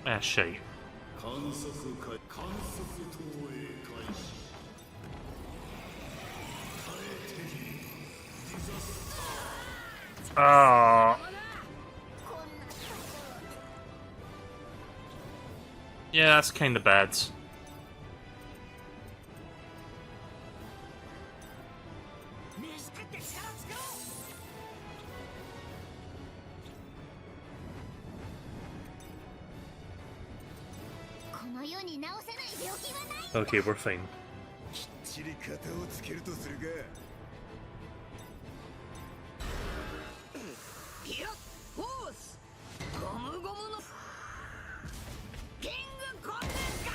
Ah, shite. 観測投影開始。 Ah. Yeah, that's kind of bad. Okay, we're fine. きっちり型をつけるとするが。 ピュッホースゴムゴムのキングコンデンサ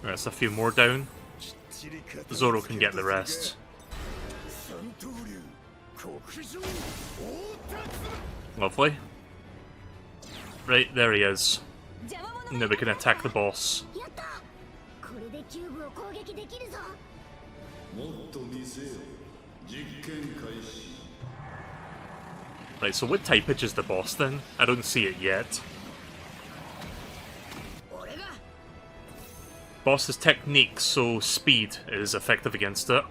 ー。 That's a few more down. Zoro can get the rest. Lovely. Right, there he is. Now we can attack the boss. やった。これでキューブを攻撃できるぞ。もっと見せよ。実験開始。 Right, so what type is the boss then? I don't see it yet. Boss is technique, so speed is effective against it.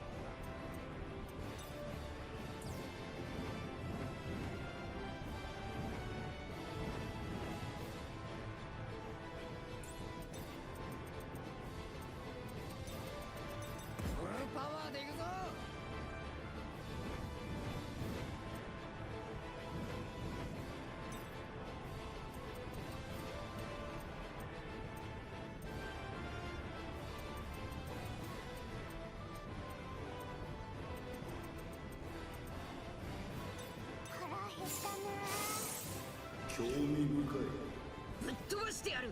興味深い。ぶっ飛ばしてやる。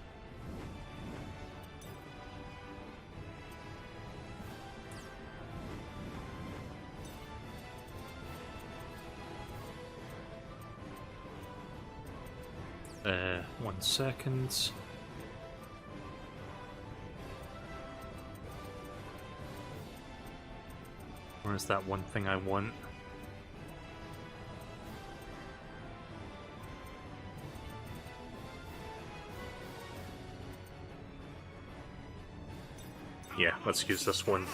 1 second. Where's that one thing I want? Yeah, let's use this one.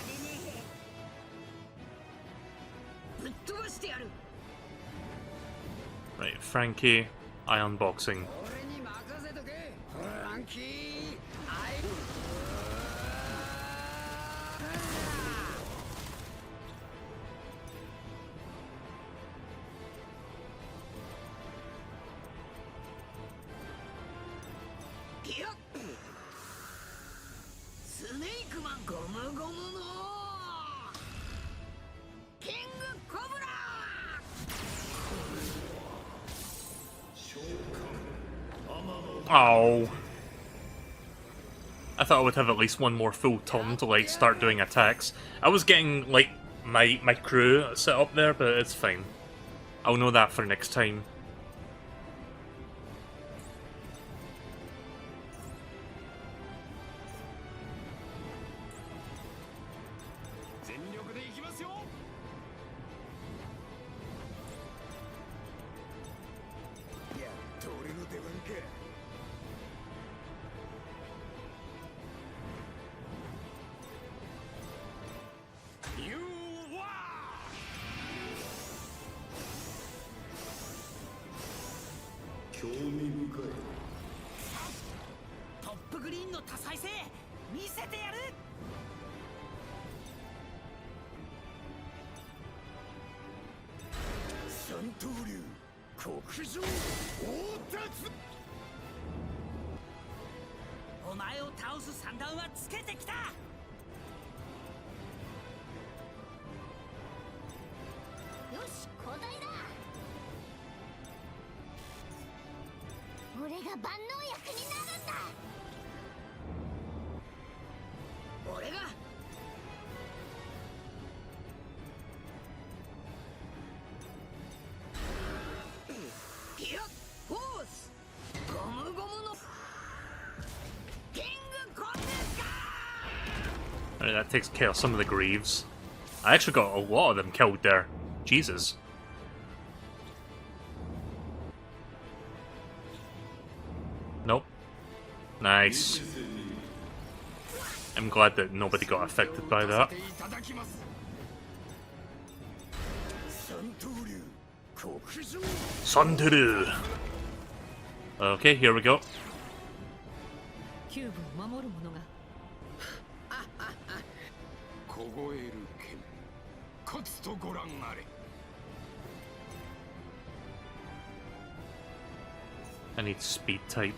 ぶっ飛ばしてやる。 Right, Frankie, eye unboxing. 俺に任せとけ。フランキー。いや。スネークマンゴムゴムのキングコブラ。 Oh. I thought I would have at least one more full turn to like start doing attacks. I was getting like my crew set up there, but it's fine. I'll know that for next time. Alright, that takes care of some of the Greaves. I actually got a lot of them killed there. Jesus. Nope. Nice. I'm glad that nobody got affected by that. Sanduru! Okay, here we go. I need speed type.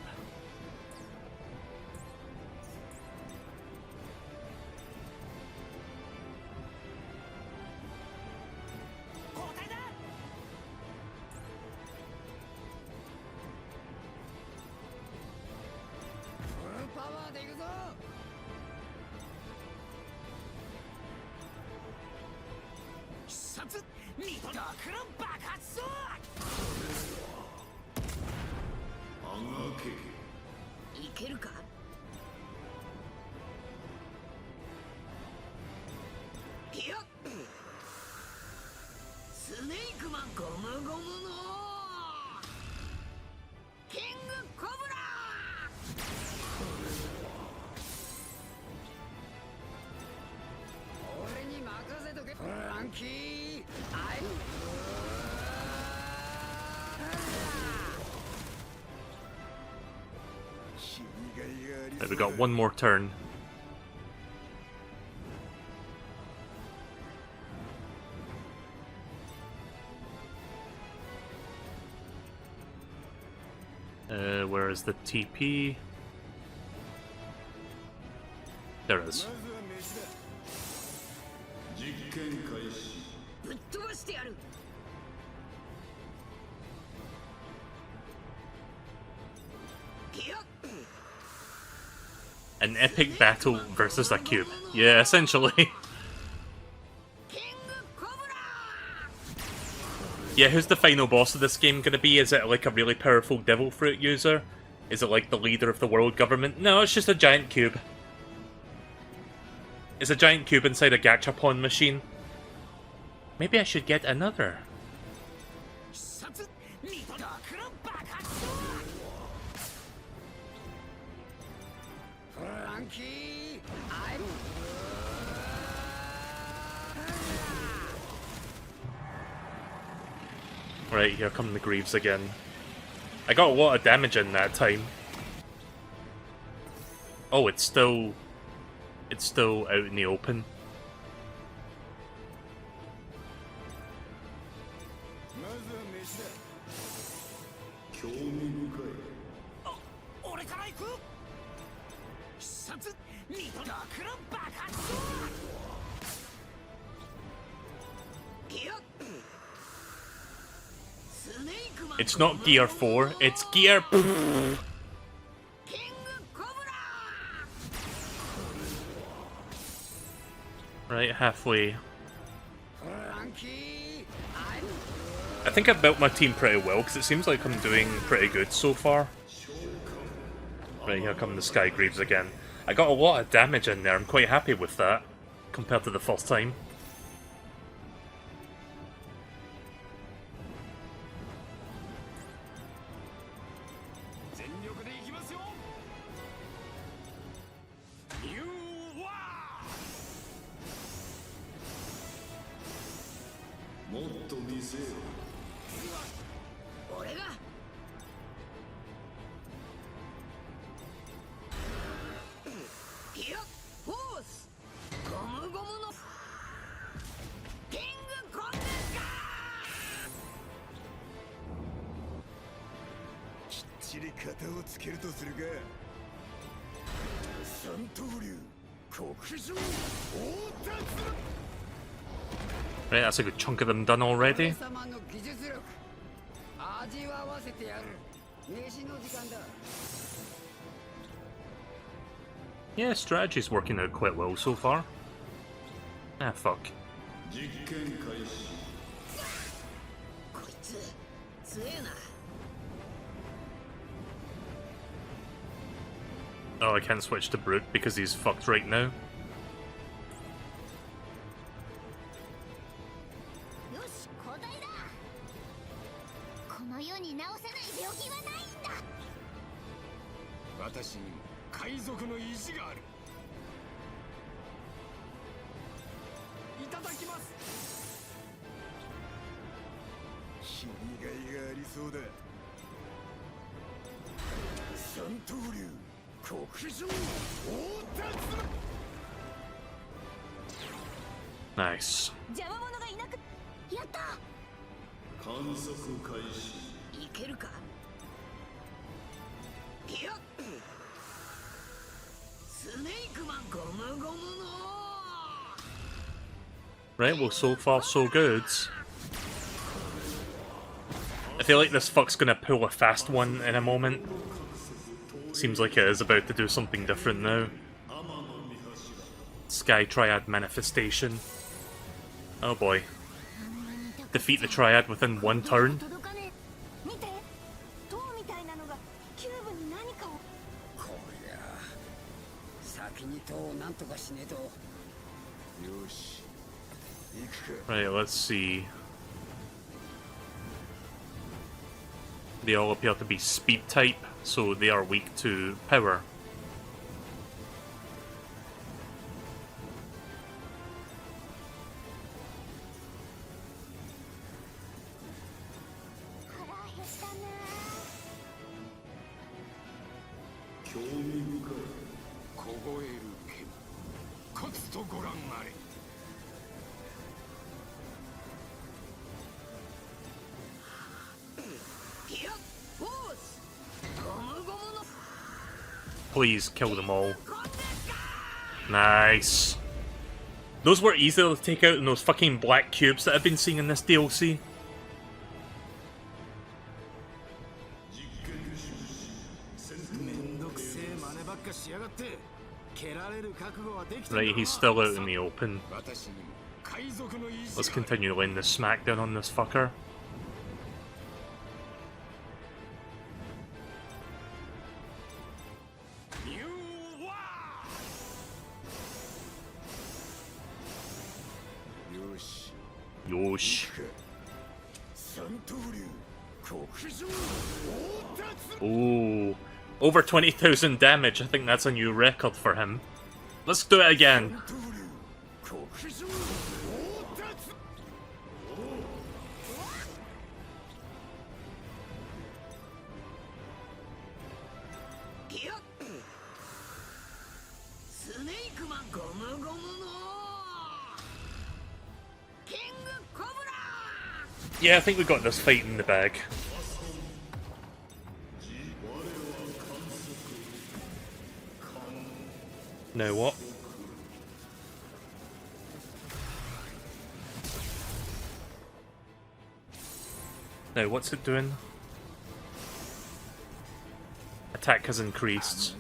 Right, we got one more turn. Where is the TP? There it is. An epic battle versus a cube. Yeah, essentially. Yeah, who's the final boss of this game gonna be? Is it like a really powerful devil fruit user? Is it like the leader of the world government? No, it's just a giant cube. It's a giant cube inside a gachapon machine. Maybe I should get another. Right, here come the Greaves again. I got a lot of damage in that time. Oh, it's still out in the open. It's not Gear 4, it's Gear... Right, halfway. I think I've built my team pretty well, because it seems like I'm doing pretty good so far. Right, here come the Sky Greaves again. I got a lot of damage in there, I'm quite happy with that, compared to the first time. Right, that's a good chunk of them done already. Yeah, strategy's working out quite well so far. Ah, fuck. Oh, I can't switch to Brute because he's fucked right now. Nice. Right, well, so far so good. I feel like this fuck's gonna pull a fast one in a moment. Seems like it is about to do something different now. Sky Triad Manifestation. Oh boy. Defeat the Triad within one turn. Right, let's see. They all appear to be speed type, so they are weak to power. Please kill them all. Nice. Those were easier to take out than those fucking black cubes that I've been seeing in this DLC. Right, he's still out in the open. Let's continue laying the smackdown on this fucker. Yosh. Ooh. Over 20,000 damage. I think that's a new record for him. Let's do it again. Yeah, I think we got this fight in the bag. Now what? Now what's it doing? Attack has increased.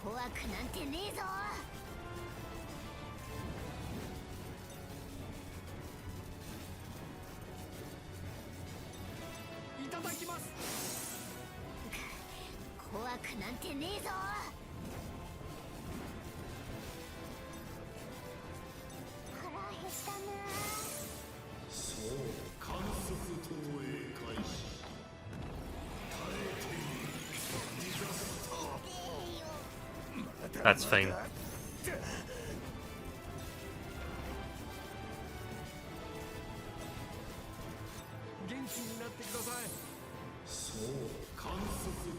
怖くなんてねえぞ。いただきます。怖くなんてねえぞ。腹減ったな。そう、観測投影開始。 That's fine.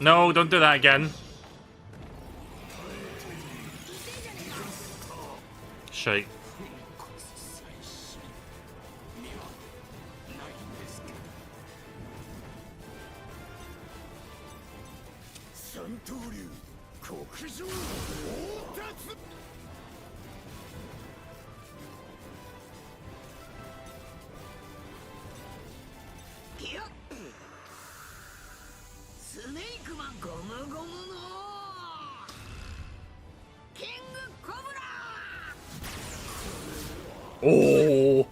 No, don't do that again. Shite. Oh,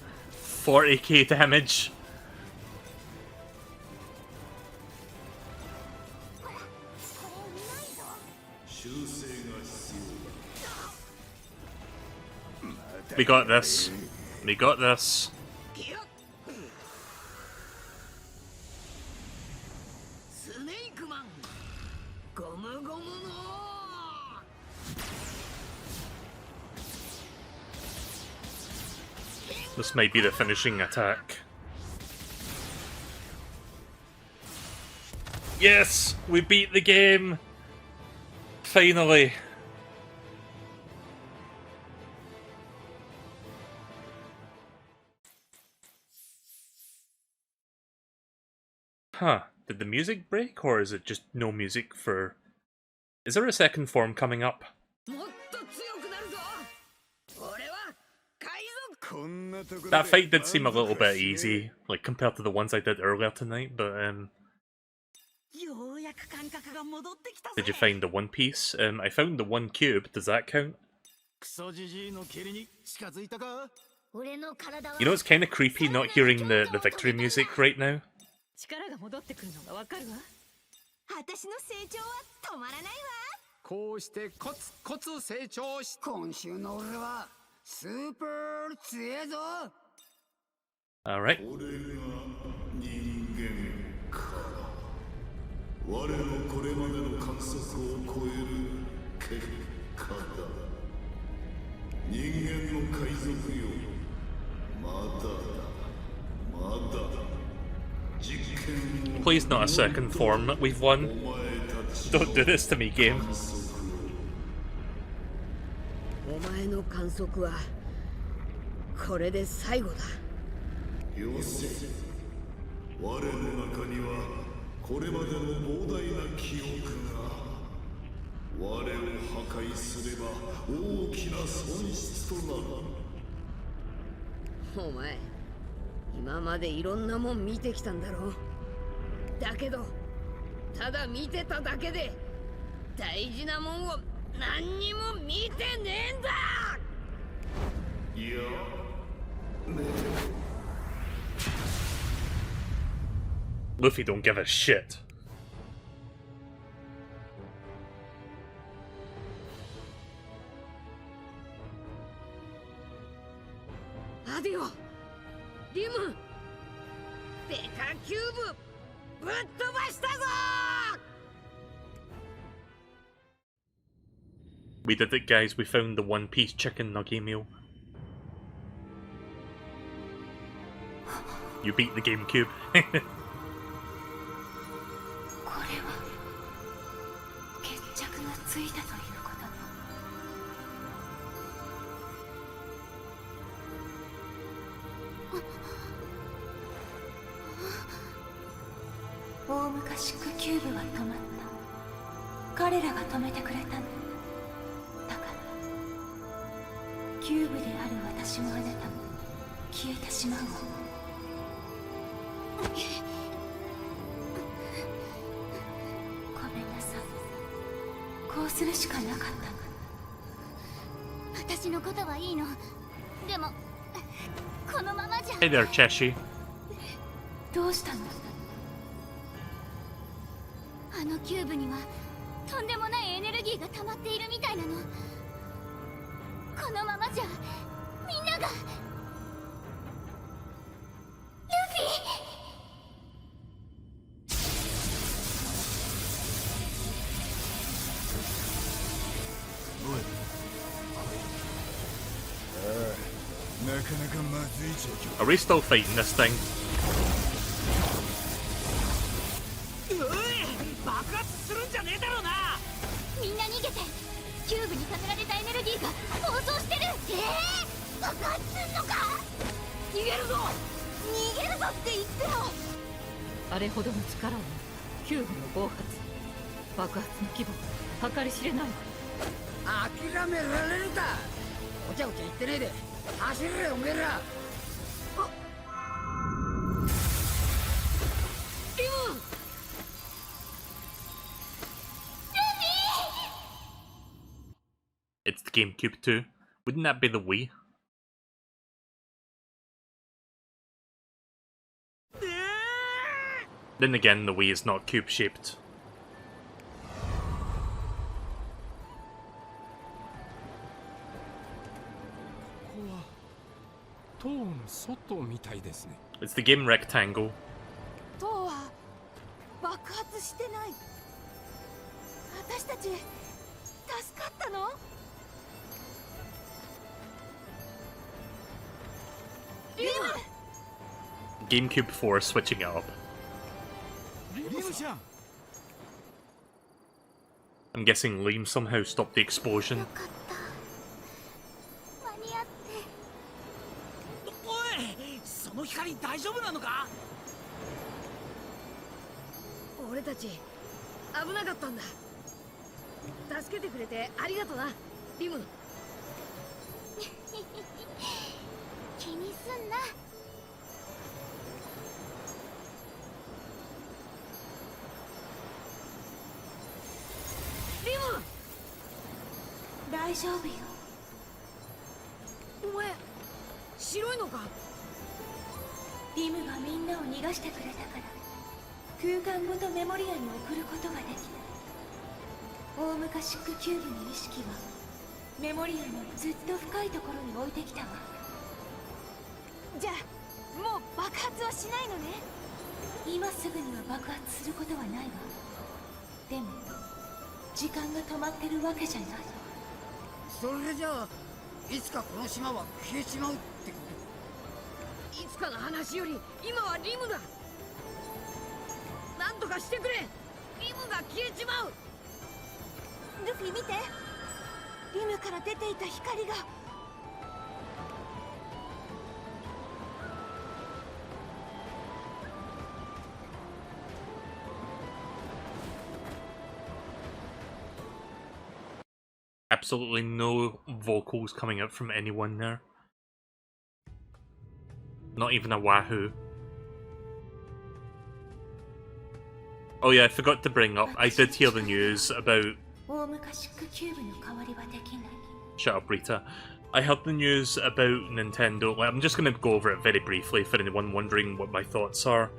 40k damage. We got this. We got this. This might be the finishing attack. Yes! We beat the game! Finally! Huh. Did the music break, or is it just no music for... Is there a second form coming up? That fight did seem a little bit easy, like compared to the ones I did earlier tonight, but did you find the one piece? I found the one cube, does that count? You know, it's kind of creepy not hearing the victory music right now. 力が戻ってくるのがわかるわ。私の成長は止まらないわ。こうしてコツコツ成長し、今週の俺はスーパー強えぞ。Alright. 俺が人間か。我のこれまでの観測を超える結果だ。人間の海賊よ。まだだ。まだだ。 Please not a second form. We've won. Don't do this to me, game. お前の観測はこれで最後だ。よせ。我の中にはこれまでの膨大な記憶が我を破壊すれば大きな損失となる。お前。 今までいろんなもん見てきたんだろう。だけどただ見てただけで大事なもんを何にも見てねえんだ。いや、ね Luffy don't give a shit. アディオ、リム、デカキューブぶっ飛ばしたぞ。 We did it, guys. We found the One Piece chicken nugget meal. You beat the GameCube. これは決着がついたということ大昔クキューブは止まった。彼らが止めてくれたの。だからキューブである私もあなたも消えてしまうわ。ごめんなさい。こうするしかなかったの。私のことはいいの。でもこのままじゃ。 Hey there, Cheshi. どうしたの？あのキューブにはとんでもないエネルギーが溜まっているみたいなの。このままじゃみんなが。ルフィ！なかなかまずい状況。 Are we still fighting this thing? 爆発するんじゃねえだろうな。みんな逃げて。キューブに溜められたエネルギーが暴走してる。爆発すんのか。逃げるぞ。逃げるぞって言っても。あれほどの力を持つキューブの暴発、爆発の規模計り知れないわ。諦められるか。おちゃおちゃ言ってねえで走れおめえら。リム！ It's the GameCube too. Wouldn't that be the Wii? Then again, the Wii is not cube-shaped. 塔の外みたいですね。 It's the game Rectangle. 塔は爆発してない。私たち助かったの？リム！ GameCube 4 switching it up. リムちゃん。 I'm guessing Liam somehow stopped the explosion. よかった。間に合って。おい、その光大丈夫なのか。俺たち危なかったんだ。助けてくれてありがとな、リム。気にすんな。リム！大丈夫よ。お前白いのか。リムがみんなを逃がしてくれたから空間ごとメモリアに送ることができた。大昔クキューブの意識はメモリアのずっと深いところに置いてきたわ。じゃあもう爆発はしないのね。今すぐには爆発することはないわ。でも時間が止まってるわけじゃない。それじゃあいつかこの島は消えちまうってこと。いつかの話より今はリムだ。なんとかしてくれ。リムが消えちまう。ルフィ見て。リムから出ていた光が。Absolutely no vocals coming out from anyone there. Not even a Wahoo. Oh yeah, I forgot to bring up, I did hear the news about... 大昔クキューブの代わりはできない。 Shut up, Rita. I heard the news about Nintendo. I'm just going to go over it very briefly for anyone wondering what my thoughts are.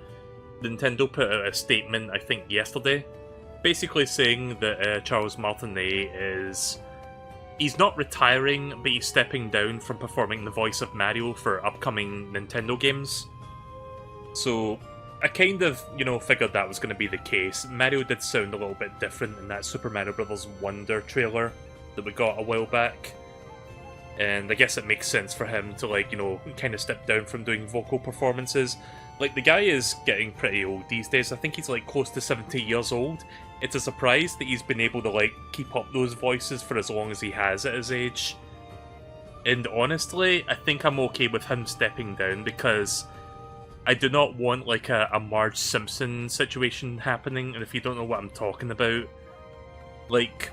Nintendo put out a statement, I think yesterday, basically saying that Charles Martinet is... He's not retiring, but he's stepping down from performing the voice of Mario for upcoming Nintendo games. So, I kind of, you know, figured that was going to be the case. Mario did sound a little bit different in that Super Mario Bros. Wonder trailer that we got a while back. And I guess it makes sense for him to, like, you know, kind of step down from doing vocal performances. Like, the guy is getting pretty old these days. I think he's, like, close to 70 years old. It's a surprise that he's been able to, like, keep up those voices for as long as he has at his age. And honestly, I think I'm okay with him stepping down because I do not want, like, a Marge Simpson situation happening. And if you don't know what I'm talking about, like,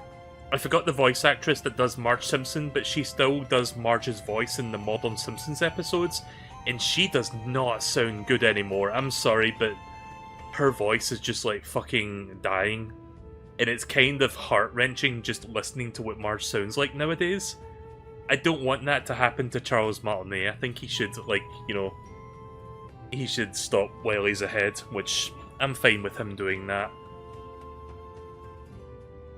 I forgot the voice actress that does Marge Simpson, but she still does Marge's voice in the modern Simpsons episodes, and she does not sound good anymore. I'm sorry, but her voice is just, like, fucking dying. And it's kind of heart-wrenching just listening to what Marge sounds like nowadays. I don't want that to happen to Charles Martinet. I think he should, like, you know, he should stop while he's ahead, which I'm fine with him doing that.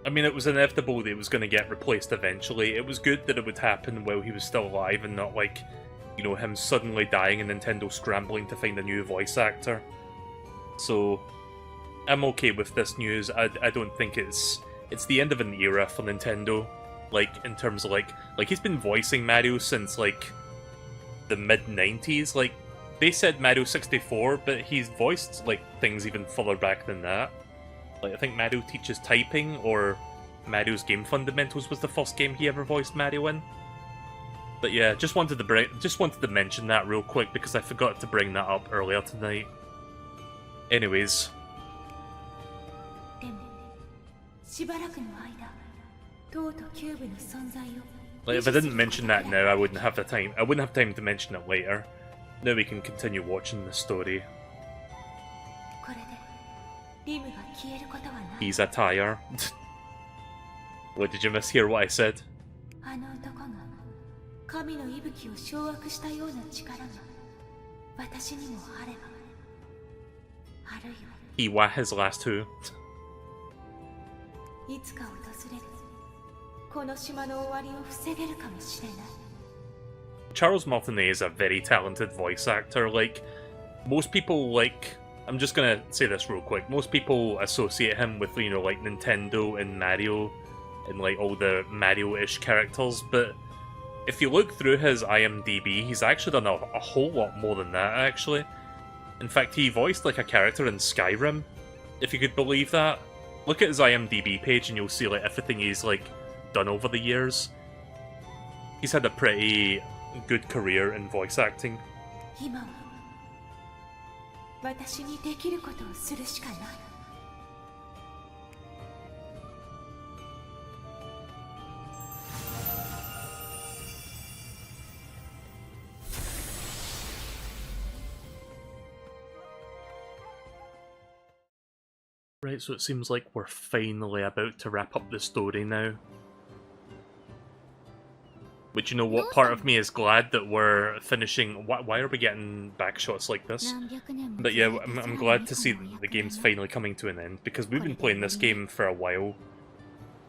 I mean, it was inevitable that it was going to get replaced eventually. It was good that it would happen while he was still alive and not like, you know, him suddenly dying and Nintendo scrambling to find a new voice actor. So, I'm okay with this news. I don't think it's the end of an era for Nintendo. Like, in terms of, like he's been voicing Mario since, like, the mid-90s. Like, they said Mario 64, but he's voiced, like, things even further back than that. Like, I think Mario Teaches Typing, or Mario's Game Fundamentals was the first game he ever voiced Mario in. But yeah, just wanted to mention that real quick because I forgot to bring that up earlier tonight. Anyways. でもしばらくの間、とうとうキューブの存在を Like, if I didn't mention that now, I wouldn't have the time. I wouldn't have time to mention it later. Now we can continue watching the story. これでリムが消えることはない。 He's a tire. What, did you mishear what I said? あの男が神の息吹を掌握したような力が私にもあれば、あるいは He wah his last two. いつか訪れるこの島の終わりを防げるかもしれない。 Charles Martinet is a very talented voice actor. Like, most people, like, I'm just gonna say this real quick. Most people associate him with, you know, like, Nintendo and Mario and, like, all the Mario-ish characters, but if you look through his IMDb, he's actually done a whole lot more than that, actually. In fact, he voiced, like, a character in Skyrim, if you could believe that. Look at his IMDb page and you'll see, like, everything he's, like, done over the years. He's had a pretty good career in voice acting. 今は私にできることをするしかない。 Right, so it seems like we're finally about to wrap up the story now. But you know what? Part of me is glad that we're finishing... Why are we getting back shots like this? But yeah, I'm glad to see that the game's finally coming to an end, because we've been playing this game for a while.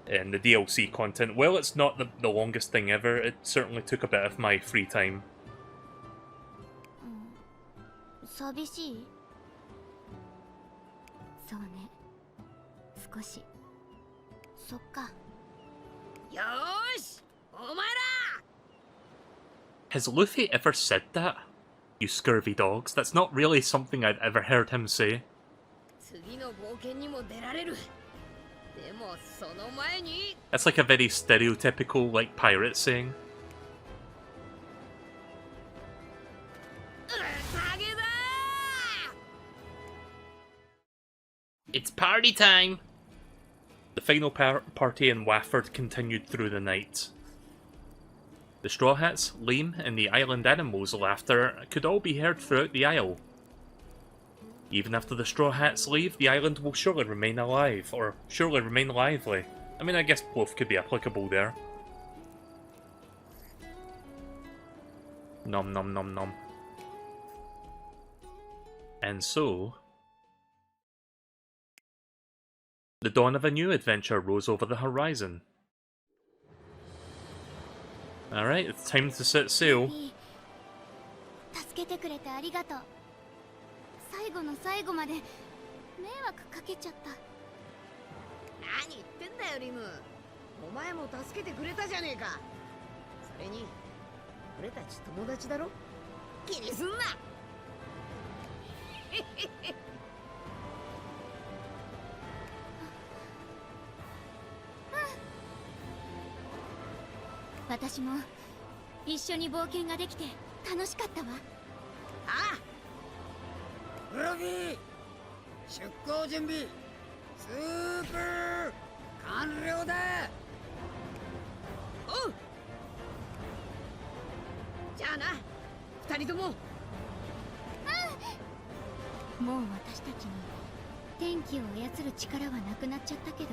And the DLC content, well, it's not the longest thing ever, it certainly took a bit of my free time. 寂しい？そうね。少し。そっか。よーし、お前ら。 Has Luffy ever said that? You scurvy dogs? That's not really something I've ever heard him say. 次の冒険にも出られる。でもその前に。 That's like a very stereotypical, like, pirate saying. 宴だー！ It's party time! The final party in Wafford continued through the night. The Straw Hats, Liam, and the island animals' laughter could all be heard throughout the isle. Even after the Straw Hats leave, the island will surely remain alive, or surely remain lively. I mean, I guess both could be applicable there. Nom nom nom nom. And so, the dawn of a new adventure rose over the horizon. Alright, it's time to set sail. 助けてくれてありがとう。最後の最後まで迷惑かけちゃった。何言ってんだよリム。お前も助けてくれたじゃねえか。それに俺たち友達だろ。気にすんな。私も一緒に冒険ができて楽しかったわ。ああ。ブロギー、出航準備スープ完了だ。おう。じゃあな、二人とも。もう私たちに天気を操る力はなくなっちゃったけど、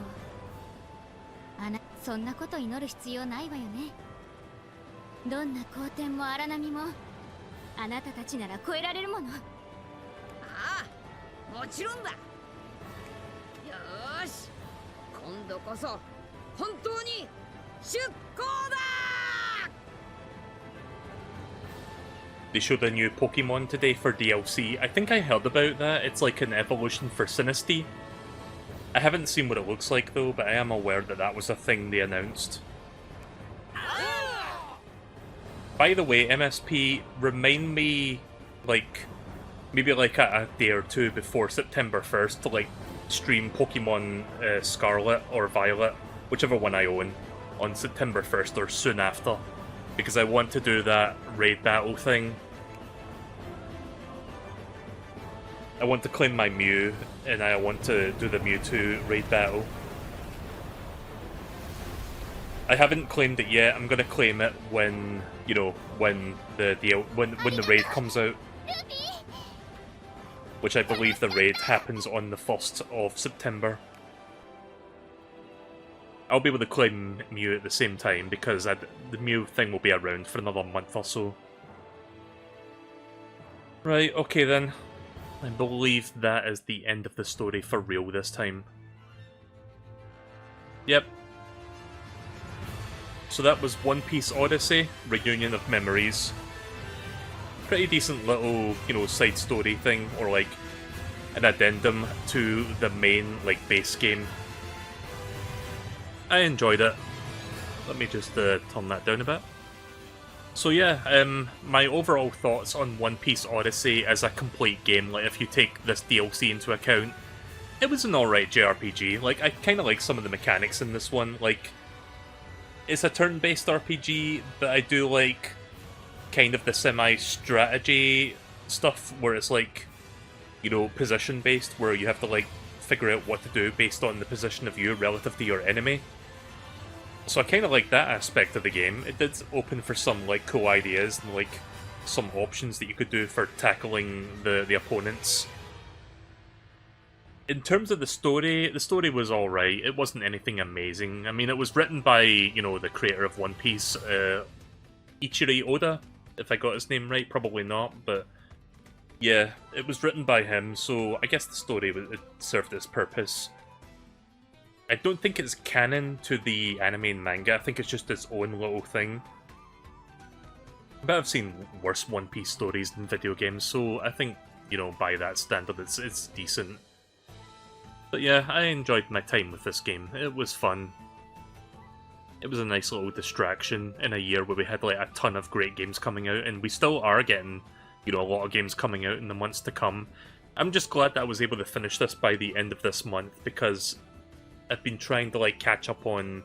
そんなこと祈る必要ないわよね。どんな荒天も荒波もあなたたちなら越えられるもの。ああ、もちろんだ。よーし、今度こそ本当に出航だ。They showed a new Pokemon today for DLC. I think I heard about that. It's like an evolution for Sinistea. I haven't seen what it looks like though, but I am aware that that was a thing they announced. By the way, MSP, remind me, like, maybe like a day or two before September 1st to like stream Pokemon Scarlet or Violet, whichever one I own, on September 1st or soon after. Because I want to do that raid battle thing. I want to claim my Mew, and I want to do the Mewtwo raid battle. I haven't claimed it yet. I'm gonna claim it when, you know, when the raid comes out. Which I believe the raid happens on the 1st of September. I'll be able to claim Mew at the same time because the Mew thing will be around for another month or so. Right, okay then. I believe that is the end of the story for real this time. Yep. So that was One Piece Odyssey, Reunion of Memories. Pretty decent little, you know, side story thing, or like an addendum to the main, like, base game. I enjoyed it. Let me just turn that down a bit. So yeah, my overall thoughts on One Piece Odyssey as a complete game, like if you take this DLC into account, it was an alright JRPG. Like, I kind of like some of the mechanics in this one. Like, it's a turn-based RPG, but I do like kind of the semi-strategy stuff where it's like, you know, position-based, where you have to like figure out what to do based on the position of you relative to your enemy. So I kind of like that aspect of the game. It did open for some like cool ideas and like some options that you could do for tackling the opponents. In terms of the story was alright. It wasn't anything amazing. I mean, it was written by, you know, the creator of One Piece, Ichiri Oda, if I got his name right, probably not, but yeah, it was written by him, so I guess the story it served its purpose. I don't think it's canon to the anime and manga, I think it's just its own little thing. But I've seen worse One Piece stories in video games, so I think, you know, by that standard it's decent. But yeah, I enjoyed my time with this game. It was fun. It was a nice little distraction in a year where we had like a ton of great games coming out, and we still are getting, you know, a lot of games coming out in the months to come. I'm just glad that I was able to finish this by the end of this month, because I've been trying to like catch up on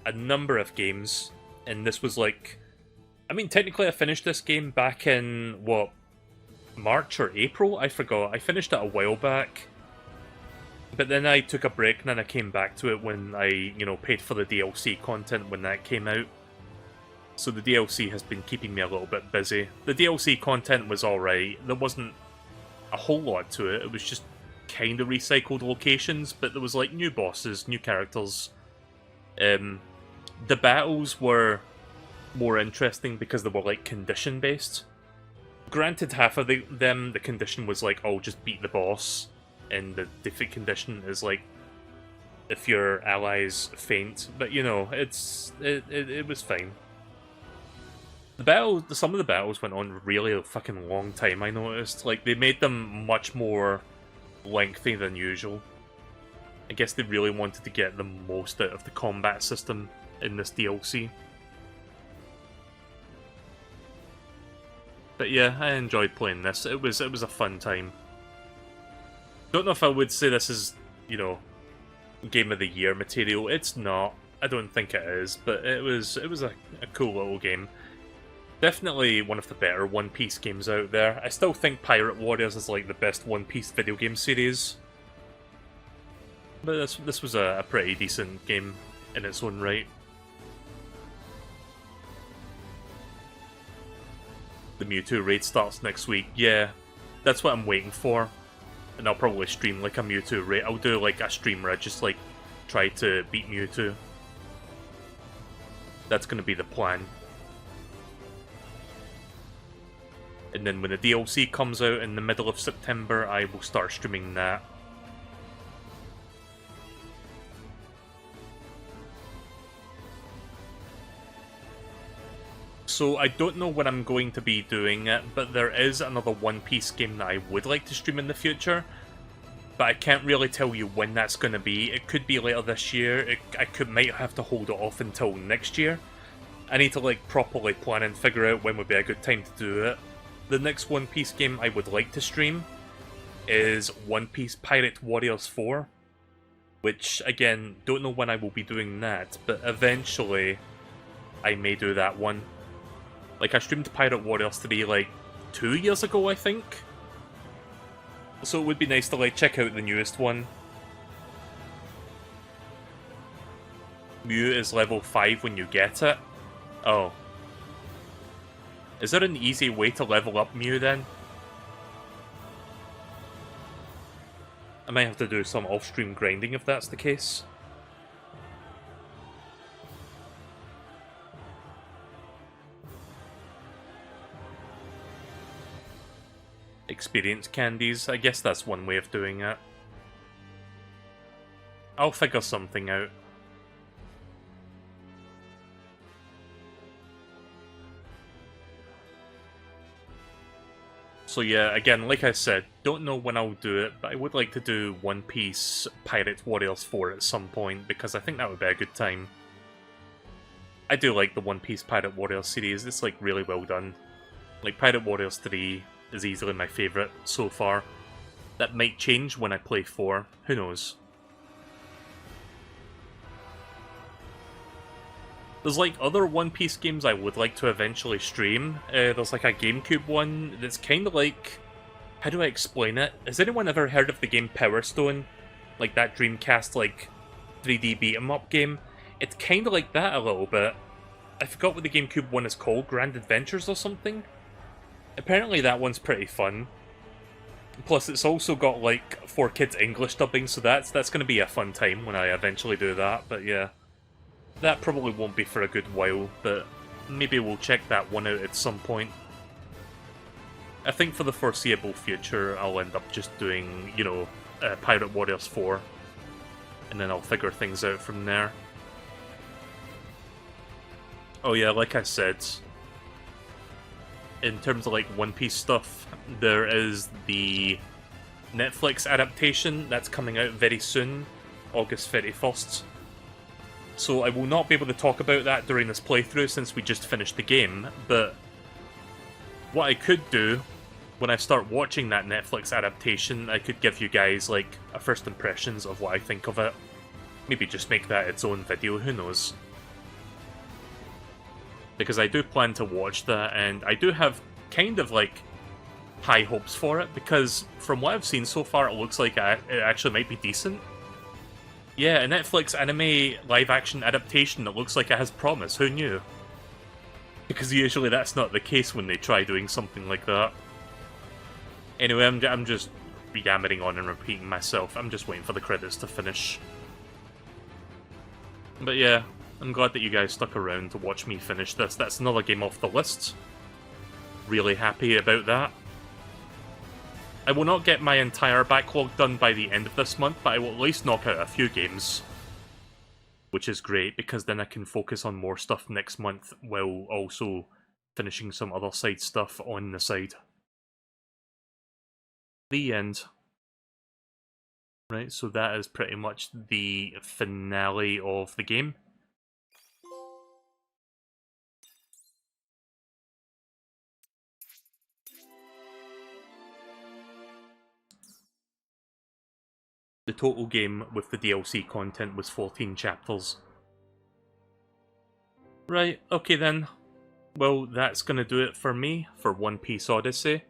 a number of games, and this was like, I mean, technically I finished this game back in, what, March or April? I forgot. I finished it a while back. But then I took a break, and then I came back to it when I, you know, paid for the DLC content when that came out. So the DLC has been keeping me a little bit busy. The DLC content was alright. There wasn't a whole lot to it. It was just kind of recycled locations, but there was like new bosses, new characters. The battles were more interesting because they were like condition based. Granted, half of them, the condition was like, oh, just beat the boss, and the defeat condition is like, if your allies faint. But you know, it was fine. Some of the battles went on really a fucking long time, I noticed. Like, they made them much more lengthy than usual. I guess they really wanted to get the most out of the combat system in this DLC. But yeah, I enjoyed playing this. It was a fun time. Don't know if I would say this is, you know, Game of the Year material. It's not. I don't think it is, but it was a cool little game. Definitely one of the better One Piece games out there. I still think Pirate Warriors is like the best One Piece video game series. But this was a pretty decent game in its own right. The Mewtwo raid starts next week. Yeah, that's what I'm waiting for. And I'll probably stream like a Mewtwo raid. I'll do like a stream where I just like try to beat Mewtwo. That's gonna be the plan. And then when the DLC comes out in the middle of September, I will start streaming that. So I don't know when I'm going to be doing it, but there is another One Piece game that I would like to stream in the future. But I can't really tell you when that's going to be. It could be later this year. Might have to hold it off until next year. I need to like properly plan and figure out when would be a good time to do it. The next One Piece game I would like to stream is One Piece Pirate Warriors 4. Which, again, don't know when I will be doing that, but eventually I may do that one. Like, I streamed Pirate Warriors 3 like 2 years ago, I think. So it would be nice to like check out the newest one. Mew is level 5 when you get it. Oh. Is there an easy way to level up Mew then? I might have to do some off-stream grinding if that's the case. Experience candies, I guess that's one way of doing it. I'll figure something out. So yeah, again, like I said, don't know when I'll do it, but I would like to do One Piece Pirate Warriors 4 at some point, because I think that would be a good time. I do like the One Piece Pirate Warriors series, it's like really well done. Like Pirate Warriors 3 is easily my favourite so far. That might change when I play 4, who knows. There's like other One Piece games I would like to eventually stream. There's like a GameCube one that's kind of like... How do I explain it? Has anyone ever heard of the game Power Stone? Like that Dreamcast like 3D beat-em-up game? It's kind of like that a little bit. I forgot what the GameCube one is called, Grand Adventures or something? Apparently that one's pretty fun. Plus it's also got like 4Kids English dubbing, so that's going to be a fun time when I eventually do that, but yeah. That probably won't be for a good while, but maybe we'll check that one out at some point. I think for the foreseeable future, I'll end up just doing, you know, Pirate Warriors 4. And then I'll figure things out from there. Oh yeah, like I said, in terms of like One Piece stuff, there is the Netflix adaptation that's coming out very soon, August 31st. So I will not be able to talk about that during this playthrough since we just finished the game, but what I could do, when I start watching that Netflix adaptation, I could give you guys like a first impressions of what I think of it. Maybe just make that its own video, who knows. Because I do plan to watch that, and I do have kind of like high hopes for it, because from what I've seen so far, it looks like it actually might be decent. Yeah, a Netflix anime live-action adaptation that looks like it has promise, who knew? Because usually that's not the case when they try doing something like that. Anyway, I'm just yammering on and repeating myself. I'm just waiting for the credits to finish. But yeah, I'm glad that you guys stuck around to watch me finish this. That's another game off the list. Really happy about that. I will not get my entire backlog done by the end of this month, but I will at least knock out a few games. Which is great, because then I can focus on more stuff next month, while also finishing some other side stuff on the side. The end. Right, so that is pretty much the finale of the game. The total game with the DLC content was 14 chapters. Right, okay then. Well, that's gonna do it for me for One Piece Odyssey.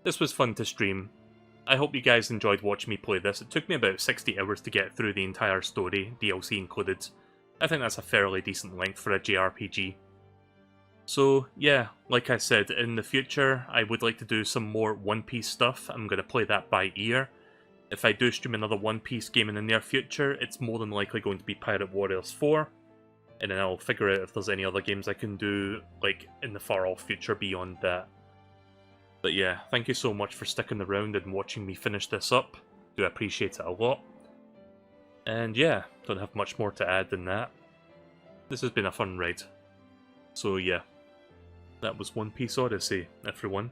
This was fun to stream. I hope you guys enjoyed watching me play this. It took me about 60 hours to get through the entire story, DLC included. I think that's a fairly decent length for a JRPG. So yeah, like I said, in the future I would like to do some more One Piece stuff. I'm going to play that by ear. If I do stream another One Piece game in the near future, it's more than likely going to be Pirate Warriors 4. And then I'll figure out if there's any other games I can do, like, in the far off future beyond that. But yeah, thank you so much for sticking around and watching me finish this up. Do appreciate it a lot. And yeah, don't have much more to add than that. This has been a fun ride. So yeah, that was One Piece Odyssey, everyone.